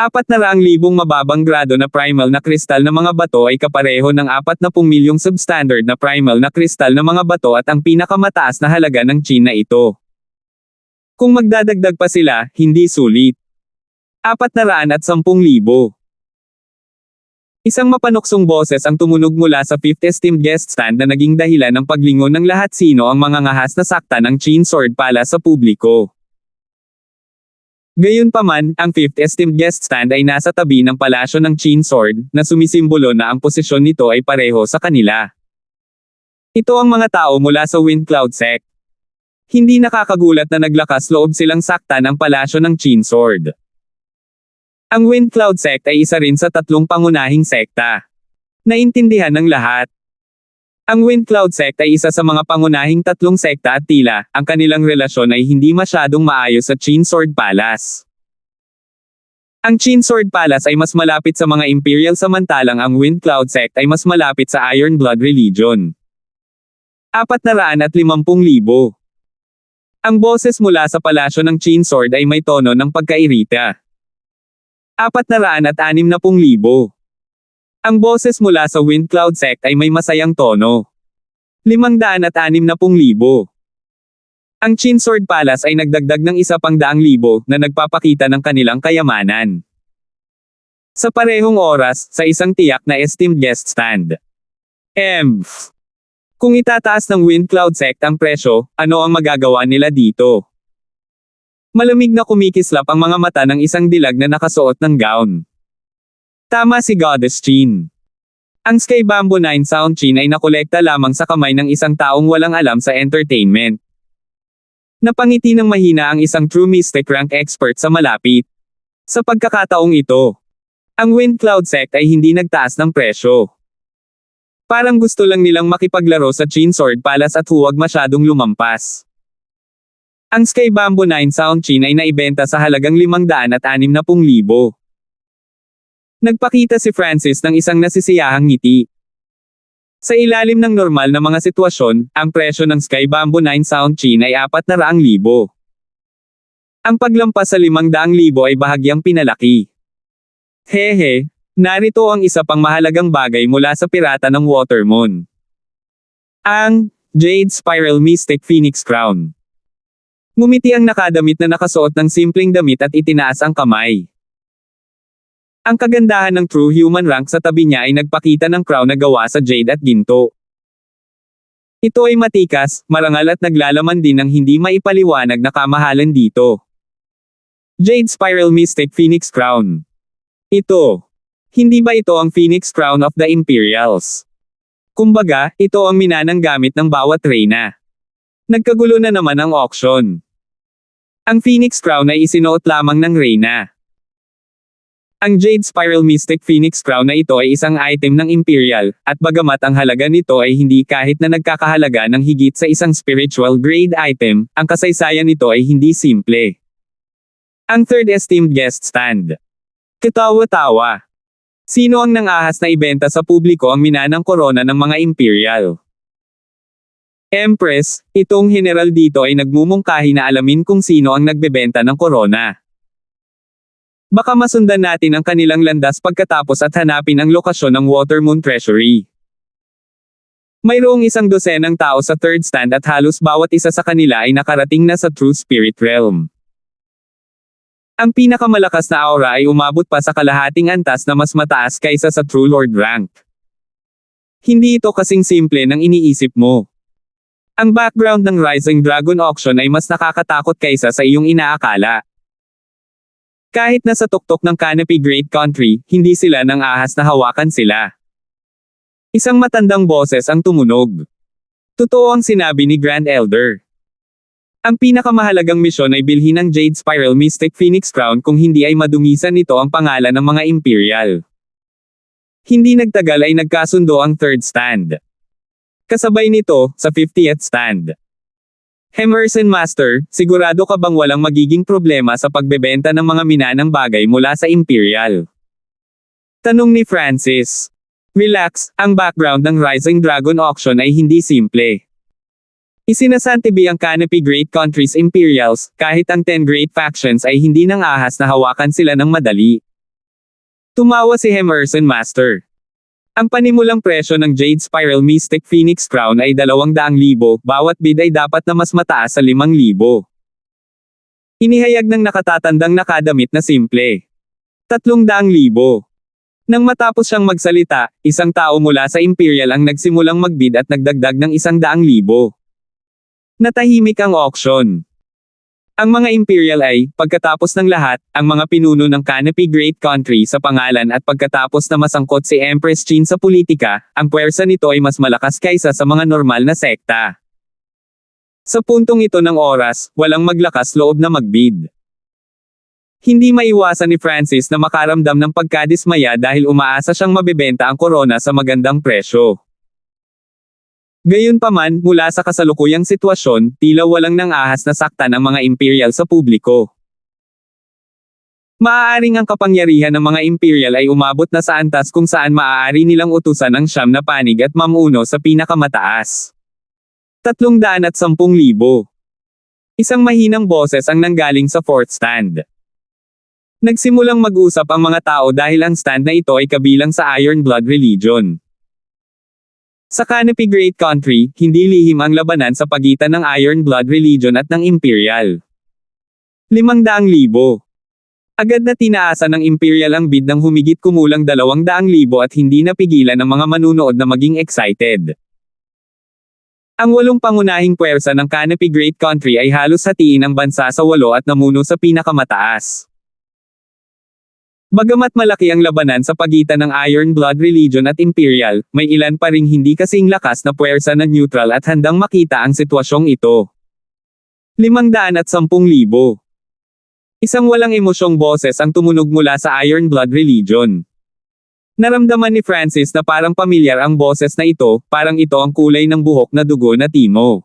400,000 mababang grado na primal na kristal na mga bato ay kapareho ng 40 milyong substandard na primal na kristal na mga bato at ang pinakamataas na halaga ng Chin na ito. Kung magdadagdag pa sila, hindi sulit. 410,000. Isang mapanuksong boses ang tumunog mula sa 5th esteemed guest stand na naging dahilan ng paglingon ng lahat sino ang mga ngahas na sakta ng Chin Sword Palace sa publiko. Gayunpaman, ang 5th esteemed guest stand ay nasa tabi ng palasyo ng Chin Sword, na sumisimbolo na ang posisyon nito ay pareho sa kanila. Ito ang mga tao mula sa Wind Cloud Sect. Hindi nakakagulat na naglakas loob silang saktan ang palasyo ng Chin Sword. Ang Wind Cloud Sect ay isa rin sa 3 pangunahing sekta. Naintindihan ng lahat. Ang Wind Cloud Sect ay isa sa mga pangunahing 3 sekta at tila, ang kanilang relasyon ay hindi masyadong maayos sa Chin Sword Palace. Ang Chin Sword Palace ay mas malapit sa mga Imperial samantalang ang Wind Cloud Sect ay mas malapit sa Iron Blood Religion. 450,000. Ang boses mula sa palasyo ng Chin Sword ay may tono ng pagkairita. 460,000. Ang boses mula sa Wind Cloud Sect ay may masayang tono. 560,000. Ang Chin Sword Palace ay nagdagdag ng 100,000 na nagpapakita ng kanilang kayamanan. Sa parehong oras, sa isang tiyak na esteemed guest stand. Kung itataas ng Wind Cloud Sect ang presyo, ano ang magagawa nila dito? Malamig na kumikislap ang mga mata ng isang dilag na nakasuot ng gown. Tama si Goddess Chin. Ang Sky Bamboo 9 Sound Chin ay nakolekta lamang sa kamay ng isang taong walang alam sa entertainment. Napangiti ng mahina ang isang True Mystic rank expert sa malapit. Sa pagkakataong ito, ang Wind Cloud Sect ay hindi nagtaas ng presyo. Parang gusto lang nilang makipaglaro sa Chin Sword Palace at huwag masyadong lumampas. Ang Sky Bamboo 9 Sound Chin ay naibenta sa halagang 560,000. Nagpakita si Francis ng isang nasisiyahang ngiti. Sa ilalim ng normal na mga sitwasyon, ang presyo ng Sky Bamboo 9 Sound Chin ay 400,000. Ang paglampas sa 500,000 ay bahagyang pinalaki. Hehe, narito ang isa pang mahalagang bagay mula sa pirata ng Watermoon. Ang Jade Spiral Mystic Phoenix Crown. Ngumiti ang nakadamit na nakasuot ng simpleng damit at itinaas ang kamay. Ang kagandahan ng True Human rank sa tabi niya ay nagpakita ng crown na gawa sa jade at ginto. Ito ay matikas, marangal at naglalaman din ng hindi maipaliwanag na kamahalan dito. Jade Spiral Mystic Phoenix Crown. Ito. Hindi ba ito ang Phoenix Crown of the Imperials? Kumbaga, ito ang minanang gamit ng bawat reyna. Nagkagulo na naman ang auction. Ang Phoenix Crown ay isinuot lamang ng reyna. Ang Jade Spiral Mystic Phoenix Crown na ito ay isang item ng Imperial, at bagamat ang halaga nito ay hindi kahit na nagkakahalaga ng higit sa isang spiritual grade item, ang kasaysayan nito ay hindi simple. Ang third esteemed guest stand. Katawa-tawa. Sino ang nangahas na ibenta sa publiko ang minanang korona ng mga Imperial? Empress, itong general dito ay nagmumungkahi na alamin kung sino ang nagbebenta ng korona. Baka masundan natin ang kanilang landas pagkatapos at hanapin ang lokasyon ng Watermoon Treasury. Mayroong 100 tao sa third stand at halos bawat isa sa kanila ay nakarating na sa True Spirit Realm. Ang pinakamalakas na aura ay umabot pa sa kalahating antas na mas mataas kaysa sa True Lord rank. Hindi ito kasing simple ng iniisip mo. Ang background ng Rising Dragon Auction ay mas nakakatakot kaysa sa iyong inaakala. Kahit nasa tuktok ng Canopy Great Country, hindi sila nang ahas na hawakan sila. Isang matandang boses ang tumunog. Totoo ang sinabi ni Grand Elder. Ang pinakamahalagang misyon ay bilhin ng Jade Spiral Mystic Phoenix Crown kung hindi ay madumisan nito ang pangalan ng mga Imperial. Hindi nagtagal ay nagkasundo ang third stand. Kasabay nito, sa 50th stand. Emerson Master, sigurado ka bang walang magiging problema sa pagbebenta ng mga minanang bagay mula sa Imperial? Tanong ni Francis. Relax, ang background ng Rising Dragon Auction ay hindi simple. Isinasantabi ang Canopy Great Country's Imperials, kahit ang 10 Great Factions ay hindi nang ahas na hawakan sila ng madali. Tumawa si Emerson Master. Ang panimulang presyo ng Jade Spiral Mystic Phoenix Crown ay 200,000, bawat bid ay dapat na mas mataas sa 5,000. Inihayag ng nakatatandang nakadamit na simple. 300,000. Nang matapos siyang magsalita, isang tao mula sa Imperial ang nagsimulang magbid at nagdagdag ng 100,000. Natahimik ang auction. Ang mga Imperial ay, pagkatapos ng lahat, ang mga pinuno ng Canopy Great Country sa pangalan at pagkatapos na masangkot si Empress Chin sa politika, ang puwersa nito ay mas malakas kaysa sa mga normal na sekta. Sa puntong ito ng oras, walang maglakas loob na magbid. Hindi maiwasan ni Francis na makaramdam ng pagkadismaya dahil umaasa siyang mabebenta ang korona sa magandang presyo. Gayunpaman, mula sa kasalukuyang sitwasyon, tila walang nang-ahas na saktan ang mga Imperial sa publiko. Maaaring ang kapangyarihan ng mga Imperial ay umabot na sa antas kung saan maaari nilang utusan ang 9 na panig at mamuno sa pinakamataas. 310,000. Isang mahinang boses ang nanggaling sa fourth stand. Nagsimulang mag-usap ang mga tao dahil ang stand na ito ay kabilang sa Iron Blood Religion. Sa Canopy Great Country, hindi lihim ang labanan sa pagitan ng Iron Blood Religion at ng Imperial. 500,000. Agad na tinaasa ng Imperial ang bid ng humigit kumulang 200,000 at hindi napigilan ng mga manunood na maging excited. Ang 8 pangunahing puwersa ng Canopy Great Country ay halos hatiin ang bansa sa 8 at namuno sa pinakamataas. Bagamat malaki ang labanan sa pagitan ng Iron Blood Religion at Imperial, may ilan pa ring hindi kasing lakas na puwersa na neutral at handang makita ang sitwasyong ito. 510,000. Isang walang emosyong boses ang tumunog mula sa Iron Blood Religion. Naramdaman ni Francis na parang pamilyar ang boses na ito, parang ito ang kulay ng buhok na dugo na Timo.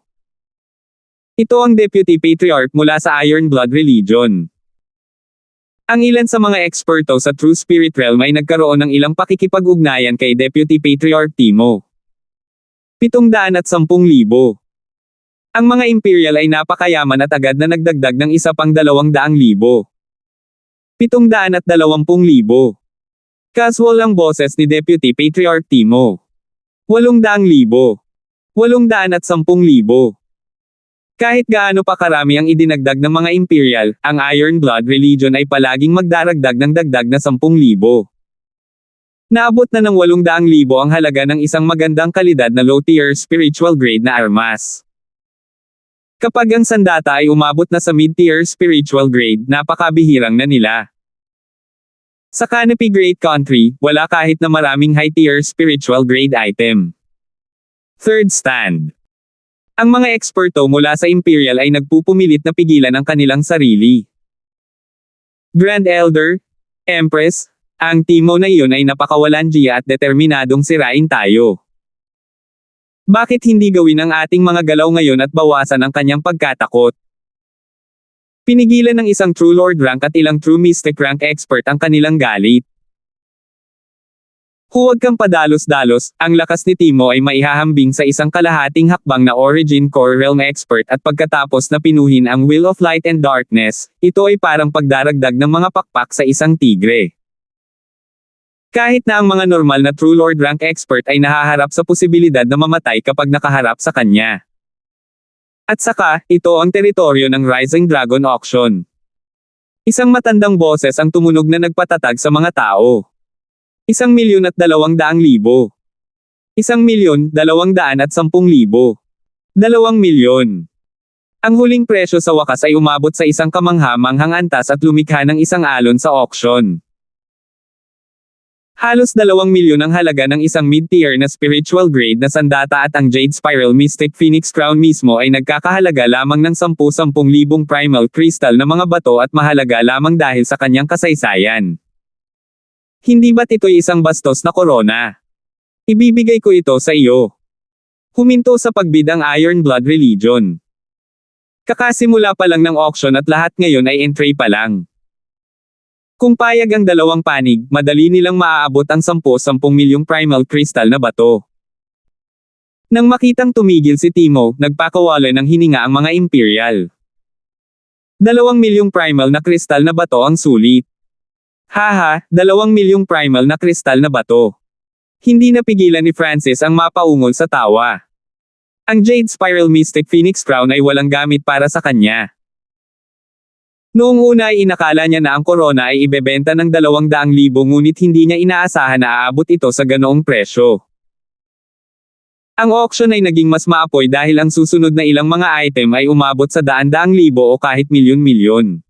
Ito ang Deputy Patriarch mula sa Iron Blood Religion. Ang ilan sa mga eksperto sa True Spirit Realm ay nagkaroon ng ilang pakikipag-ugnayan kay Deputy Patriarch Timo. 710,000. Ang mga Imperial ay napakayaman at agad na nagdagdag ng isa pang 200,000. 720,000. Casual ang boses ni Deputy Patriarch Timo. 800,000. 810,000. Kahit gaano pa karami ang idinagdag ng mga Imperial, ang Iron Blood Religion ay palaging magdaragdag ng dagdag na 10,000. Naabot na ng 800,000 ang halaga ng isang magandang kalidad na low-tier spiritual grade na armas. Kapag ang sandata ay umabot na sa mid-tier spiritual grade, napakabihirang na nila. Sa Canopy Great Country, wala kahit na maraming high-tier spiritual grade item. Third stand. Ang mga eksperto mula sa Imperial ay nagpupumilit na pigilan ang kanilang sarili. Grand Elder, Empress, ang Timo na iyon ay napakawalandiya at determinadong sirain tayo. Bakit hindi gawin ang ating mga galaw ngayon at bawasan ang kanyang pagkatakot? Pinigilan ng isang True Lord rank at ilang True Mystic rank expert ang kanilang galit. Huwag kang padalos-dalos, ang lakas ni Timo ay maihahambing sa isang kalahating hakbang na Origin Core Realm expert at pagkatapos na pinuhin ang Will of Light and Darkness, ito ay parang pagdaragdag ng mga pakpak sa isang tigre. Kahit na ang mga normal na True Lord rank expert ay nahaharap sa posibilidad na mamatay kapag nakaharap sa kanya. At saka, ito ang teritoryo ng Rising Dragon Auction. Isang matandang boses ang tumunog na nagpatatag sa mga tao. 1,200,000. 1,210,000. 2,000,000. Ang huling presyo sa wakas ay umabot sa isang kamangha-manghang antas at lumikha ng isang alon sa auction. Halos 2,000,000 ang halaga ng isang mid-tier na spiritual grade na sandata at ang Jade Spiral Mystic Phoenix Crown mismo ay nagkakahalaga lamang ng 10,000 primal crystal na mga bato at mahalaga lamang dahil sa kanyang kasaysayan. Hindi ba't ito'y isang bastos na korona? Ibibigay ko ito sa iyo. Huminto sa pagbid ang Iron Blood Religion. Kakasimula pa lang ng auction at lahat ngayon ay entry pa lang. Kung payag ang dalawang panig, madali nilang maaabot ang 10 milyong primal crystal na bato. Nang makitang tumigil si Timo, nagpakawala ng hininga ang mga Imperial. 2 milyong primal na crystal na bato ang sulit. Haha, 2 milyong primal na crystal na bato. Hindi napigilan ni Francis ang mapaungol sa tawa. Ang Jade Spiral Mystic Phoenix Crown ay walang gamit para sa kanya. Noong una ay inakala niya na ang corona ay ibebenta ng 200,000 ngunit hindi niya inaasahan na aabot ito sa ganoong presyo. Ang auction ay naging mas maapoy dahil ang susunod na ilang mga item ay umabot sa 100,000 o kahit milyon-milyon.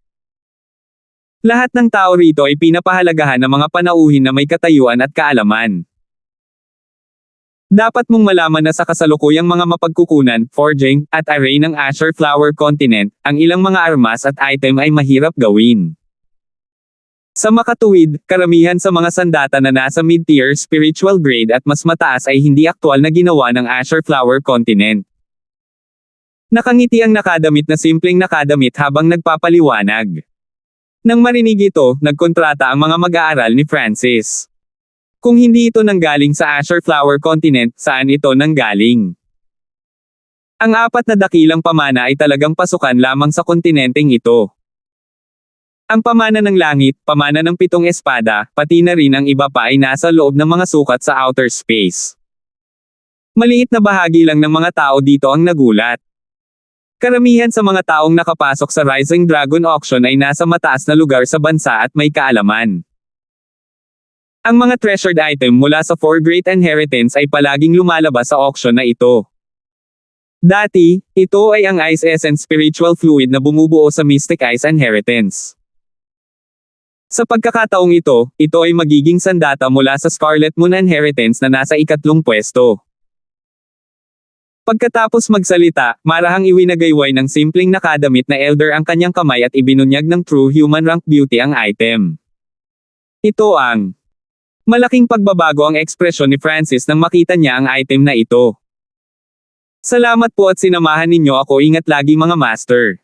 Lahat ng tao rito ay pinapahalagahan ng mga panauhin na may katayuan at kaalaman. Dapat mong malaman na sa kasalukuyang mga mapagkukunan, forging, at array ng Azure Flower Continent, ang ilang mga armas at item ay mahirap gawin. Sa makatuwid, karamihan sa mga sandata na nasa mid-tier spiritual grade at mas mataas ay hindi aktwal na ginawa ng Azure Flower Continent. Nakangiti ang nakadamit na simpleng nakadamit habang nagpapaliwanag. Nang marinig ito, nagkontrata ang mga mag-aaral ni Francis. Kung hindi ito nanggaling sa Azure Flower Continent, saan ito nanggaling? Ang 4 na dakilang pamana ay talagang pasukan lamang sa kontinenteng ito. Ang pamana ng langit, pamana ng 7 espada, pati na rin ang iba pa ay nasa loob ng mga sukat sa outer space. Maliit na bahagi lang ng mga tao dito ang nagulat. Karamihan sa mga taong nakapasok sa Rising Dragon Auction ay nasa mataas na lugar sa bansa at may kaalaman. Ang mga treasured item mula sa 4 Great Inheritance ay palaging lumalabas sa auction na ito. Dati, ito ay ang Ice Essence Spiritual Fluid na bumubuo sa Mystic Ice Inheritance. Sa pagkakataong ito ay magiging sandata mula sa Scarlet Moon Inheritance na nasa 3 pwesto. Pagkatapos magsalita, marahang iwinagayway ng simpleng nakadamit na elder ang kanyang kamay at ibinunyag ng True Human Rank Beauty ang item. Ito ang Malaking pagbabago ang ekspresyon ni Francis nang makita niya ang item na ito. Salamat po at sinamahan ninyo ako, ingat lagi mga master.